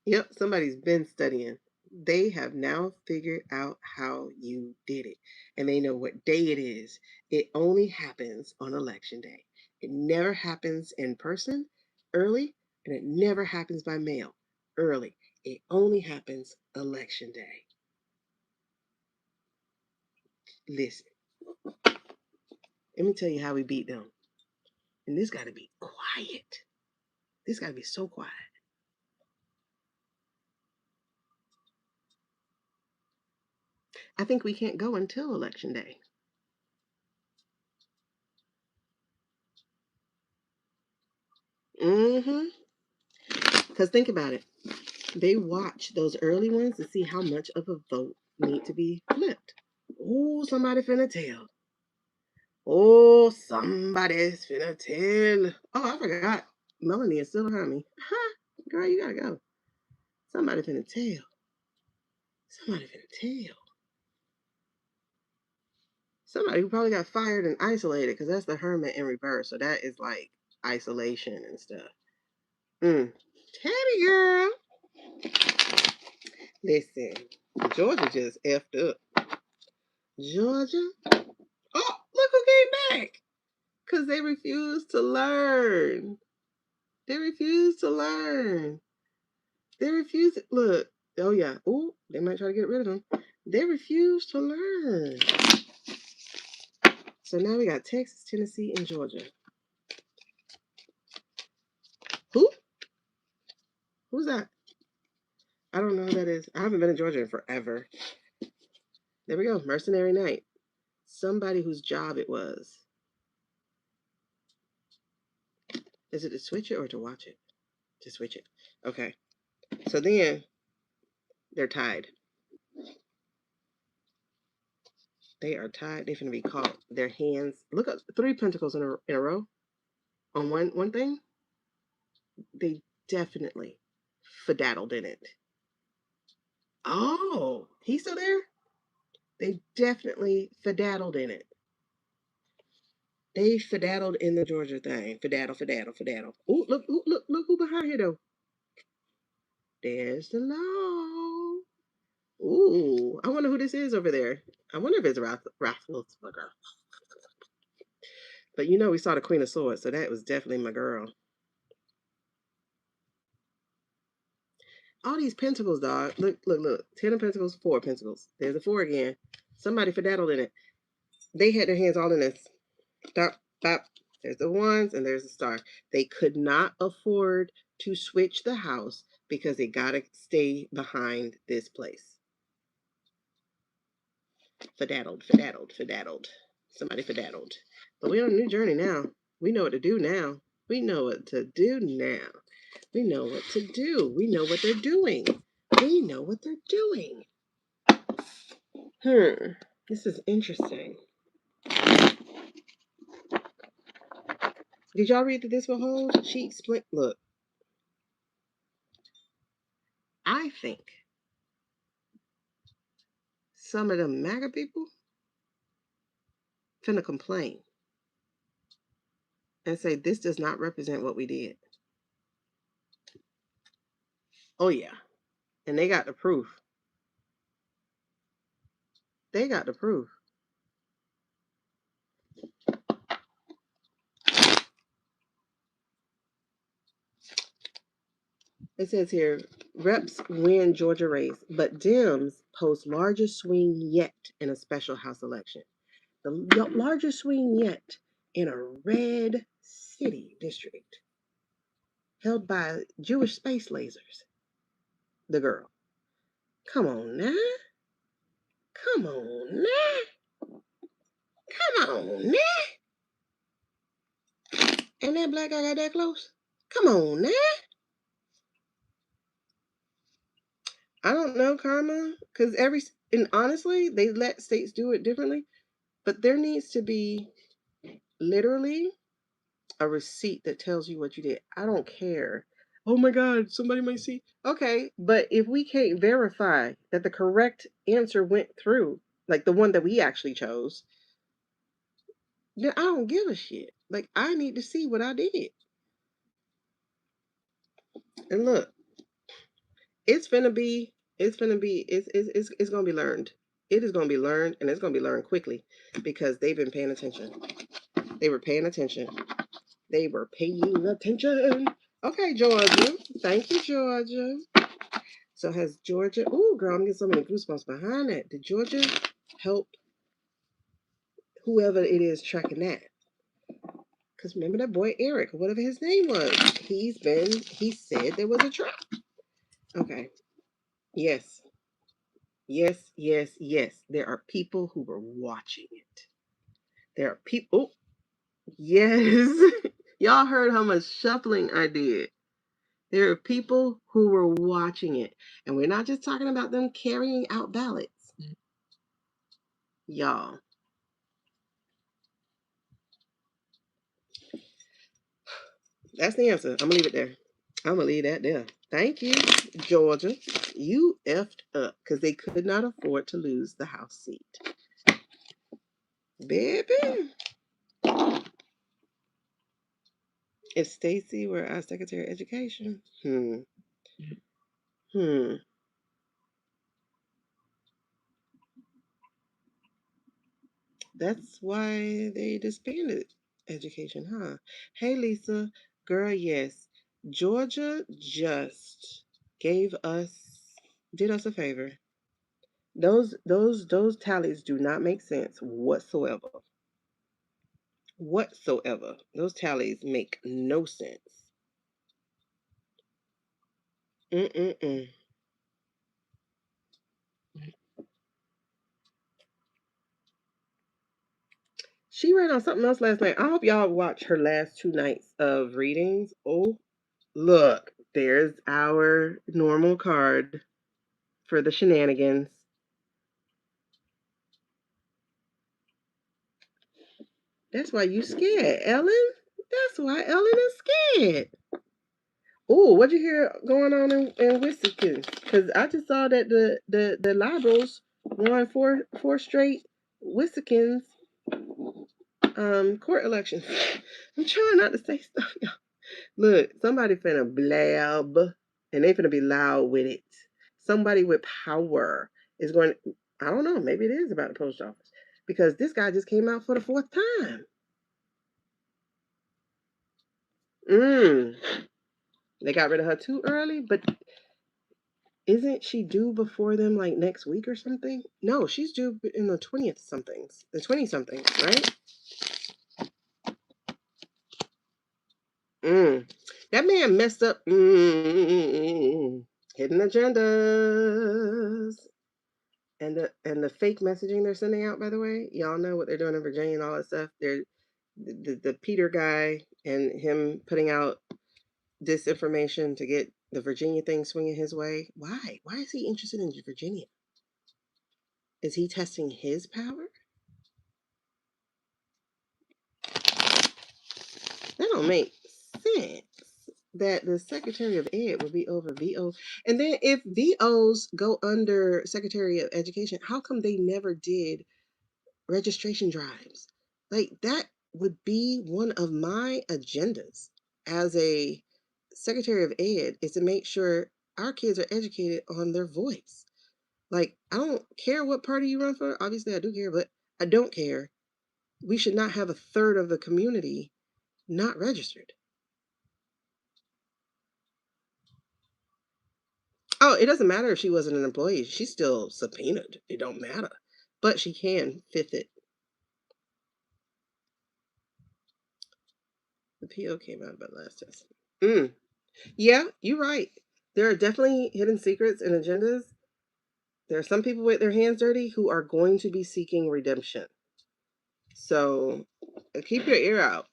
Speaker 1: Yep, somebody's been studying. They have now figured out how you did it. And they know what day it is. It only happens on election day. It never happens in person early, and it never happens by mail early. It only happens election day. Listen, let me tell you how we beat them. And this got to be quiet. This got to be so quiet. I think we can't go until election day. Mm-hmm. Because think about it. They watch those early ones to see how much of a vote need to be flipped. Oh, somebody finna tell. Oh, somebody's finna tell. Oh, I forgot. Melanie is still behind me. Huh? Girl, you gotta go. Somebody finna tell. Somebody finna tell. Somebody who probably got fired and isolated because that's the hermit in reverse. So that is like isolation and stuff. Tabby girl. Listen, Georgia just effed up. Georgia? Oh, look who came back. Because they refuse to learn. They refuse to learn. They refuse. Look. Oh, yeah. Oh, they might try to get rid of them. They refuse to learn. So now we got Texas, Tennessee, and Georgia. Who? Who's that? I don't know who that is. I haven't been in Georgia in forever. There we go. Mercenary Night. Somebody whose job it was. Is it to switch it or to watch it? To switch it. Okay. So then they're tied. They are tied. They're going to be caught. Their hands. Look up 3 pentacles in a row on one thing. They definitely fedaddled in it. Oh, he's still there? They definitely fedaddled in it. They fedaddled in the Georgia thing. Fedaddle. Ooh, look who behind here though. There's the law. Ooh, I wonder who this is over there. I wonder if it's Roethlisberger. But you know, we saw the Queen of Swords, so that was definitely my girl. All these pentacles, dog. Look. 10 of pentacles, 4 of pentacles. There's a 4 again. Somebody fedaddled in it. They had their hands all in this. Stop. There's the ones and there's the star. They could not afford to switch the house because they gotta stay behind this place. Fedaddled. Somebody fedaddled. But we're on a new journey now. We know what to do now. We know what to do now. We know what to do. We know what they're doing. We know what they're doing. This is interesting. Did y'all read that this will hold? She explained. Look, I think some of the MAGA people finna complain and say this does not represent what we did. Oh yeah, and they got the proof. They got the proof. It says here, reps win Georgia race, but Dems post largest swing yet in a special House election. The largest swing yet in a red city district held by Jewish space lasers. The girl. Come on now. Come on now. Come on now. And that black guy got that close? Come on now. I don't know, Karma, because and honestly, they let states do it differently, but there needs to be literally a receipt that tells you what you did. I don't care. Oh my God, somebody might see. Okay, but if we can't verify that the correct answer went through, like the one that we actually chose, then I don't give a shit. Like, I need to see what I did. And look, it's gonna be it's gonna be learned. It is gonna be learned, and it's gonna be learned quickly because they've been paying attention. They were paying attention. They were paying attention. Okay, Georgia. Thank you, Georgia. So has Georgia? Oh, girl, I'm getting so many goosebumps behind that. Did Georgia help whoever it is tracking that? Because remember that boy Eric, or whatever his name was. He said there was a trap. Okay. Yes. Yes. There are people who were watching it. There are people. Yes. Y'all heard how much shuffling I did. There are people who were watching it. And we're not just talking about them carrying out ballots. Y'all. That's the answer. I'm going to leave it there. I'm going to leave that there. Thank you, Georgia. You effed up because they could not afford to lose the House seat. Baby. If Stacy were our Secretary of Education, That's why they disbanded education, huh? Hey, Lisa. Girl, yes. Georgia just did us a favor. Those tallies do not make sense whatsoever. Whatsoever. Those tallies make no sense. She read on something else last night. I hope y'all watch her last 2 nights of readings. Oh, look, there's our normal card for the shenanigans. That's why you scared, Ellen. That's why Ellen is scared. Oh, what'd you hear going on in Wisconsin? Because I just saw that the liberals won four straight Wisconsin court elections. I'm trying not to say stuff, y'all. Look, somebody finna blab, and they finna be loud with it. Somebody with power is going. I don't know. Maybe it is about the post office because this guy just came out for the 4th time. They got rid of her too early, but isn't she due before them like next week or something? No, she's due in the 20th somethings. The 20 something, right? That man messed up. Hidden agendas. And the fake messaging they're sending out, by the way, y'all know what they're doing in Virginia and all that stuff. They're the Peter guy and him putting out disinformation to get the Virginia thing swinging his way. Why? Why is he interested in Virginia? Is he testing his power? That don't make sense. That the Secretary of Ed would be over VO. And then if VOs go under Secretary of Education, how come they never did registration drives? Like that would be one of my agendas as a Secretary of Ed, is to make sure our kids are educated on their voice. Like, I don't care what party you run for. Obviously, I do care, but I don't care. We should not have a third of the community not registered. Oh, it doesn't matter if she wasn't an employee. She's still subpoenaed. It don't matter. But she can fifth it. The PO came out about last test. Yeah, you're right. There are definitely hidden secrets and agendas. There are some people with their hands dirty who are going to be seeking redemption. So keep your ear out.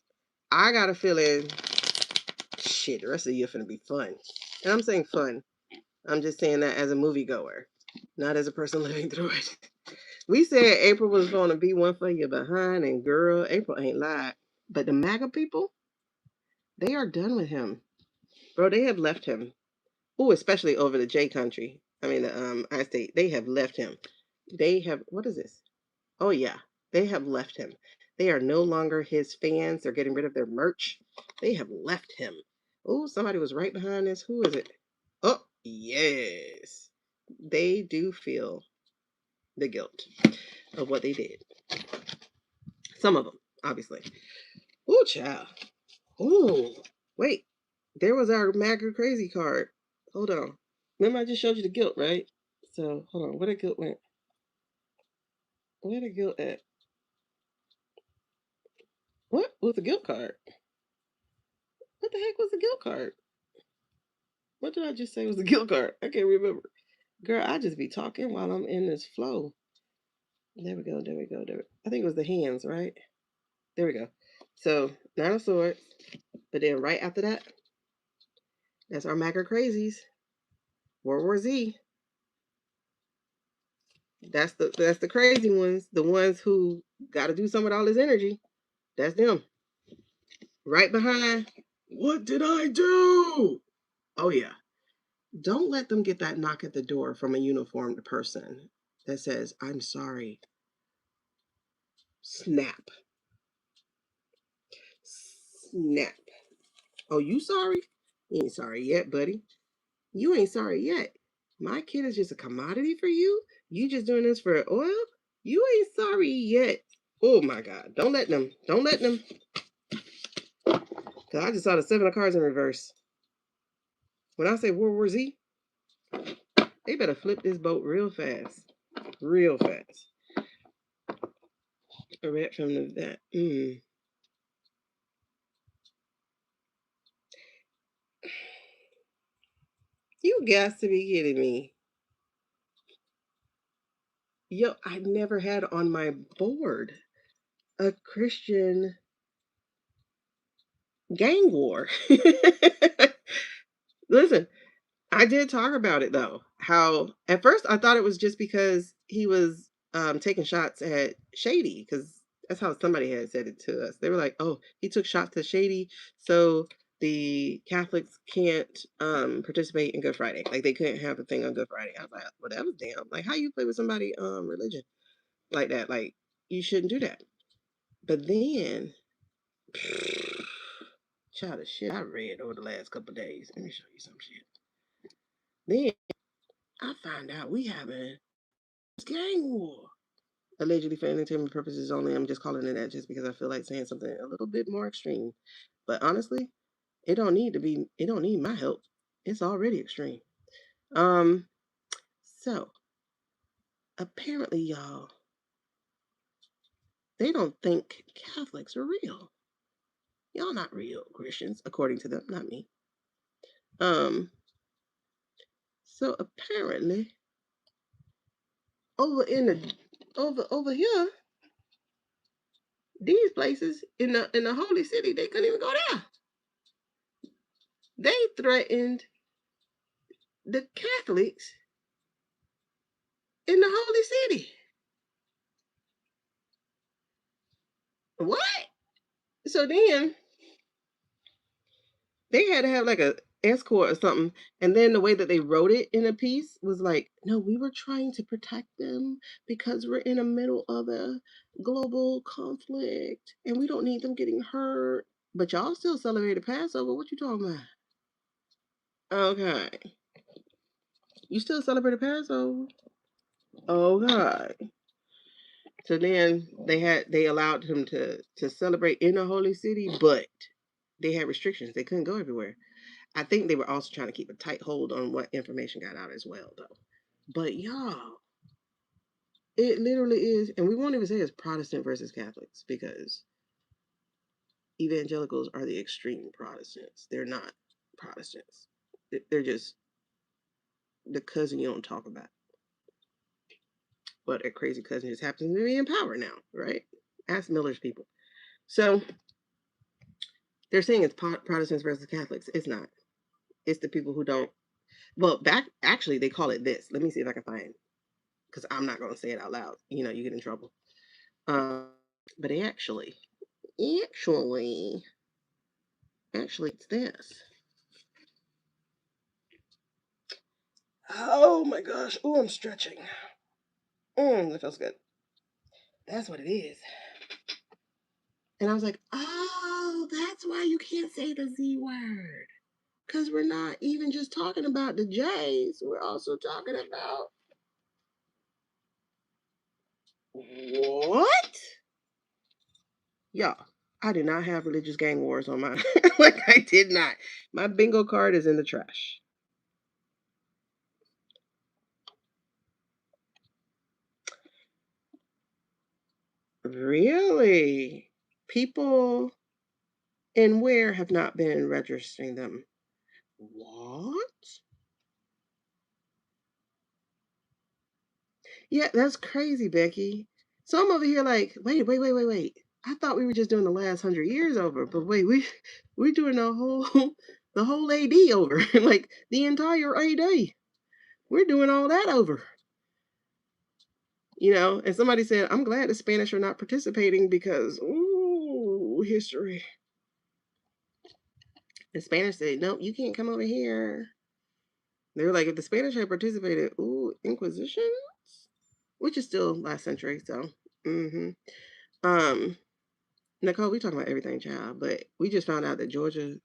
Speaker 1: I got a feeling, shit, the rest of the year finna be fun. And I'm saying fun. I'm just saying that as a moviegoer, not as a person living through it. We said April was going to be one for you behind, and girl, April ain't lied. But the MAGA people, they are done with him. Bro, they have left him. Oh, especially over the J country. I mean, the I state, they have left him. They have, what is this? Oh, yeah, they have left him. They are no longer his fans. They're getting rid of their merch. They have left him. Oh, somebody was right behind this. Who is it? Oh, yes. They do feel the guilt of what they did. Some of them, obviously. Oh, child. Oh, wait. There was our MAGA crazy card. Hold on. Remember, I just showed you the guilt, right? So, hold on. Where the guilt went? Where the guilt at? What was the guilt card? What the heck was the guilt card? What did I just say was the guilt card? I can't remember. Girl, I just be talking while I'm in this flow. There we go. There we go. There we go. I think it was the hands, right? There we go. So, Nine of Swords. But then right after that, that's our MAGA crazies. World War Z. That's the crazy ones. The ones who got to do some with all this energy. That's them. Right behind. What did I do? Oh yeah. Don't let them get that knock at the door from a uniformed person that says, "I'm sorry." Snap. Snap. Oh, you sorry? You ain't sorry yet, buddy. You ain't sorry yet. My kid is just a commodity for you. You just doing this for oil? You ain't sorry yet. Oh my God. Don't let them. Don't let them. Because I just saw the 7 of cards in reverse. When I say World War Z, they better flip this boat real fast. Real fast. A red from that. You got to be kidding me. Yo, I never had on my board a Christian gang war. Listen, I did talk about it though. How at first I thought it was just because he was taking shots at Shady, because that's how somebody had said it to us. They were like, "Oh, he took shots at Shady, so the Catholics can't participate in Good Friday. Like they couldn't have a thing on Good Friday." I was like, "Well, that was damn. Like, how you play with somebody religion like that? Like, you shouldn't do that." But then, child of shit, I read over the last couple of days. Let me show you some shit. Then I find out we having gang war. Allegedly for entertainment purposes only. I'm just calling it that just because I feel like saying something a little bit more extreme. But honestly, it don't need my help. It's already extreme. Um, so apparently, y'all, they don't think Catholics are real. Y'all not real Christians, according to them, not me. So apparently, over in the over here, these places in the holy city, they couldn't even go there. They threatened the Catholics in the holy city. What? So then they had to have like a escort or something. And then the way that they wrote it in a piece was like, no, we were trying to protect them because we're in the middle of a global conflict and we don't need them getting hurt. But y'all still celebrated Passover. What you talking about? Okay. You still celebrated Passover? Okay. So then they allowed him to celebrate in the holy city, but they had restrictions. They couldn't go everywhere. I think they were also trying to keep a tight hold on what information got out as well, though. But y'all, it literally is, and we won't even say it's Protestant versus Catholics because evangelicals are the extreme Protestants. They're not Protestants. They're just the cousin you don't talk about. But a crazy cousin just happens to be in power now, right? Ask Miller's people. So they're saying it's Protestants versus Catholics. It's not. It's the people who don't. Well, back actually they call it this. Let me see if I can find, because I'm not going to say it out loud. You know, you get in trouble. But actually, it's this. Oh my gosh! Oh, I'm stretching. That feels good. That's what it is. And I was like, oh, that's why you can't say the Z word. Because we're not even just talking about the J's. We're also talking about what? Y'all, I did not have religious gang wars on mine. Like, I did not. My bingo card is in the trash. Really? People in where have not been registering them. What? Yeah, that's crazy, Becky. So I'm over here like, wait. I thought we were just doing the last 100 years over, but wait, we're doing the whole the whole AD over, like the entire AD. We're doing all that over. You know, and somebody said, I'm glad the Spanish are not participating because ooh, history. The Spanish said, nope, you can't come over here. They were like, if the Spanish had participated, ooh, Inquisition, which is still last century. So, um, Nicole, we talking about everything, child, but we just found out that Georgia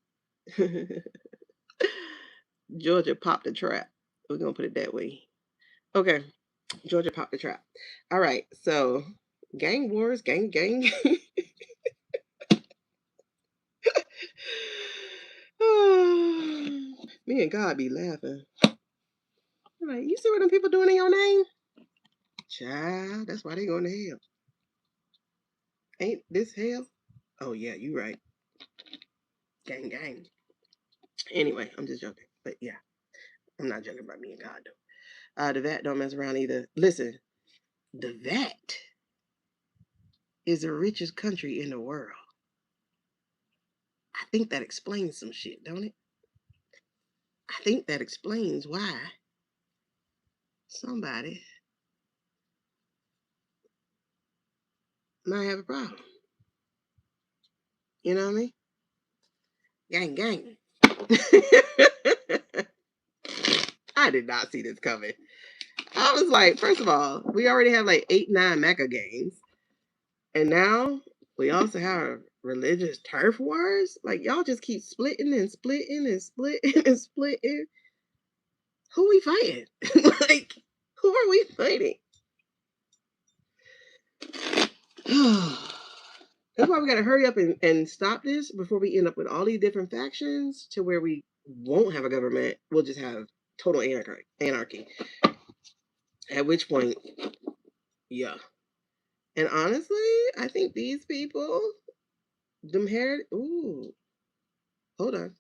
Speaker 1: popped a trap. We're gonna put it that way. Okay, Georgia popped the trap. All right, so gang wars, gang. Me and God be laughing. I'm like, you see what them people doing in your name? Child, that's why they going to hell. Ain't this hell? Oh yeah, you right. Gang. Anyway, I'm just joking. But yeah, I'm not joking about me and God though. The vat don't mess around either. Listen, the vat is the richest country in the world. I think that explains some shit, don't it? I think that explains why somebody might have a problem. You know what I mean? Gang. I did not see this coming. I was like, first of all, we already have like 8, 9 mecha games. And now we also have religious turf wars. Like y'all just keep splitting and splitting and splitting and splitting. Who we fighting? Like, who are we fighting? That's why we gotta hurry up and stop this before we end up with all these different factions to where we won't have a government. We'll just have total anarchy. At which point, yeah. And honestly, I think these people, them hair, ooh, hold on.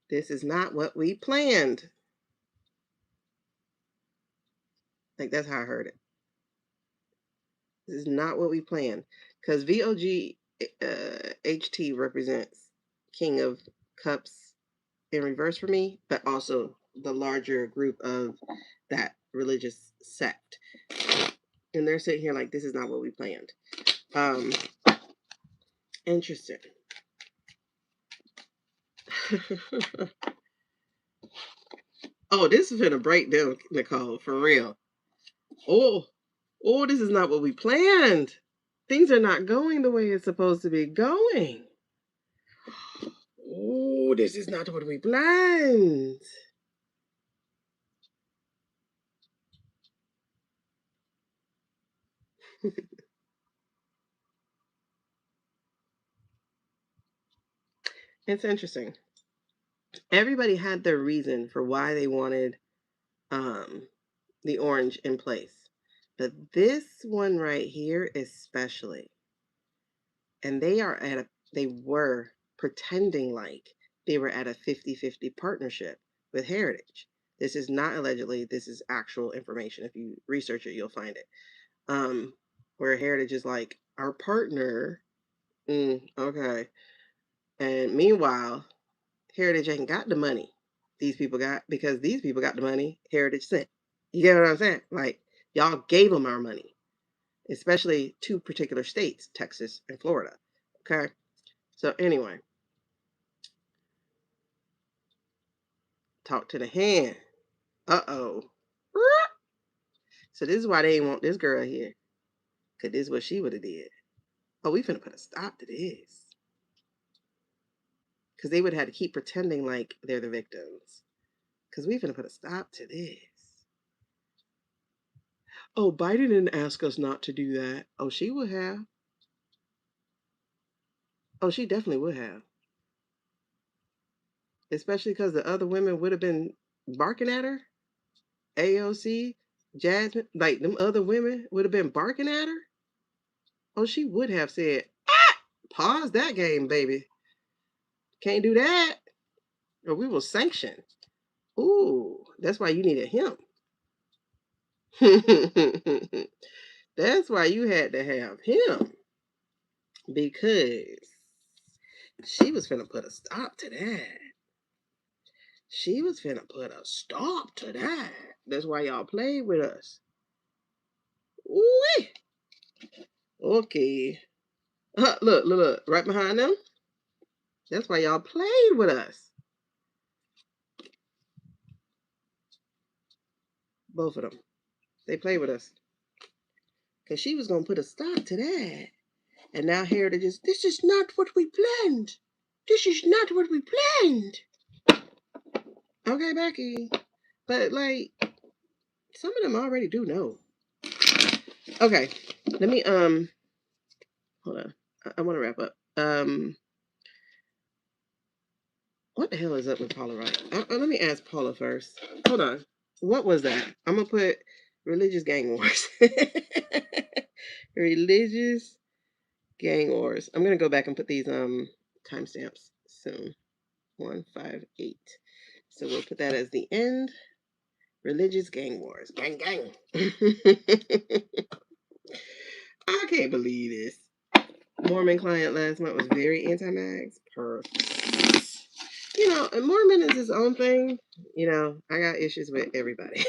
Speaker 1: This is not what we planned. Like, that's how I heard it. This is not what we planned. Because VOG HT represents King of Cups in reverse for me, but also the larger group of that religious sect. And they're sitting here like, this is not what we planned. Interesting. Oh, this is gonna break down, Nicole, for real. Oh, this is not what we planned. Things are not going the way it's supposed to be going. Oh, this is not what we planned. It's interesting. Everybody had their reason for why they wanted the orange in place. But this one right here, especially, and they were pretending like they were at a 50-50 partnership with Heritage. This is not allegedly, this is actual information. If you research it, you'll find it. Where Heritage is like, our partner, okay. And meanwhile, Heritage ain't got the money these people got, because these people got the money Heritage sent. You get what I'm saying? Like, y'all gave them our money, especially two particular states, Texas and Florida. Okay. So anyway, talk to the hand. Uh-oh. So this is why they ain't want this girl here. Because this is what she would have did. Oh, we finna put a stop to this. Because they would have had to keep pretending like they're the victims. Because we finna put a stop to this. Oh, Biden didn't ask us not to do that. Oh, she would have. Oh, she definitely would have. Especially because the other women would have been barking at her. AOC, Jasmine, like them other women would have been barking at her. Oh, she would have said, pause that game, baby. Can't do that. Or we will sanction. Ooh, that's why you needed him. That's why you had to have him. Because she was finna put a stop to that. She was finna put a stop to that. That's why y'all played with us. Ooh. Okay. Look, right behind them. That's why y'all played with us. Both of them. They played with us. Because she was going to put a stop to that. And now Heritage is, this is not what we planned. This is not what we planned. Okay, Becky. But, like, some of them already do know. Okay. Let me, hold on. I want to wrap up. What the hell is up with Paula Wright? Let me ask Paula first. Hold on. What was that? I'm going to put religious gang wars. Religious gang wars. I'm going to go back and put these timestamps soon. 158. So we'll put that as the end. Religious gang wars. Gang, gang. I can't believe this. Mormon client last month was very anti-mags. Perfect. You know, and Mormon is his own thing. You know, I got issues with everybody.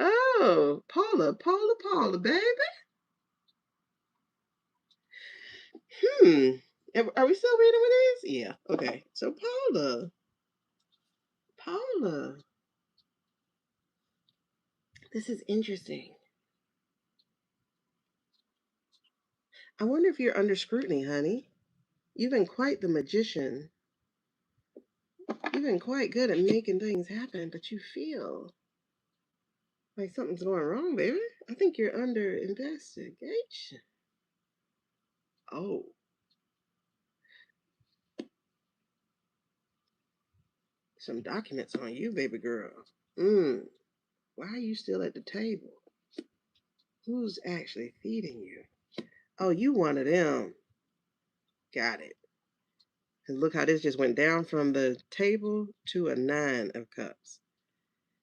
Speaker 1: Oh, Paula, baby. Are we still reading with these? Yeah. Okay. So Paula. This is interesting. I wonder if you're under scrutiny, honey. You've been quite the magician. You've been quite good at making things happen, but you feel like something's going wrong, baby. I think you're under investigation. Oh. Some documents on you, baby girl. Why are you still at the table? Who's actually feeding you? Oh, you one of them. Got it. And look how this just went down from the table to a 9 of cups.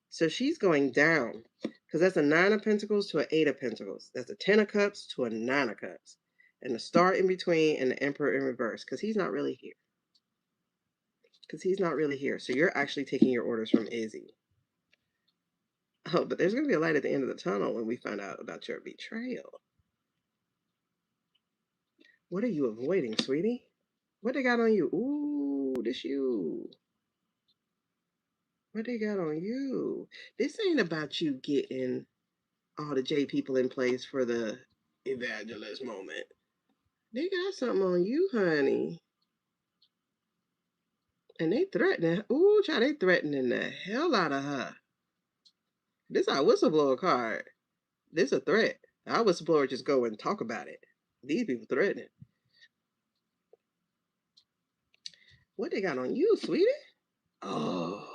Speaker 1: So she's going down because that's a 9 of pentacles to an 8 of pentacles. That's a 10 of cups to a 9 of cups. And the star in between and the emperor in reverse because he's not really here. So you're actually taking your orders from Izzy. Oh, but there's going to be a light at the end of the tunnel when we find out about your betrayal. What are you avoiding, sweetie? What they got on you? Ooh, this you. What they got on you? This ain't about you getting all the J people in place for the evangelist moment. They got something on you, honey. And they threatening. Ooh, child, they threatening the hell out of her. This our whistleblower card. This a threat. Our whistleblower just go and talk about it. These people threatening. What they got on you, sweetie? Oh.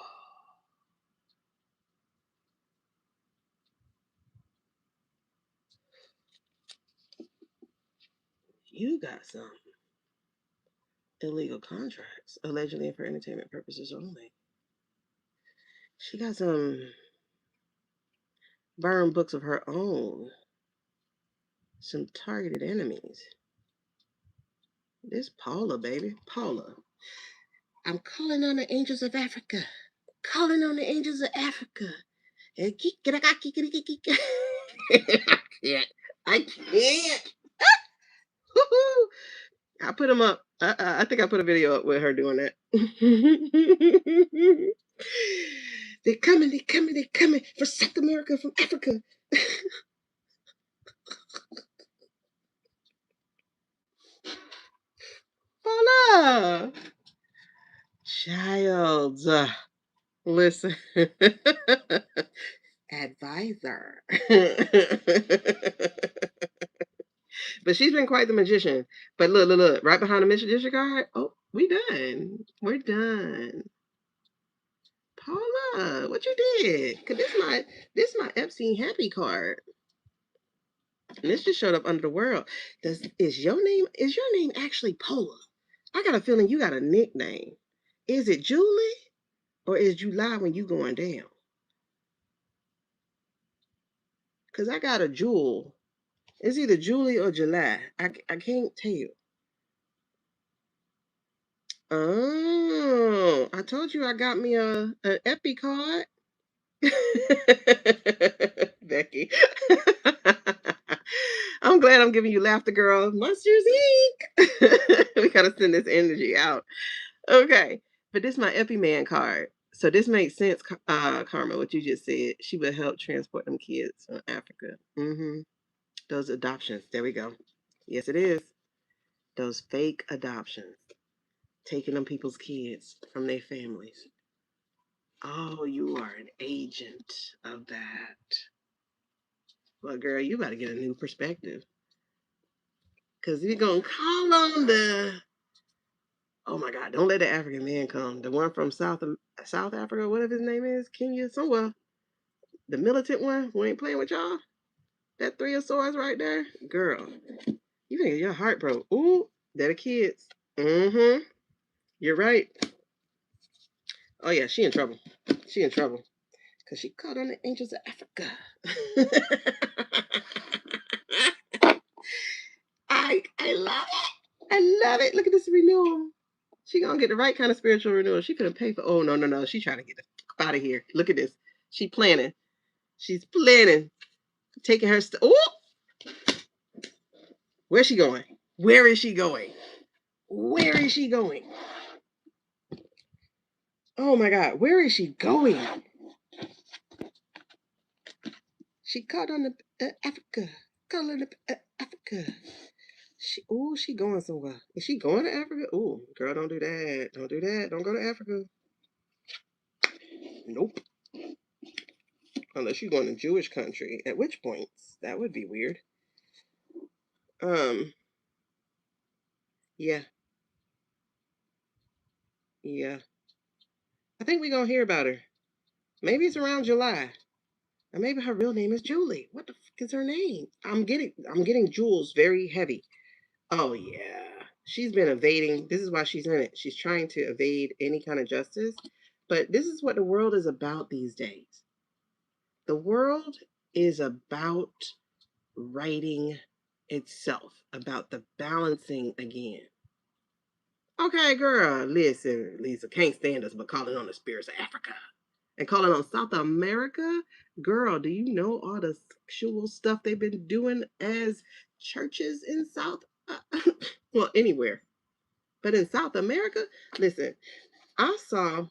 Speaker 1: You got some illegal contracts, allegedly for entertainment purposes only. She got some burned books of her own. Some targeted enemies. This Paula, baby. Paula. I'm calling on the angels of Africa. Calling on the angels of Africa. I can't. I can't. I put them up. I think I put a video up with her doing that. They're coming for South America from Africa. Paula. Child. Listen. Advisor. But she's been quite the magician. But look. Right behind the magician card. Oh, we done. We're done. Paula, what you did? Cause this my Epstein happy card. And this just showed up under the world. Is your name actually Paula? I got a feeling you got a nickname. Is it Julie? Or is July when you going down? Cause I got a Jewel. It's either Julie or July. I can't tell. Oh, I told you I got me an Epi card. Becky. I'm glad I'm giving you laughter, girl. Monsters Inc. We gotta send this energy out. Okay. But this is my Epi Man card. So this makes sense, Karma, what you just said. She would help transport them kids from Africa. Mm-hmm. Those adoptions. There we go. Yes, it is. Those fake adoptions. Taking them people's kids from their families. Oh, you are an agent of that. Well, girl, you got to get a new perspective. Because you're going to call on oh my God, don't let the African man come. The one from South Africa, whatever his name is, Kenya, somewhere. The militant one who ain't playing with y'all. That 3 of swords right there. Girl, you think your heart broke. Ooh, they're the kids. Mm-hmm. You're right. Oh yeah, she in trouble. She in trouble. Because she called on the angels of Africa. I love it. I love it. Look at this renewal. She gonna get the right kind of spiritual renewal. She couldn't pay for. Oh no. She trying to get the fuck out of here. Look at this. She planning. She's planning. Taking her. Oh, where's she going? Where is she going? Where is she going? Oh my God. Where is she going? She caught on the Africa. Caught on the Africa. She going somewhere. Is she going to Africa? Oh, girl, don't do that. Don't do that. Don't go to Africa. Nope. Unless you're going to Jewish country. At which point, that would be weird. Yeah. Yeah. I think we're gonna hear about her. Maybe it's around July. Or maybe her real name is Julie. What the fuck is her name? I'm getting Jules very heavy. Oh yeah. She's been evading. This is why she's in it. She's trying to evade any kind of justice. But this is what the world is about these days. The world is about righting itself, about the balancing again. Okay, girl, listen, Lisa, can't stand us but calling on the spirits of Africa. And calling on South America? Girl, do you know all the sexual stuff they've been doing as churches in South? Well, anywhere. But in South America, listen, I saw,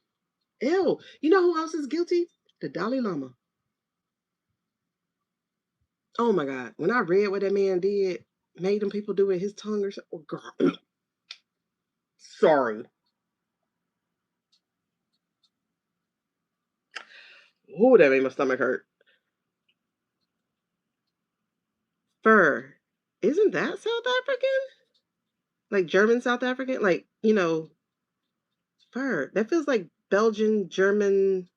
Speaker 1: ew, you know who else is guilty? The Dalai Lama. Oh my God. When I read what that man did, made them people do with his tongue or something. Oh, girl. Sorry. Oh, that made my stomach hurt. Fur. Isn't that South African? Like German South African? Like, fur. That feels like Belgian, German.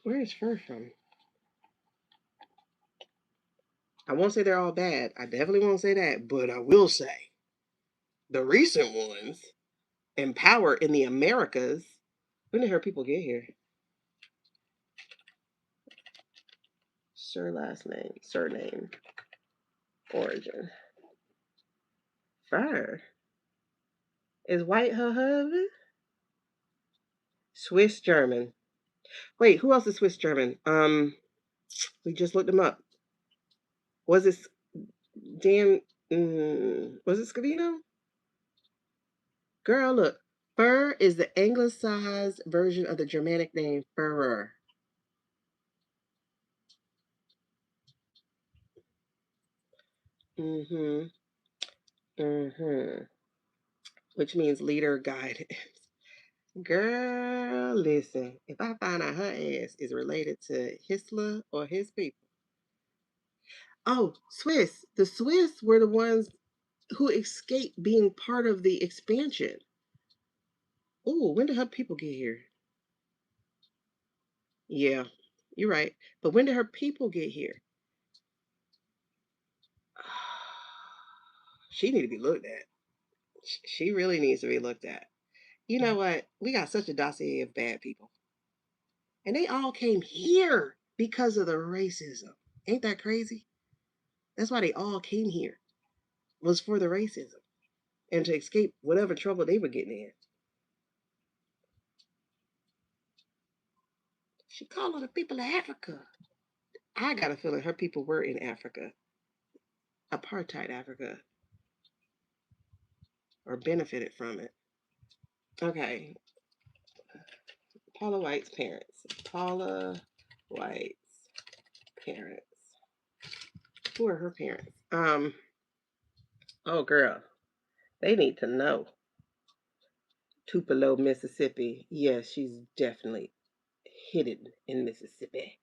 Speaker 1: Where is fur from? I won't say they're all bad. I definitely won't say that, but I will say the recent ones in power in the Americas. When did her people get here? Surname, origin. Fur. Is white her husband? Swiss German. Wait, who else is Swiss German? We just looked him up. Was it Dan? Was it Scavino? Girl, look. Fur is the anglicized version of the Germanic name Führer. Mm-hmm. Mm-hmm. Which means leader guidance. Girl, listen. If I find out her ass is related to Hitler or his people. Oh, Swiss. The Swiss were the ones who escaped being part of the expansion. Oh, when did her people get here? Yeah, you're right. But when did her people get here? She need to be looked at. She really needs to be looked at. You know what? We got such a dossier of bad people. And they all came here because of the racism. Ain't that crazy? That's why they all came here. Was for the racism. And to escape whatever trouble they were getting in. She called on the people of Africa. I got a feeling her people were in Africa. Apartheid Africa. Or benefited from it. Okay. Paula White's parents. Paula White's parents. Who are her parents? Oh girl. They need to know. Tupelo, Mississippi. Yes, she's definitely hidden in Mississippi.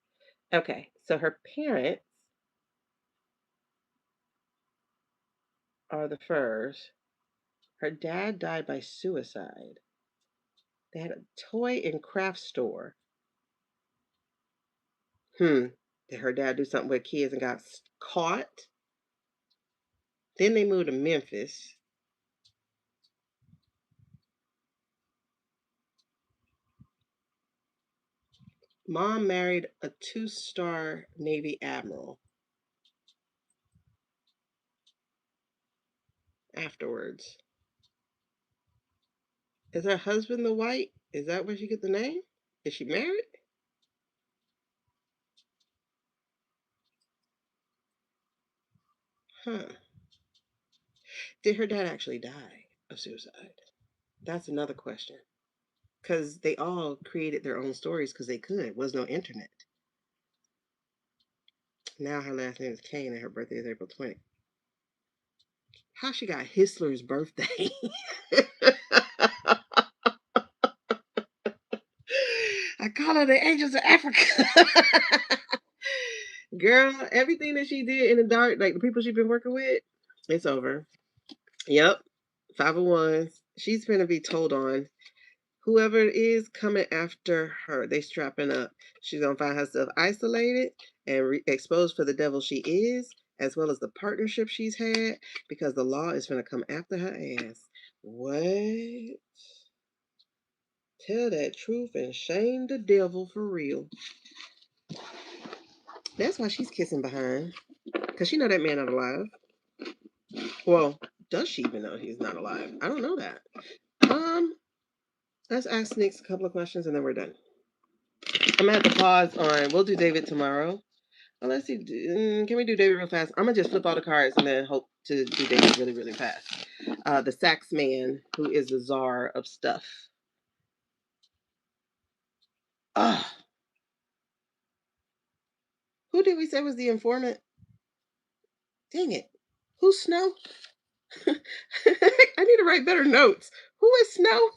Speaker 1: Okay, so her parents are the Furs. Her dad died by suicide. They had a toy and craft store. Did her dad do something with kids and got caught? Then they moved to Memphis. Mom married a 2-star Navy admiral. Afterwards. Is her husband the white? Is that where she get the name? Is she married? Huh. Did her dad actually die of suicide? That's another question. Because they all created their own stories because they could. Was no internet. Now her last name is Kane and her birthday is April 20th. How she got Hitler's birthday? I call her the Angels of Africa. Girl, everything that she did in the dark, like the people she's been working with, it's over. Yep. 501s. She's gonna be told on. Whoever is coming after her, they strapping up. She's gonna find herself isolated. and exposed for the devil she is, as well as the partnership she's had, because the law is going to come after her ass. What? Tell that truth and shame the devil for real. That's why she's kissing behind. Because she know that man not alive. Well, does she even know he's not alive? I don't know that. Let's ask Nick a couple of questions and then we're done. I'm gonna have to pause on. We'll do David tomorrow. Well, let's see. Can we do David real fast? I'm gonna just flip all the cards and then hope to do David really, really fast. The sax man, who is the czar of stuff. Who did we say was the informant? Dang it. Who's Snow? I need to write better notes. Who is Snow?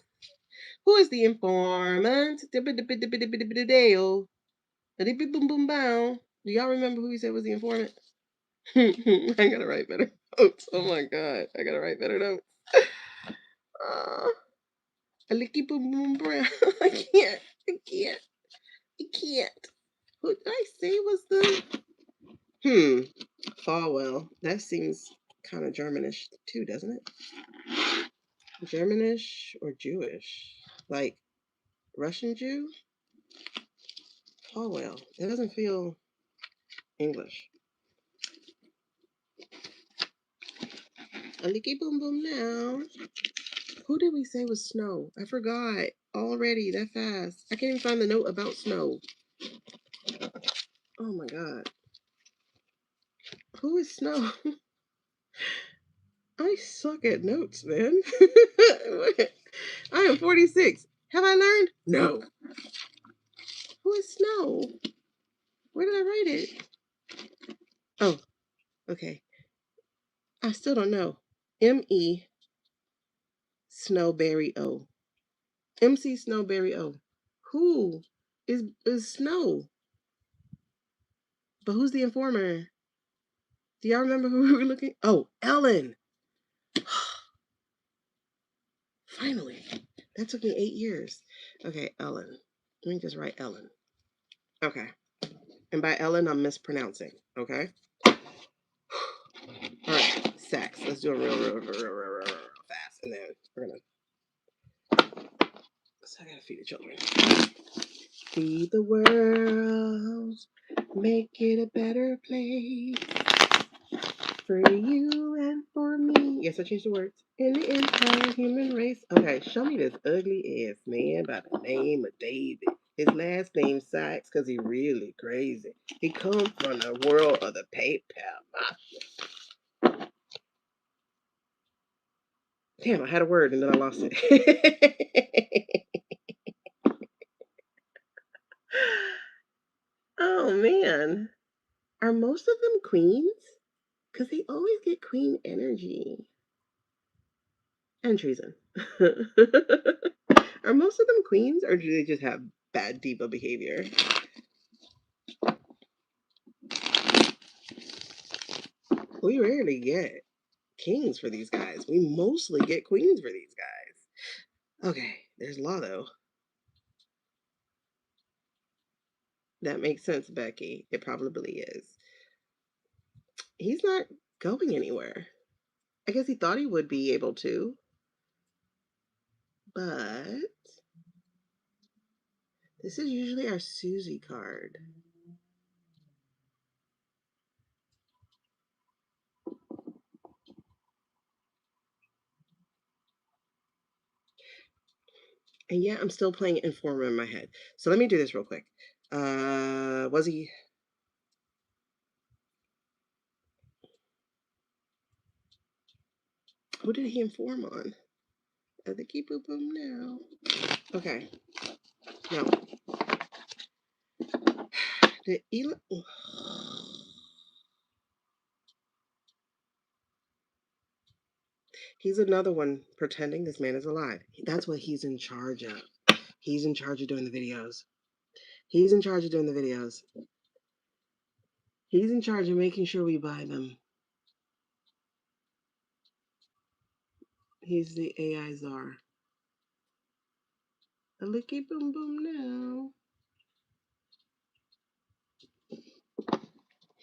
Speaker 1: Who is the informant? Do y'all remember who he said was the informant? I gotta write better notes. Oh my god, I gotta write better notes. A licky boom boom brown. I can't. Who did I say was the Falwell? That seems kind of Germanish too, doesn't it? Germanish or Jewish? Like Russian Jew? Falwell. It doesn't feel English. A licky boom boom now. Who did we say was Snow? I forgot already that fast. I can't even find the note about Snow. Oh my god. Who is Snow? I suck at notes, man. I am 46. Have I learned? No. Who is Snow? Where did I write it? Oh, okay. I still don't know. M.E. Snowberry O. MC Snowberry O. Who is Snow? But who's the informer? Do y'all remember who we were looking? Oh, Ellen. Finally. That took me 8 years. Okay, Ellen. Let me just write Ellen. Okay. And by Ellen, I'm mispronouncing. Okay? All right. Sex. Let's do it real fast. And then we're going to... So I got to feed the children. Feed the world. Make it a better place. For you and for me. Yes, I changed the words. In the entire human race. Okay, show me this ugly ass man by the name of David. His last name Sykes because he really crazy. He comes from the world of the PayPal mafia. Damn, I had a word and then I lost it. Oh man. Are most of them queens? Because they always get queen energy. And treason. Are most of them queens or do they just have bad diva behavior? We rarely get kings for these guys. We mostly get queens for these guys. Okay, there's law though. That makes sense, Becky. It probably is. He's not going anywhere. I guess he thought he would be able to. But this is usually our Susie card. And yeah, I'm still playing Informer in my head. So let me do this real quick. Was he... Who did he inform on? The keep boom boom now. Okay. No. Did Elon... He's another one pretending this man is alive. That's what he's in charge of. He's in charge of doing the videos. He's in charge of doing the videos. He's in charge of making sure we buy them. He's the AI czar. A licky boom boom now.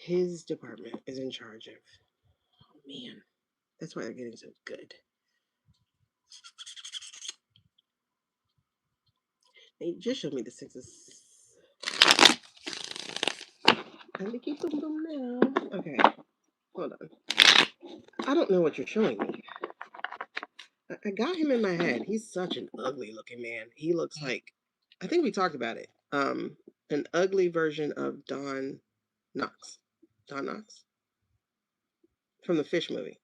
Speaker 1: His department is in charge of. Oh man, that's why they're getting so good. They just showed me the sixes. Let me keep them now. Okay, hold on. I don't know what you're showing me. I got him in my head. He's such an ugly looking man. He looks like, I think we talked about it. An ugly version of Don Knotts. Don Knotts from the Fish movie.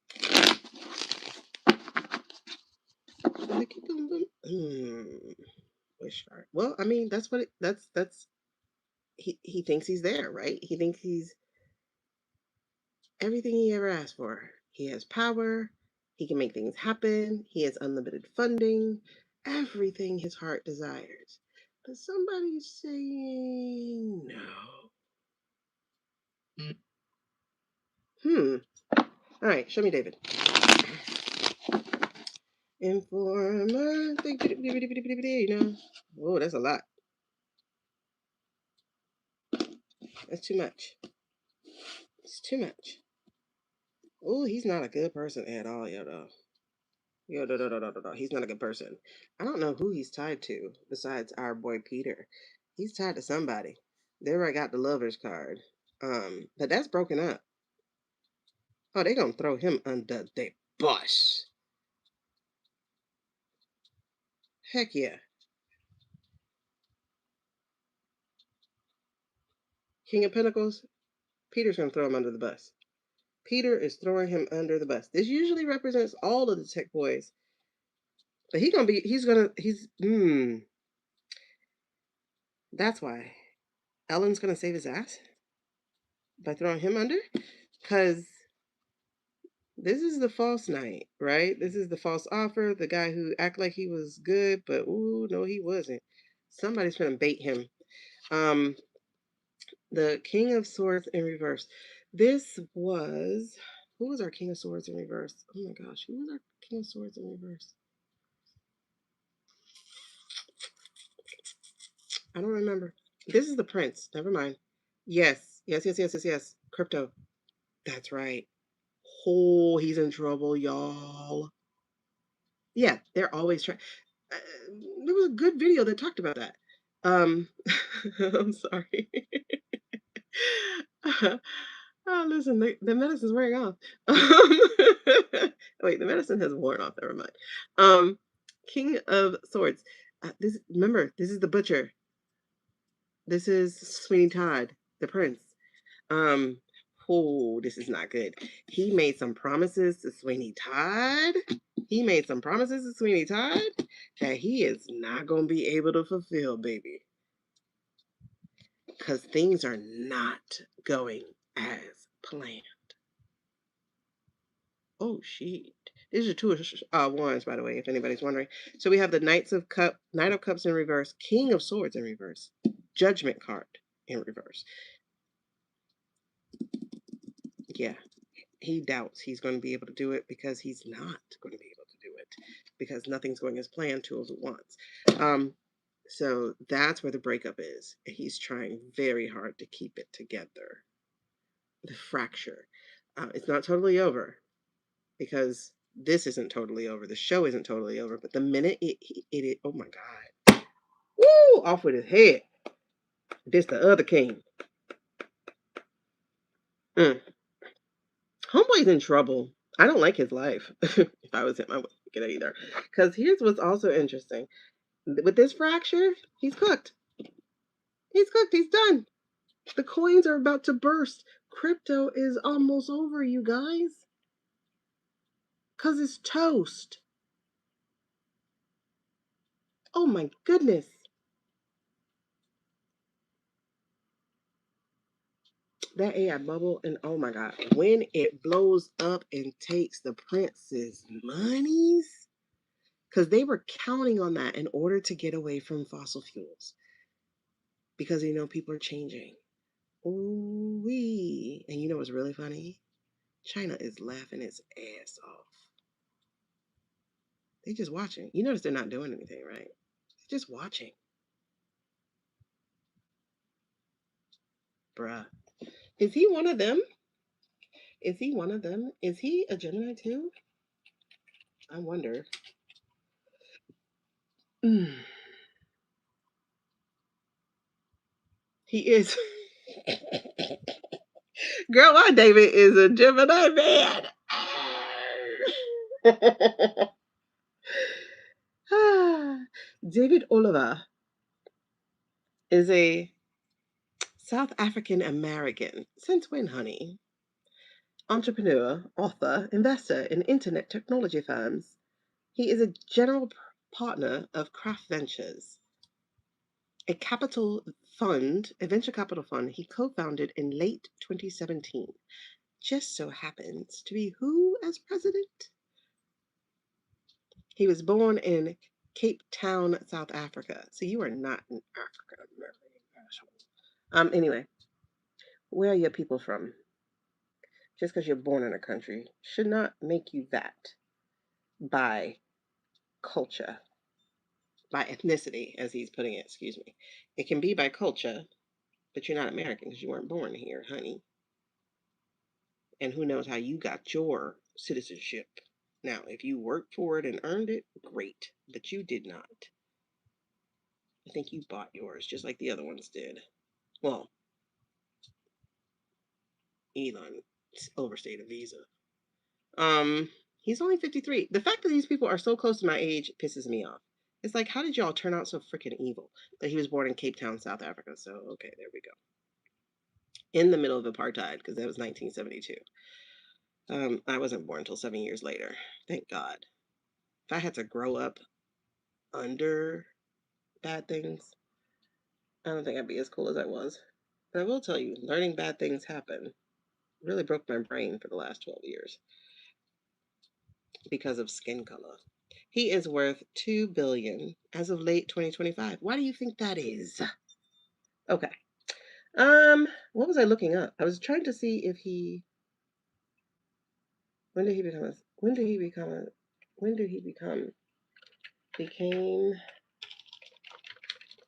Speaker 1: Wish art. Well, I mean, that's what that's he thinks he's there, right? He thinks he's everything he ever asked for. He has power. He can make things happen. He has unlimited funding. Everything his heart desires. But somebody's saying no. All right, show me David. Informer. Oh, that's a lot. That's too much. It's too much. Oh, he's not a good person at all, yo. No. He's not a good person. I don't know who he's tied to besides our boy Peter. He's tied to somebody. There I got the lover's card. But that's broken up. Oh, they gonna throw him under the bus. Heck yeah. King of Pentacles, Peter's gonna throw him under the bus. Peter is throwing him under the bus. This usually represents all of the tech boys. But that's why. Ellen's gonna save his ass by throwing him under? Because this is the false knight, right? This is the false offer, the guy who act like he was good, but ooh, no, he wasn't. Somebody's gonna bait him. The King of Swords in reverse. This was who was our King of Swords in reverse? Oh my gosh, who was our King of Swords in reverse? I don't remember. This is the Prince. Never mind. Yes. Crypto. That's right. Oh, he's in trouble, y'all. Yeah, they're always trying. There was a good video that talked about that. I'm sorry. Oh, listen, the medicine's wearing off. Wait, the medicine has worn off. Never mind. King of Swords. This is the butcher. This is Sweeney Todd, the prince. Um, oh, this is not good. He made some promises to Sweeney Todd. That he is not going to be able to fulfill, baby. Because things are not going as planned. Oh, shit. These are two wands, by the way, if anybody's wondering. So we have the Knight of Cups in reverse, King of Swords in reverse, Judgment card in reverse. Yeah, he doubts he's going to be able to do it because he's not going to be able to do it because nothing's going as planned to as it wants. So that's where the breakup is. He's trying very hard to keep it together. The fracture. It's not totally over because this isn't totally over. The show isn't totally over. But the minute it oh my God. Woo! Off with his head. This the other king. Homeboy's in trouble. I don't like his life. If I was him, I wouldn't like it either. Because here's what's also interesting. With this fracture, he's cooked. He's cooked. He's done. The coins are about to burst. Crypto is almost over, you guys. Because it's toast. Oh my goodness. That AI bubble, and oh my God, when it blows up and takes the prince's monies, because they were counting on that in order to get away from fossil fuels. Because people are changing. Ooh wee. And you know what's really funny? China is laughing its ass off. They're just watching. You notice they're not doing anything, right? They're just watching. Bruh. Is he one of them? Is he one of them? Is he a Gemini too? I wonder. He is. Girl, my David is a Gemini man. David Oliver is a South African American. Since when, honey? Entrepreneur, author, investor in internet technology firms. He is a general partner of Craft Ventures, a venture capital fund he co-founded in late 2017. Just so happens to be who as president? He was born in Cape Town, South Africa. So you are not an African American. Anyway, where are your people from? Just because you're born in a country should not make you that by culture, by ethnicity, as he's putting it, excuse me. It can be by culture, but you're not American because you weren't born here, honey. And who knows how you got your citizenship. Now, if you worked for it and earned it, great, but you did not. I think you bought yours just like the other ones did. Well, Elon overstayed a visa. He's only 53. The fact that these people are so close to my age pisses me off. It's like, how did y'all turn out so freaking evil? That he was born in Cape Town, South Africa. So, okay, there we go. In the middle of apartheid, because that was 1972. I wasn't born until 7 years later. Thank God. If I had to grow up under bad things, I don't think I'd be as cool as I was. But I will tell you, learning bad things happen really broke my brain for the last 12 years because of skin color. He is worth $2 billion as of late 2025. Why do you think that is? Okay. What was I looking up? I was trying to see if he when did he become became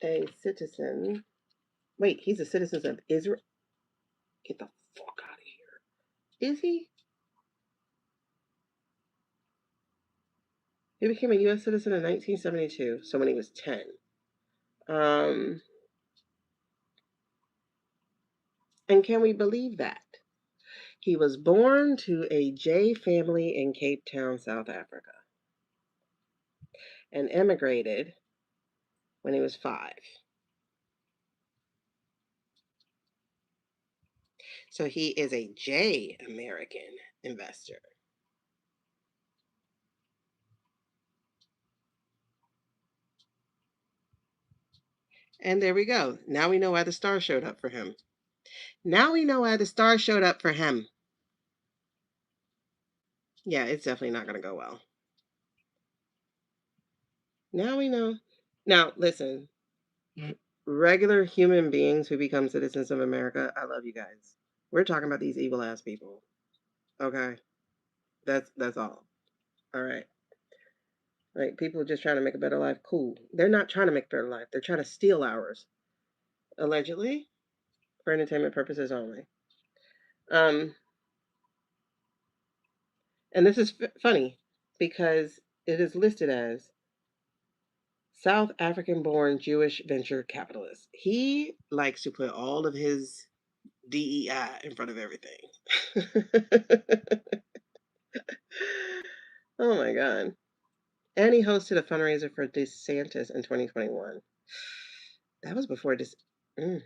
Speaker 1: a citizen. Wait, he's a citizen of Israel. Get the fuck out of here. Is he? He became a U.S. citizen in 1972, so when he was 10. And can we believe that? He was born to a J family in Cape Town, South Africa, and emigrated when he was 5. So he is a J American investor. And there we go. Now we know why the star showed up for him. Now we know why the star showed up for him. Yeah, it's definitely not going to go well. Now we know. Now, listen, regular human beings who become citizens of America, I love you guys. We're talking about these evil ass people. Okay? That's all. All right. Like, people just trying to make a better life. Cool. They're not trying to make a better life. They're trying to steal ours. Allegedly, for entertainment purposes only. And this is funny because it is listed as South African born Jewish venture capitalist. He likes to put all of his DEI in front of everything. Oh my God. And he hosted a fundraiser for DeSantis in 2021. That was before this. When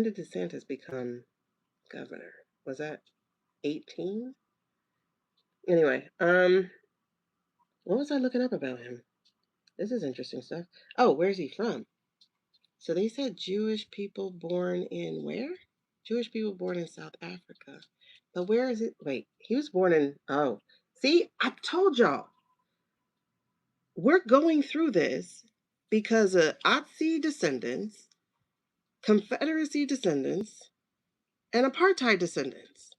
Speaker 1: did DeSantis become governor? Was that 18? Anyway, what was I looking up about him? This is interesting stuff. Oh, where's he from? So they said Jewish people born in where? Jewish people born in South Africa. But where is it? Wait, he was born in, oh, see, I told y'all. We're going through this because of Otzi descendants, Confederacy descendants, and apartheid descendants.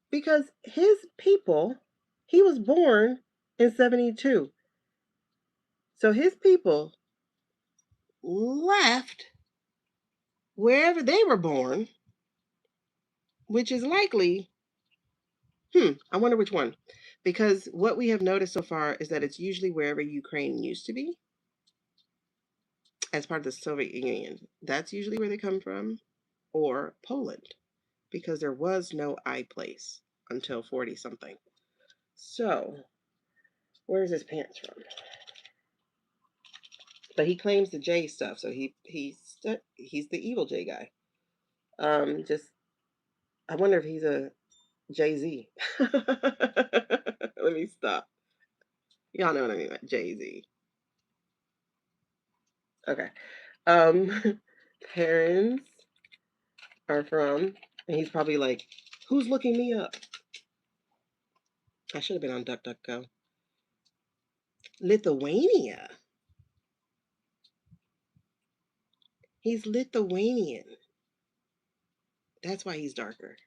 Speaker 1: Because his people, he was born in 72. So his people left wherever they were born, which is likely, I wonder which one. Because what we have noticed so far is that it's usually wherever Ukraine used to be as part of the Soviet Union. That's usually where they come from, or Poland, because there was no I place until 40 something. So, where's his parents from? But he claims the J stuff, so he's the evil J guy. Just I wonder if he's a Jay-Z. Let me stop. Y'all know what I mean by Jay-Z. Okay. Um, parents are from, and he's probably like, who's looking me up? I should have been on DuckDuckGo. Lithuania. He's Lithuanian. That's why he's darker.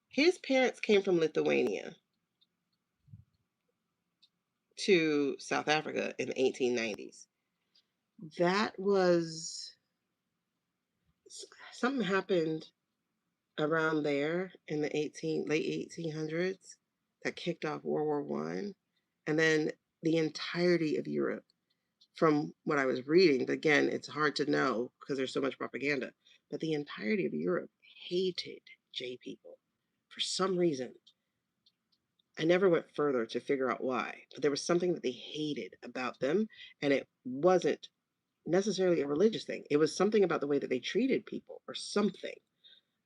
Speaker 1: His parents came from Lithuania to South Africa in the 1890s. That was something happened around there in the late 1800s that kicked off World War One, and then the entirety of Europe, from what I was reading, but again, it's hard to know because there's so much propaganda, but the entirety of Europe hated J people for some reason. I never went further to figure out why, but there was something that they hated about them, and it wasn't necessarily a religious thing. It was something about the way that they treated people or something.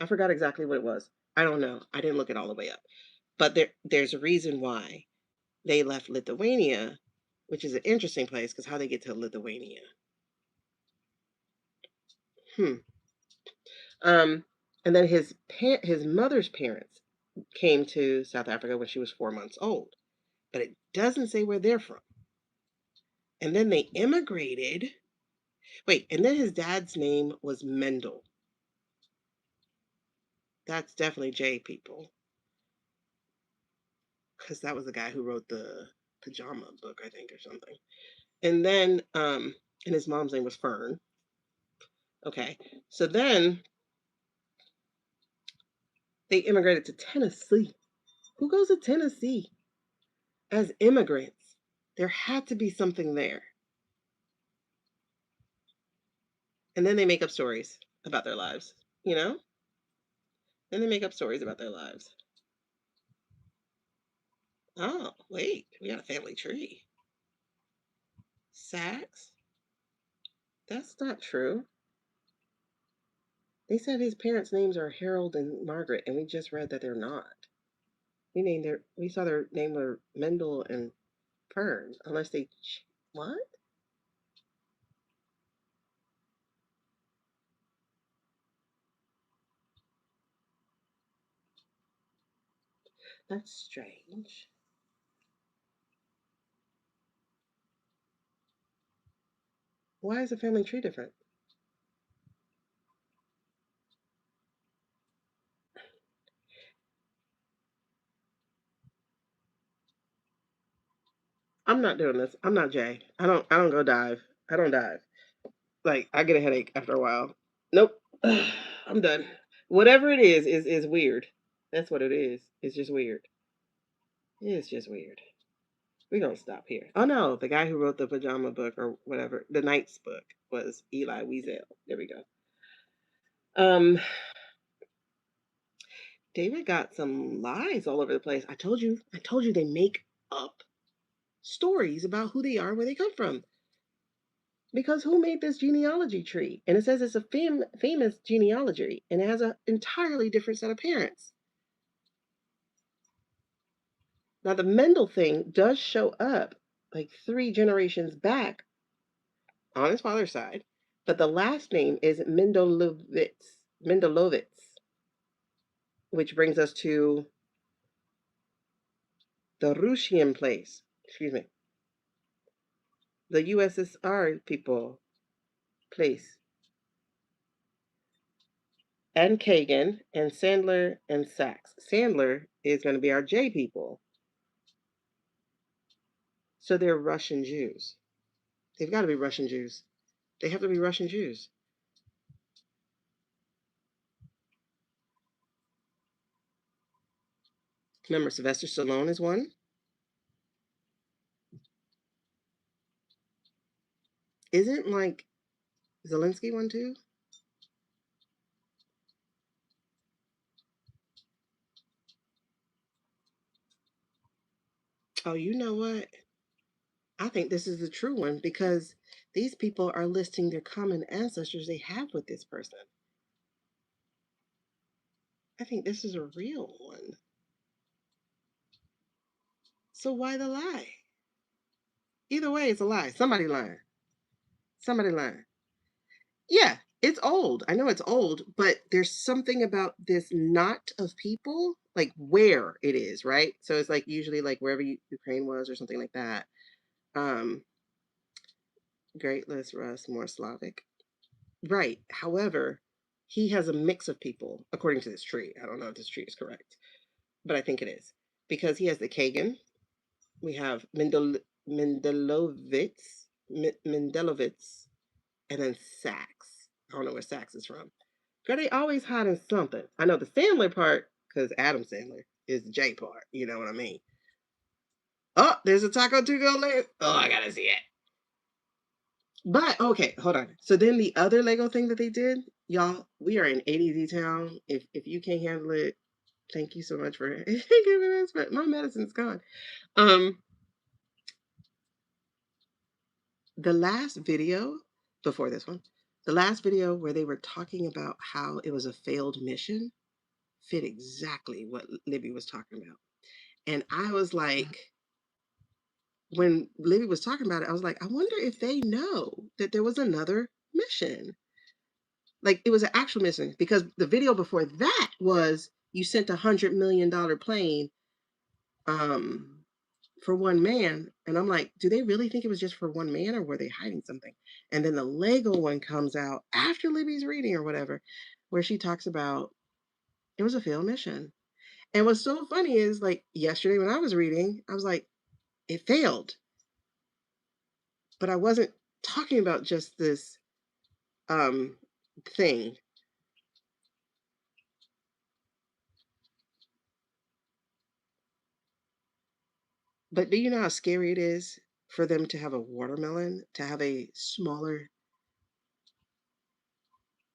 Speaker 1: I forgot exactly what it was. I don't know. I didn't look it all the way up. But there's a reason why they left Lithuania, which is an interesting place because how they get to Lithuania. Um, and then his mother's parents came to South Africa when she was 4 months old, but it doesn't say where they're from. And then they immigrated. Wait, and then his dad's name was Mendel. That's definitely J people, because that was the guy who wrote the pajama book, I think, or something. And then, and his mom's name was Fern. Okay, so then they immigrated to Tennessee. Who goes to Tennessee as immigrants? There had to be something there. And then they make up stories about their lives, you know? Then they make up stories about their lives. Oh, wait, we got a family tree. Sax? That's not true. They said his parents' names are Harold and Margaret, and we just read that they're not. We saw their name were Mendel and Fern, unless they, what? That's strange. Why is the family tree different? I'm not doing this. I'm not Jay. I don't go dive. I don't dive. Like I get a headache after a while. Nope. I'm done. Whatever it is weird. That's what it is. It's just weird. It's just weird. We're gonna stop here. Oh no, the guy who wrote the pajama book or whatever, the Knight's book was Eli Wiesel. There we go. Um David got some lies all over the place. I told you they make up stories about who they are, where they come from. Because who made this genealogy tree? And it says it's a famous genealogy, and it has an entirely different set of parents. Now, the Mendel thing does show up like 3 generations back on his father's side, but the last name is Mendelovitz, which brings us to the Russian place. Excuse me. The USSR people place. And Kagan and Sandler and Sachs. Sandler is going to be our J people. So they're Russian Jews. They've got to be Russian Jews. They have to be Russian Jews. Remember, Sylvester Stallone is one. Isn't like Zelensky one too? Oh, you know what? I think this is the true one because these people are listing their common ancestors they have with this person. I think this is a real one. So why the lie? Either way, it's a lie. Somebody lying. Somebody lying. Yeah, it's old. I know it's old, but there's something about this knot of people, like where it is, right? So it's like usually like wherever Ukraine was or something like that. Um, Great less Russ, more Slavic. Right. However, he has a mix of people, according to this tree. I don't know if this tree is correct, but I think it is because he has the Kagan. We have Mendelovitz, and then Sachs. I don't know where Sachs is from. Girl, they always hiding something. I know the Sandler part because Adam Sandler is the J part. You know what I mean? Oh, there's a taco to go later. Oh, I gotta see it. But okay, hold on. So then the other Lego thing that they did, y'all, we are in ADD town. If you can't handle it, thank you so much for giving us. But my medicine's gone. Um, the last video before this one, the last video where they were talking about how it was a failed mission fit exactly what Libby was talking about. And I was like, when Libby was talking about it, I was like, I wonder if they know that there was another mission. Like it was an actual mission because the video before that was you sent $100 million plane um, for one man. And I'm like, do they really think it was just for one man or were they hiding something? And then the Lego one comes out after Libby's reading or whatever, where she talks about it was a failed mission. And what's so funny is like yesterday when I was reading, I was like, it failed. But I wasn't talking about just this um, thing. But do you know how scary it is for them to have a watermelon, to have a smaller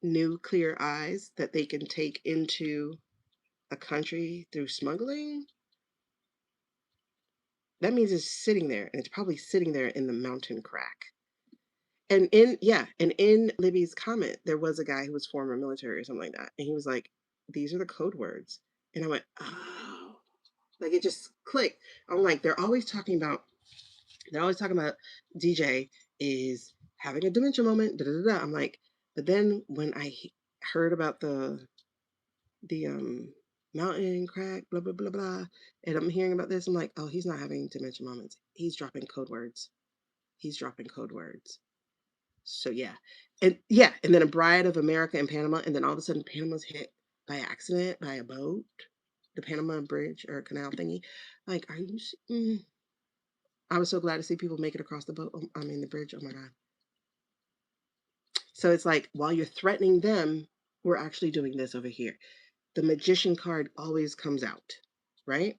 Speaker 1: nuclear eyes that they can take into a country through smuggling? That means it's sitting there, and it's probably sitting there in the mountain crack. And in Libby's comment, there was a guy who was former military or something like that, and he was like, "These are the code words," and I went, "Oh." Like it just clicked. I'm like, they're always talking about DJ is having a dementia moment. Da, da, da, da. I'm like, but then when I heard about the mountain crack, blah blah blah blah, and I'm hearing about this, I'm like, oh, he's not having dementia moments. He's dropping code words. He's dropping code words. So and then a Bride of America in Panama, and then all of a sudden Panama's hit by accident by a boat, the Panama Bridge or canal thingy. Like, are you? I was so glad to see people make it across the boat. I mean, the bridge. Oh my god. So it's like while you're threatening them, we're actually doing this over here. The magician card always comes out, right?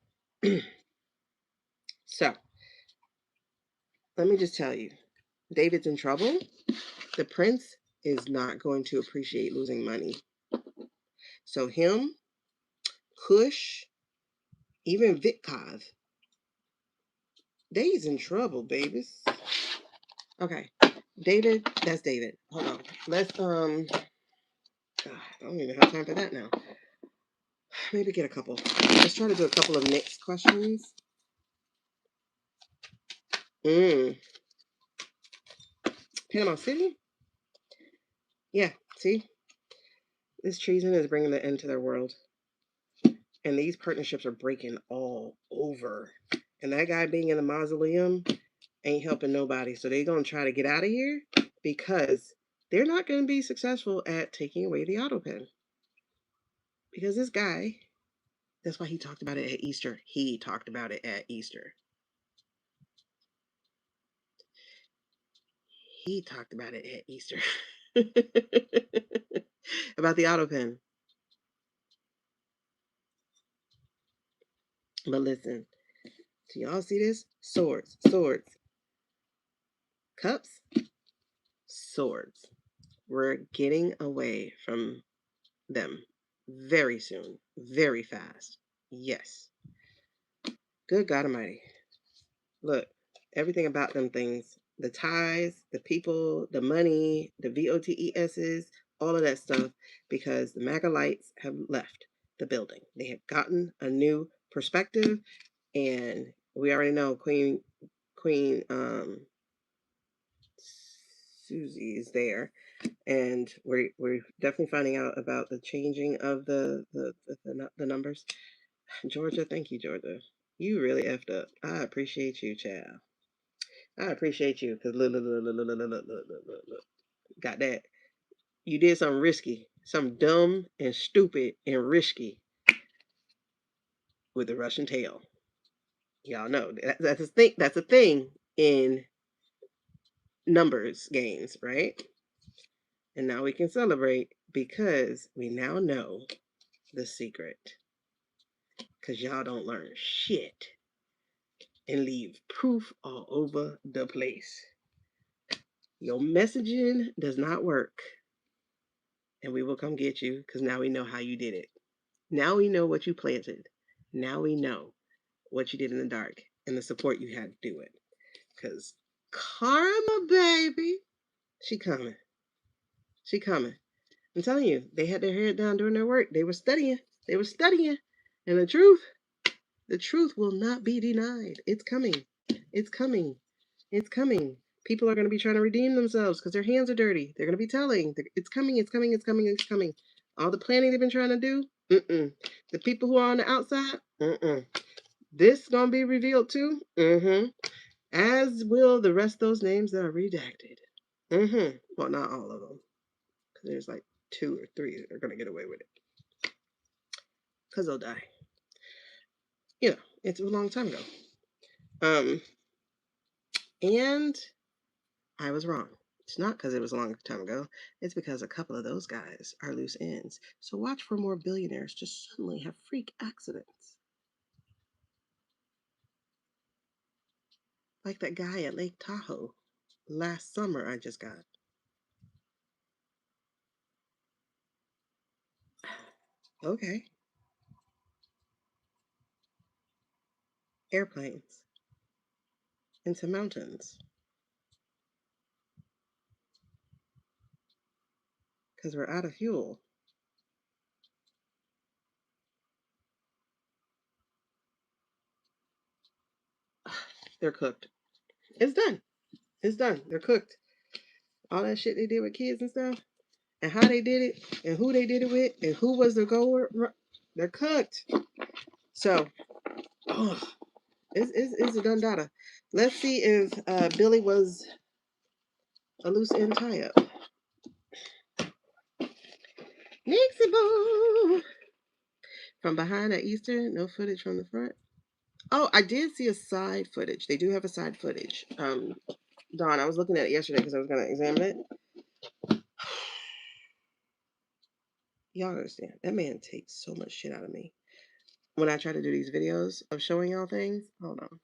Speaker 1: So let me just tell you, David's in trouble. The prince is not going to appreciate losing money. So him, Kush, even Vitkov, they's in trouble, babies. Okay, David, that's David. Hold on. I don't even have time for that now. Maybe get a couple. Let's try to do a couple of next questions. Mm. Panama City? Yeah, see? This treason is bringing the end to their world. And these partnerships are breaking all over. And that guy being in the mausoleum ain't helping nobody. So they're going to try to get out of here because they're not going to be successful at taking away the auto pen. Because this guy, that's why he talked about it at Easter. He talked about it at Easter. He talked about it at Easter. About the auto pen. But listen, do y'all see this? Swords, swords, cups, swords. We're getting away from them very soon, very fast. Yes. Good God Almighty. Look, everything about them things, the ties, the people, the money, the VOTESs, all of that stuff, because the MAGA lights have left the building. They have gotten a new perspective, and we already know Queen Susie is there, and we're definitely finding out about the changing of the numbers. Georgia, thank you, Georgia. You really effed up. I appreciate you, child. I appreciate you because look. Got that. You did something risky, something dumb and stupid and risky with the Russian tail. Y'all know that's a thing. That's a thing in numbers games, right? And now we can celebrate because we now know the secret. Because y'all don't learn shit and leave proof all over the place. Your messaging does not work. And we will come get you because now we know how you did it. Now we know what you planted. Now we know what you did in the dark and the support you had to do it. Because Karma, baby, she coming. She coming. I'm telling you, they had their head down doing their work. They were studying. They were studying. And the truth will not be denied. It's coming. It's coming. It's coming. People are going to be trying to redeem themselves because their hands are dirty. They're going to be telling. It's coming. It's coming. It's coming. It's coming. All the planning they've been trying to do. The people who are on the outside. This going to be revealed too. As will the rest of those names that are redacted. Well, not all of them. Because there's like 2 or 3 that are going to get away with it. Because they'll die. You know, it's a long time ago. And I was wrong. It's not because it was a long time ago. It's because a couple of those guys are loose ends. So watch for more billionaires to suddenly have freak accidents. Like that guy at Lake Tahoe last summer I just got. Okay. Airplanes into mountains. Because we're out of fuel. They're cooked. It's done. It's done. They're cooked. All that shit they did with kids and stuff, and how they did it, and who they did it with, and who was the goer, they're cooked. So, it's a done data. Let's see if Billy was a loose end tie up. Nixie boo! From behind at Easter, no footage from the front. Oh, I did see a side footage. They do have a side footage. Dawn, I was looking at it yesterday because I was going to examine it. Y'all understand. That man takes so much shit out of me. When I try to do these videos of showing y'all things, hold on.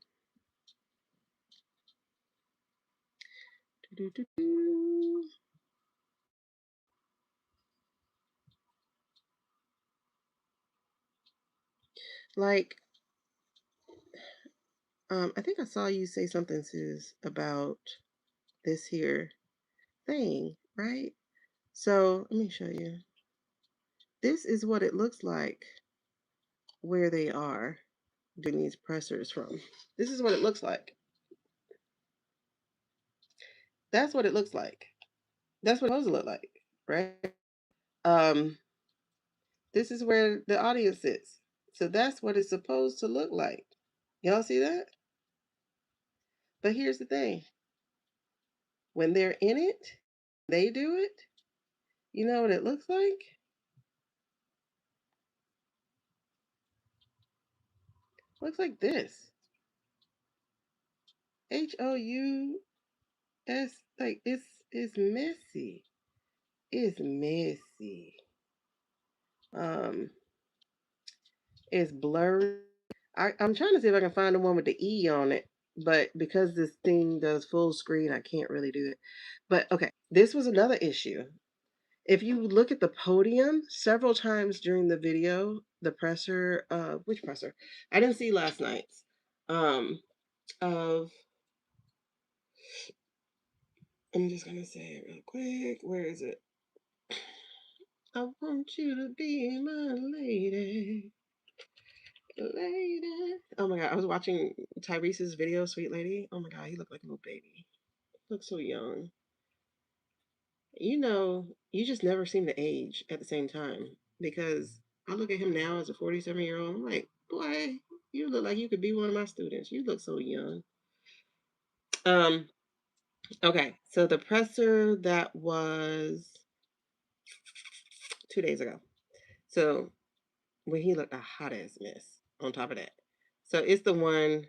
Speaker 1: Like, I think I saw you say something, Sis, about this here thing, right? So let me show you. This is what it looks like where they are doing these pressers from. This is what it looks like. That's what it looks like. That's what it's supposed to look like, right? This is where the audience is. So that's what it's supposed to look like. Y'all see that? But here's the thing. When they're in it, they do it. You know what it looks like? Looks like this. HOU It's like it's messy. It's messy. Um, it's blurry. I'm trying to see if I can find the one with the E on it, but because this thing does full screen, I can't really do it. But okay, this was another issue. If you look at the podium several times during the video, the presser, which presser? I didn't see last night's. Of I'm just gonna say it real quick. Where is it? I want you to be my lady. Lady. Oh my god, I was watching Tyrese's video, Sweet Lady. Oh my god, he looked like a little baby. He looked so young. You know, you just never seem to age at the same time. Because I look at him now as a 47-year-old, I'm like, boy, you look like you could be one of my students. You look so young. Um, okay, so the presser that was 2 days ago. So when he looked a hot ass mess on top of that. So it's the one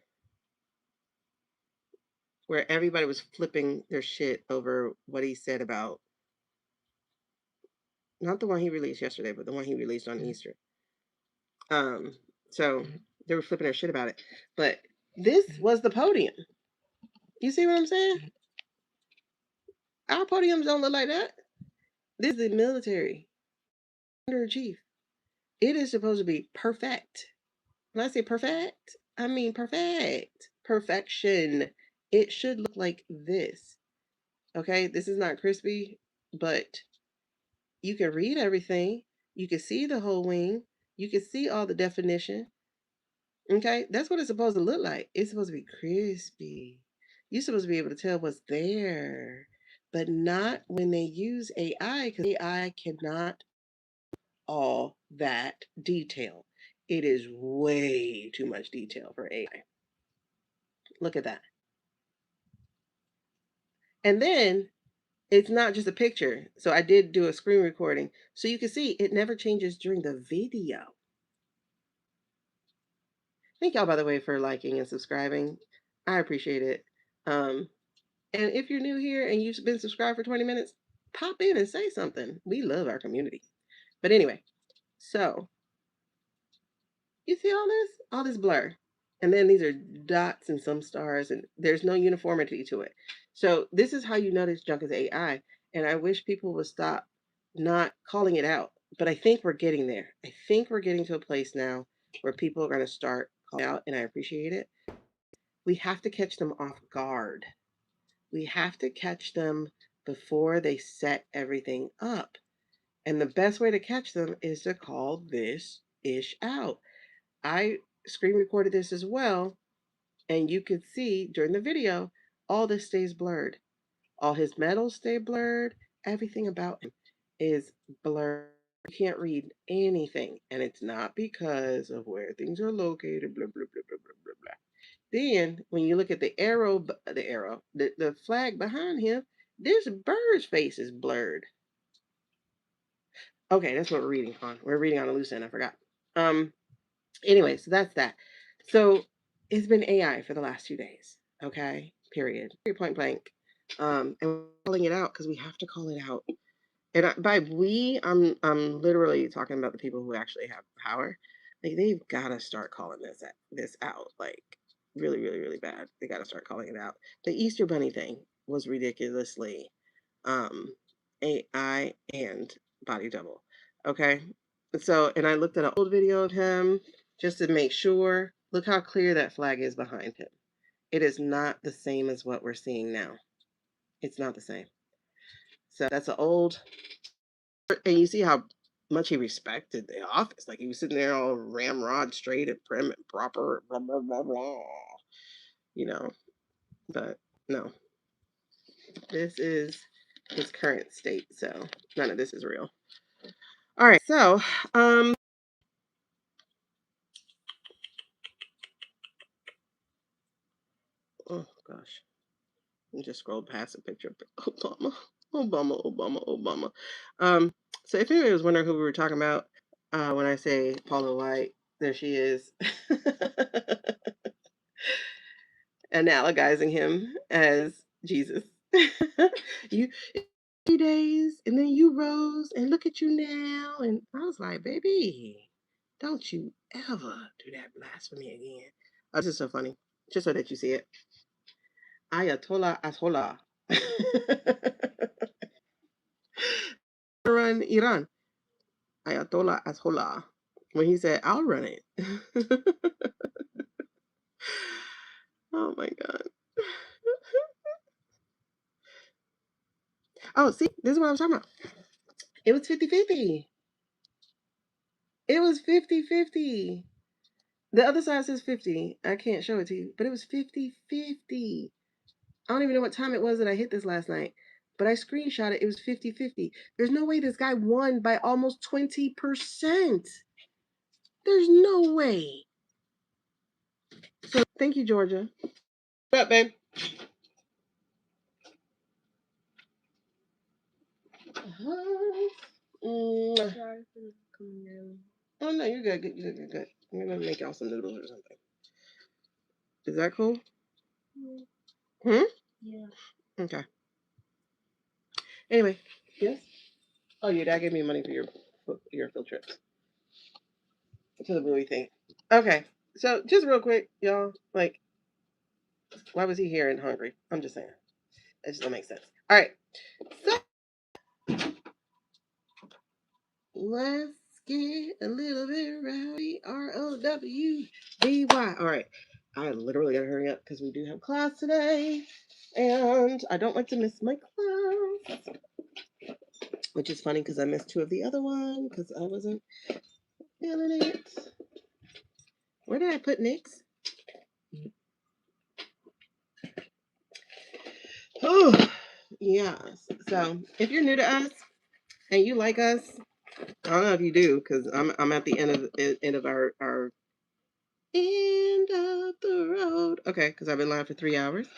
Speaker 1: where everybody was flipping their shit over what he said about not the one he released yesterday, but the one he released on Easter. Um, so they were flipping their shit about it. But this was the podium. You see what I'm saying? Our podiums don't look like that. This is the military. Under chief. It is supposed to be perfect. When I say perfect, I mean perfect. Perfection. It should look like this. Okay, this is not crispy, but you can read everything. You can see the whole wing. You can see all the definition. Okay, that's what it's supposed to look like. It's supposed to be crispy. You're supposed to be able to tell what's there, but not when they use AI because AI cannot all that detail. It is way too much detail for AI. Look at that. And then it's not just a picture. So I did do a screen recording. So you can see it never changes during the video. Thank y'all, by the way, for liking and subscribing. I appreciate it. Um, and if you're new here and you've been subscribed for 20 minutes, pop in and say something. We love our community. But anyway, so you see all this blur. And then these are dots and some stars, and there's no uniformity to it. So this is how you know this junk is AI. And I wish people would stop not calling it out. But I think we're getting there. I think we're getting to a place now where people are going to start calling out, and I appreciate it. We have to catch them off guard. We have to catch them before they set everything up. And the best way to catch them is to call this ish out. I screen recorded this as well, and you could see during the video, all this stays blurred. All his metals stay blurred. Everything about him is blurred. You can't read anything, and it's not because of where things are located. Blah blah blah blah blah blah blah. Then, when you look at the flag behind him, this bird's face is blurred. Okay, that's what we're reading on. We're reading on a loose end. I forgot. Um, Anyway, so that's that. So it's been AI for the last 2 days. Okay, period. Point blank. And we're calling it out because we have to call it out. And by we, I'm literally talking about the people who actually have power. Like they've got to start calling this out. Like really, really, really bad. They got to start calling it out. The Easter Bunny thing was ridiculously um, AI and body double. Okay, so and I looked at an old video of him just to make sure. Look how clear that flag is behind him. It is not the same as what we're seeing now. It's not the same. So that's an old, and you see how much he respected the office. Like he was sitting there all ramrod straight and prim and proper, blah blah blah blah. You know, but no, this is his current state. So none of this is real. All right, so oh gosh, I just scrolled past a picture of Obama, Obama. So if anybody was wondering who we were talking about, when I say Paula White, there she is, analogizing him as Jesus. you 3 days, and then you rose, and look at you now. And I was like, baby, don't you ever do that blasphemy again. Oh, this is so funny. Just so that you see it. Ayatollah Ayatollah. Run Iran. Ayatollah Ayatollah. When he said, I'll run it. Oh my God. Oh, see, this is what I was talking about. It was 50-50. It was 50-50. The other side says 50. I can't show it to you, but it was 50-50. I don't even know what time it was that I hit this last night, but I screenshot it. It was 50-50. There's no way this guy won by almost 20%. There's no way. So thank you, Georgia. What up, babe? Sorry for coming down. Oh no, you're good. You're good. I'm gonna make y'all some noodles or something. Is that cool? Yeah. Yeah. Okay. Anyway, yes. Oh, your dad gave me money for your field trips to the movie thing. Okay, so just real quick, y'all. Like, why was he here and hungry? I'm just saying. It just don't make sense. All right. So let's get a little bit rowdy. ROWDY. All right. I literally gotta hurry up because we do have class today, and I don't like to miss my class. Which is funny because I missed 2 of the other one because I wasn't feeling it. Where did I put Nick's? Oh, yes. So if you're new to us and you like us, I don't know if you do because I'm at the end of our end of the road. Okay, because I've been live for 3 hours,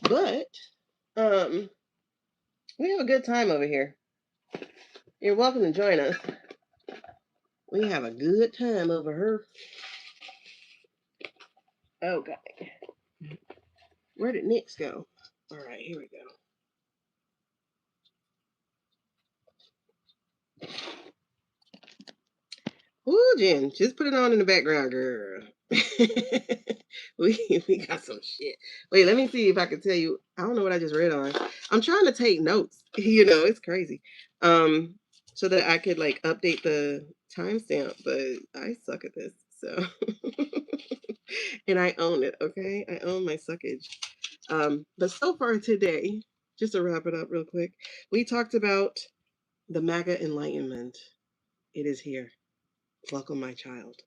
Speaker 1: but we have a good time over here. You're welcome to join us. We have a good time over here. Okay. Where did Nick's go? All right, here we go. Ooh, Jen, just put it on in the background, girl. we got some shit. Wait, let me see if I can tell you. I don't know what I just read on. I'm trying to take notes. You know, it's crazy. So that I could like update the timestamp, but I suck at this. So and I own it, okay? I own my suckage. But so far today, just to wrap it up real quick, we talked about the MAGA Enlightenment. It is here. Welcome, my child.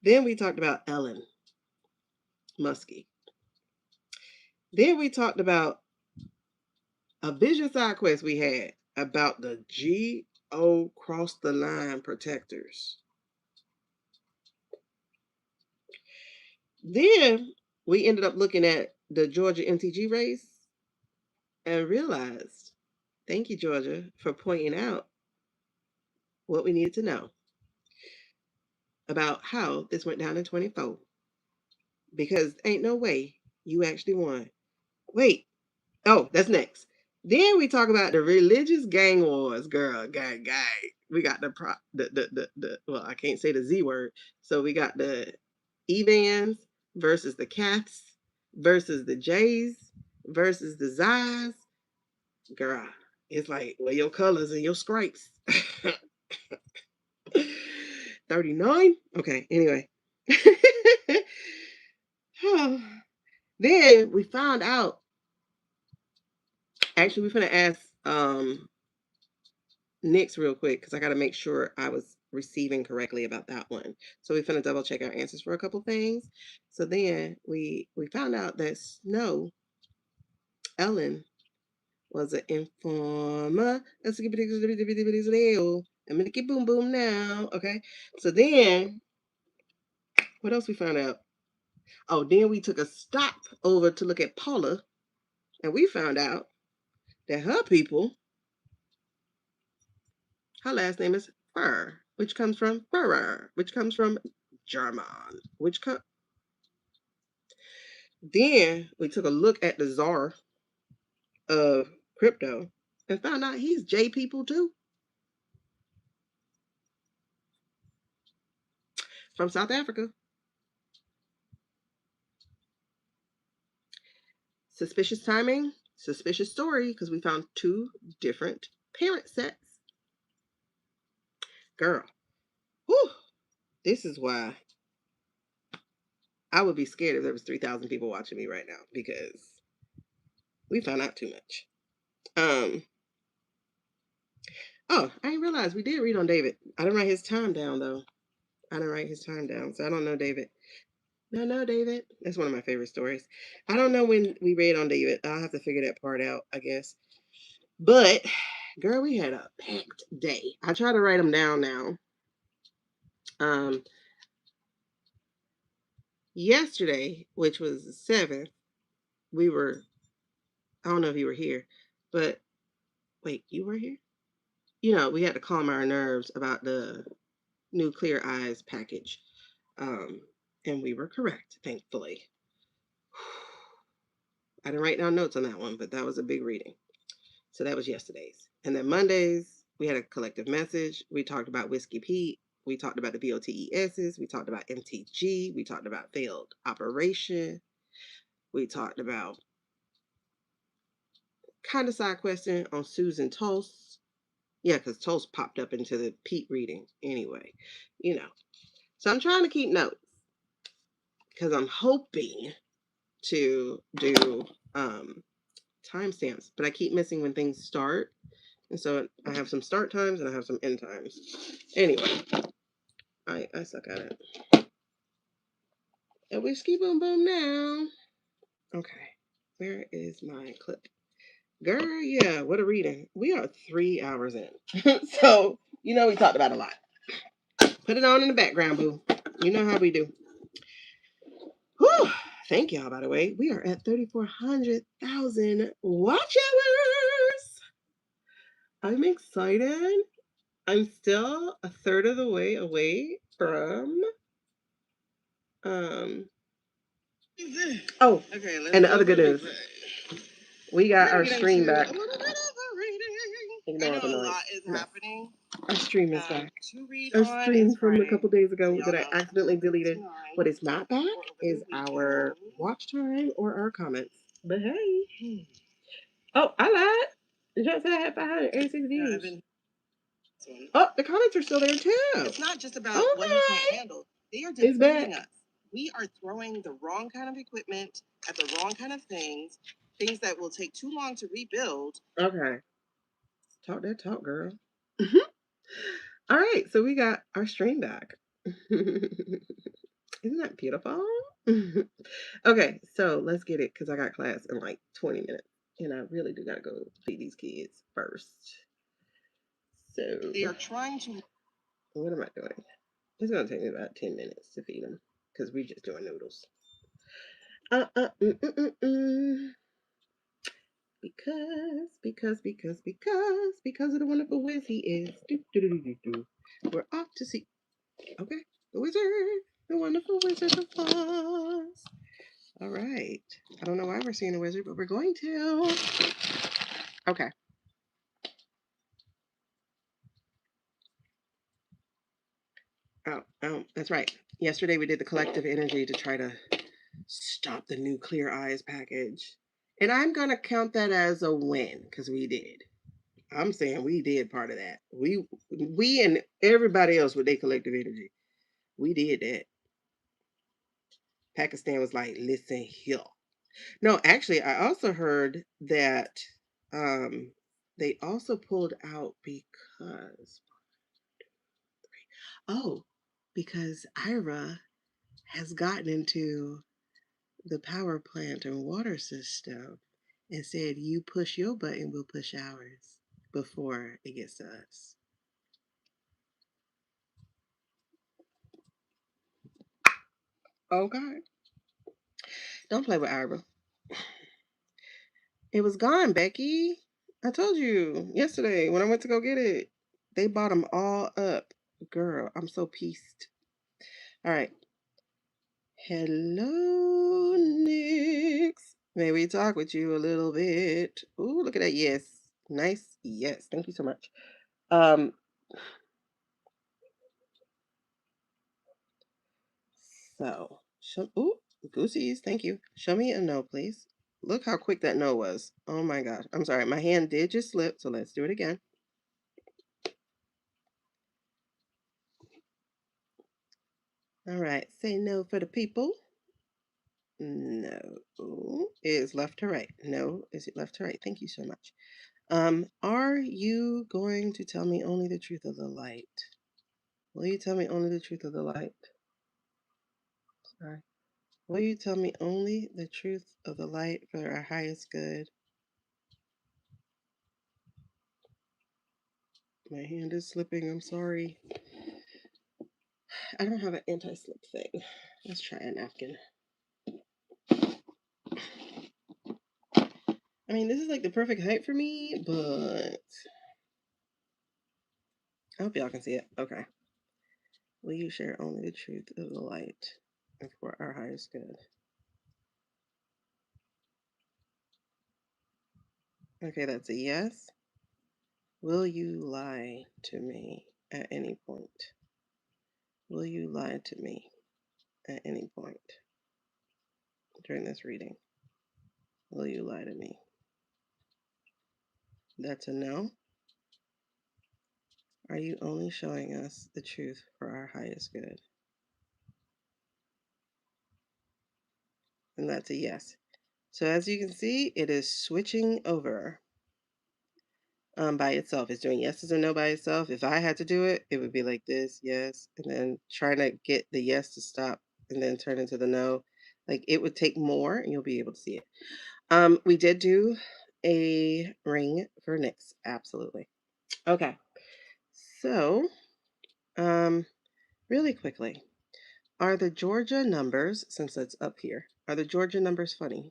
Speaker 1: Then we talked about Elon Muskie. Then we talked about a vision side quest we had about the GO cross the line protectors. Then we ended up looking at the Georgia MTG race and realized, thank you, Georgia, for pointing out what we needed to know about how this went down in 24. Because ain't no way you actually won. Wait. Oh, that's next. Then we talk about the religious gang wars, girl. Gang. We got the well, I can't say the Z word. So we got the Evans versus the Caths versus the Jays versus the Zis. Girl, it's like, well, your colors and your stripes. 39? Okay, anyway. Then we found out. Actually, we're gonna ask Nick's real quick because I got to make sure I was receiving correctly about that one. So we're gonna double check our answers for a couple things. So then we found out that Snow Ellen was an informer. Let's get I'm gonna get boom boom now. Okay. So then what else we found out? Oh, then we took a stop over to look at Paula, and we found out that her people, her last name is Fur, which comes from Führer, which comes from German, which Then we took a look at the czar, of crypto and found out he's J people too. From South Africa. Suspicious timing, suspicious story, because we found 2 different parent sets. Girl, whew, this is why I would be scared if there was 3,000 people watching me right now, because we found out too much. Oh, I didn't realize we did read on David. I didn't write his time down, though. I didn't write his time down, so I don't know David. No, David. That's one of my favorite stories. I don't know when we read on David. I'll have to figure that part out, I guess. But, girl, we had a packed day. I try to write them down now. Yesterday, which was the 7th, we were, I don't know if you were here, but wait, you were here? You know, we had to calm our nerves about the new Clear Eyes package. And we were correct, thankfully. I didn't write down notes on that one, but that was a big reading. So that was yesterday's. And then Mondays, we had a collective message. We talked about Whiskey Pete. We talked about the BOTESs. We talked about MTG. We talked about failed operation. We talked about kind of side question on Susan Toast. Yeah, because Toast popped up into the Pete reading anyway, you know. So I'm trying to keep notes because I'm hoping to do timestamps, but I keep missing when things start. And so I have some start times and I have some end times. Anyway, I suck at it. A whiskey boom boom now. Okay, where is my clip? Girl, yeah, what a reading. We are 3 hours in. So, you know, we talked about a lot. Put it on in the background, boo. You know how we do. Whew. Thank y'all, by the way. We are at 3,400,000 watch hours. I'm excited. I'm still a third of the way away from oh, okay, and the other good news, we got our stream back. Ignore the noise. A lot is happening. Our stream is back. Our stream from a couple days ago that I accidentally deleted. What is not back is our watch time or our comments. But hey. Oh, I lied. Did you say I had 586 views? Oh, the comments are still there too. It's not just about what you can't handle. They are defeating us. We are throwing the wrong kind of equipment at the wrong kind of things that will take too long to rebuild. Okay. Talk that talk, girl. All right, so we got our stream back. Isn't that beautiful? Okay, so let's get it because I got class in like 20 minutes. And I really do gotta go feed these kids first. So they are trying to. What am I doing? It's gonna take me about 10 minutes to feed them because we just doing noodles. Because of the wonderful whiz he is. We're off to see. Okay, the wizard, the wonderful Wizard of Oz. All right. I don't know why we're seeing a wizard, but we're going to. Okay. Oh, that's right. Yesterday we did the collective energy to try to stop the new Clear Eyes package. And I'm going to count that as a win because we did. I'm saying we did part of that. We and everybody else with their collective energy. We did that. Pakistan was like, listen here. No, actually, I also heard that they also pulled out because because Ira has gotten into the power plant and water system and said, you push your button, we'll push ours before it gets to us. Okay. Don't play with Ira. It was gone, Becky. I told you yesterday when I went to go get it. They bought them all up. Girl, I'm so pissed. All right. Hello, Nix. May we talk with you a little bit? Ooh, look at that. Yes. Nice. Yes. Thank you so much. Um, ooh, goosies. Thank you. Show me a no, please. Look how quick that no was. Oh my gosh. I'm sorry. My hand did just slip, so let's do it again. All right. Say no for the people. No. Is left to right. No. Is it left to right? Thank you so much. Are you going to tell me only the truth of the light? Will you tell me only the truth of the light? Sorry. Will you tell me only the truth of the light for our highest good? My hand is slipping. I'm sorry. I don't have an anti-slip thing. Let's try a napkin. I mean, this is like the perfect height for me, but I hope y'all can see it. Okay. Will you share only the truth of the light and for our highest good? Okay, that's a yes. Will you lie to me at any point? Will you lie to me at any point during this reading? Will you lie to me? That's a no. Are you only showing us the truth for our highest good? And that's a yes. So as you can see, it is switching over by itself. It's doing yeses and no by itself. If I had to do it, it would be like this, yes, and then trying to get the yes to stop and then turn into the no. Like it would take more and you'll be able to see it. We did do a ring for Nyx, absolutely. Okay. So, really quickly, are the Georgia numbers, since it's up here, are the Georgia numbers funny?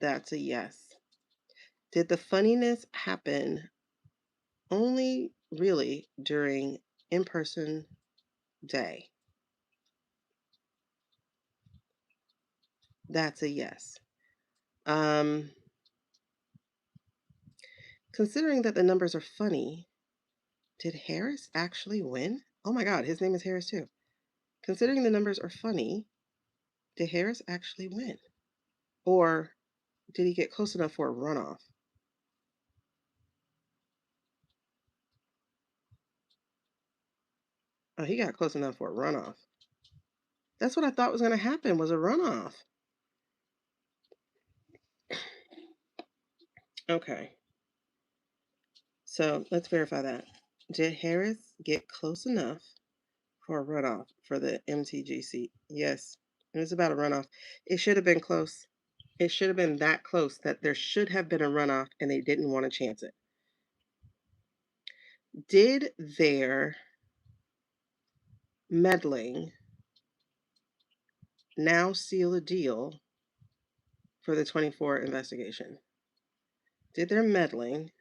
Speaker 1: That's a yes. Did the funniness happen only really during in-person day? That's a yes. Considering that the numbers are funny, did Harris actually win? Oh my God, his name is Harris too. Considering the numbers are funny, did Harris actually win? Or did he get close enough for a runoff? Oh, he got close enough for a runoff. That's what I thought was going to happen, was a runoff. Okay. So let's verify that. Did Harris get close enough for a runoff for the MTG seat? Yes. It was about a runoff. It should have been close. It should have been that close that there should have been a runoff and they didn't want to chance it. Did their meddling now seal a deal for the 24 investigation? Did their meddling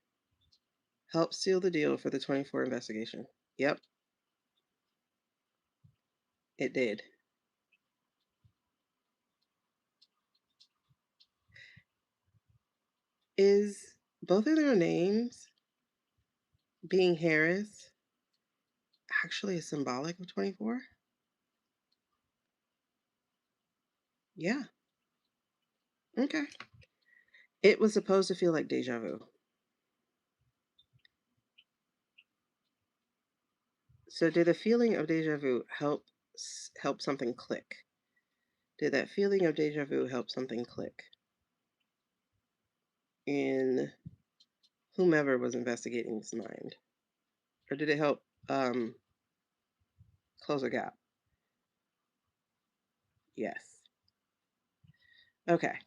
Speaker 1: help seal the deal for the 24 investigation? Yep, it did. Is both of their names being Harris actually symbolic of 24? Yeah. Okay. It was supposed to feel like deja vu. So did the feeling of deja vu help something click? Did that feeling of deja vu help something click in whomever was investigating his mind? Or did it help close a gap? Yes. Okay.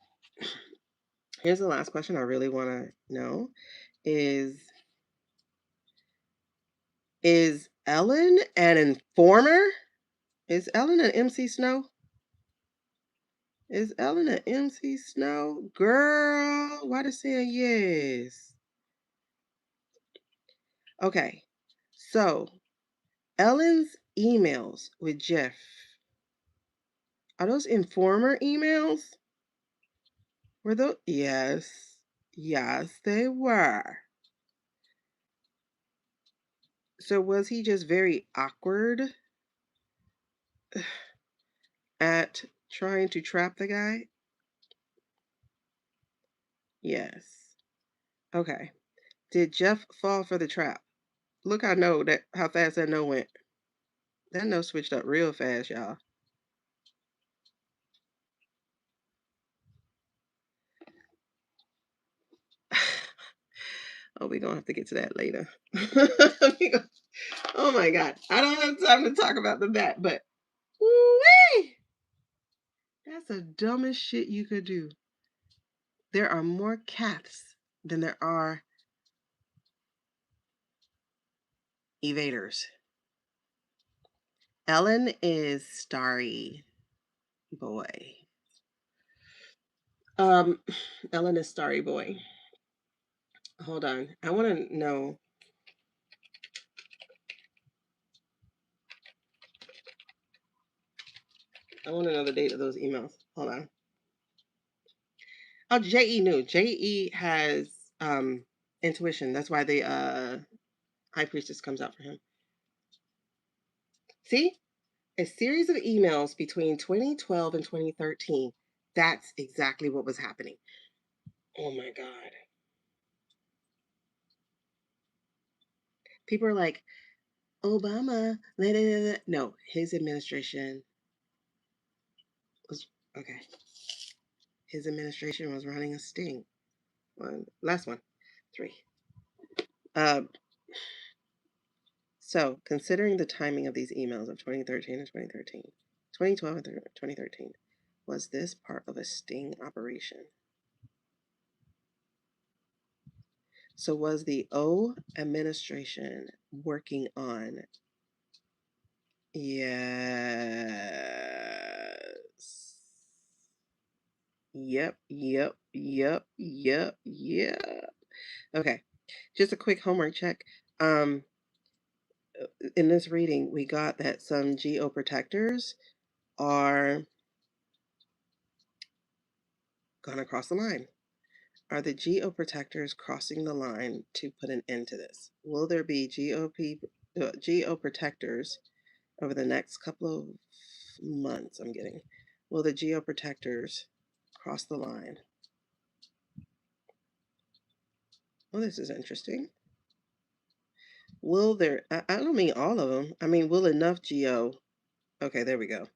Speaker 1: Here's the last question I really want to know is Ellen an informer? Is Ellen an MC Snow? Is Ellen an MC Snow? Girl, why did say yes? Okay. So Ellen's emails with Jeff Are those informer emails? Were those? Yes. Yes, they were. So was he just very awkward at trying to trap the guy? Yes. Okay. Did Jeff fall for the trap? Look, how fast that no went. That no switched up real fast, y'all. Oh, we're gonna have to get to that later. Oh my God. I don't have time to talk about the bat, but woo-wee! That's the dumbest shit you could do. There are more cats than there are evaders. Ellen is Starry Boy. Um, Ellen is Starry Boy. Hold on. I want to know. I want to know the date of those emails. Hold on. Oh, J.E. knew. J.E. has intuition. That's why the High Priestess comes out for him. See? A series of emails between 2012 and 2013. That's exactly what was happening. Oh my God. People are like, Obama. No, his administration was okay. His administration was running a sting. Last one. 3. So, considering the timing of these emails of 2013 and 2013, 2012 and 2013, was this part of a sting operation? So, was the O administration working on? Yes. Yep. Okay. Just a quick homework check. In this reading, we got that some geoprotectors are gonna cross the line. Are the geoprotectors crossing the line to put an end to this? Will there be geoprotectors over the next couple of months? Will the geoprotectors cross the line? Well, this is interesting. Will there? I don't mean all of them. I mean, will enough geo? Okay, there we go.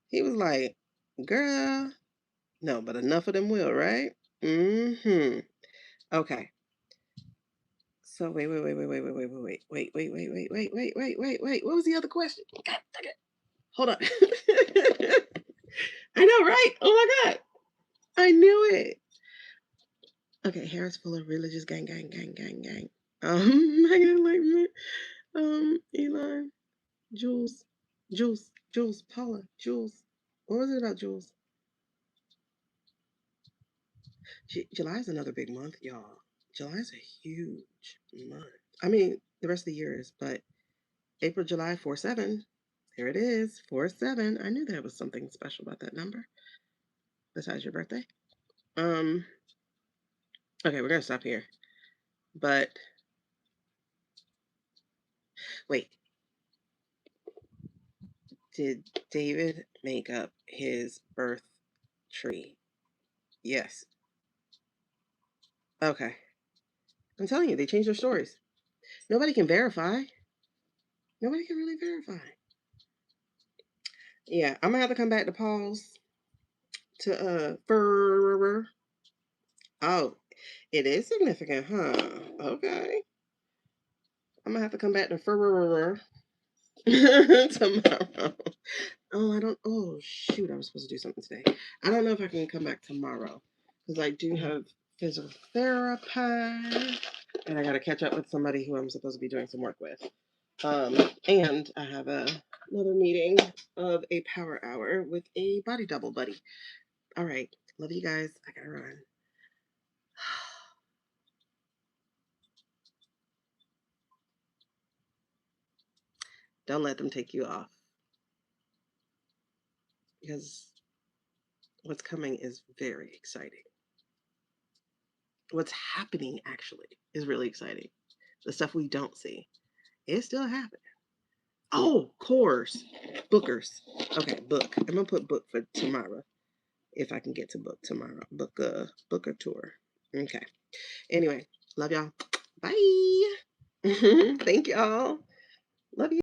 Speaker 1: He was like, "Girl, no, but enough of them will, right?" Mm-hmm. Okay. So wait. What was the other question? God, okay. Hold on. I know, right? Oh my God. I knew it. Okay, hair is full of religious gang. Megan, like me. Elon, Jules, Paula, Jules. What was it about Jules? July is another big month, y'all. July is a huge month. I mean, the rest of the year is, but April, July, 4-7. Here it is, 4-7. I knew there was something special about that number. Besides your birthday. Okay, we're gonna stop here. But wait, did David make up his birth tree? Yes. Okay. I'm telling you, they changed their stories. Nobody can verify. Nobody can really verify. Yeah, I'm gonna have to come back to pause to fur. Oh, it is significant, huh? Okay. I'm gonna have to come back to fur tomorrow. Oh, I don't. Oh, shoot. I was supposed to do something today. I don't know if I can come back tomorrow because I do have physical therapy and I got to catch up with somebody who I'm supposed to be doing some work with. And I have another meeting of a power hour with a body double buddy. All right. Love you guys. I got to run. Don't let them take you off. because what's coming is very exciting. What's happening actually is really exciting. The stuff we don't see, it's still happening. Oh, of course. Bookers. Okay, book. I'm gonna put book for tomorrow. If I can get to book tomorrow. Book a tour. Okay. Anyway, love y'all. Bye. Thank y'all. Love you.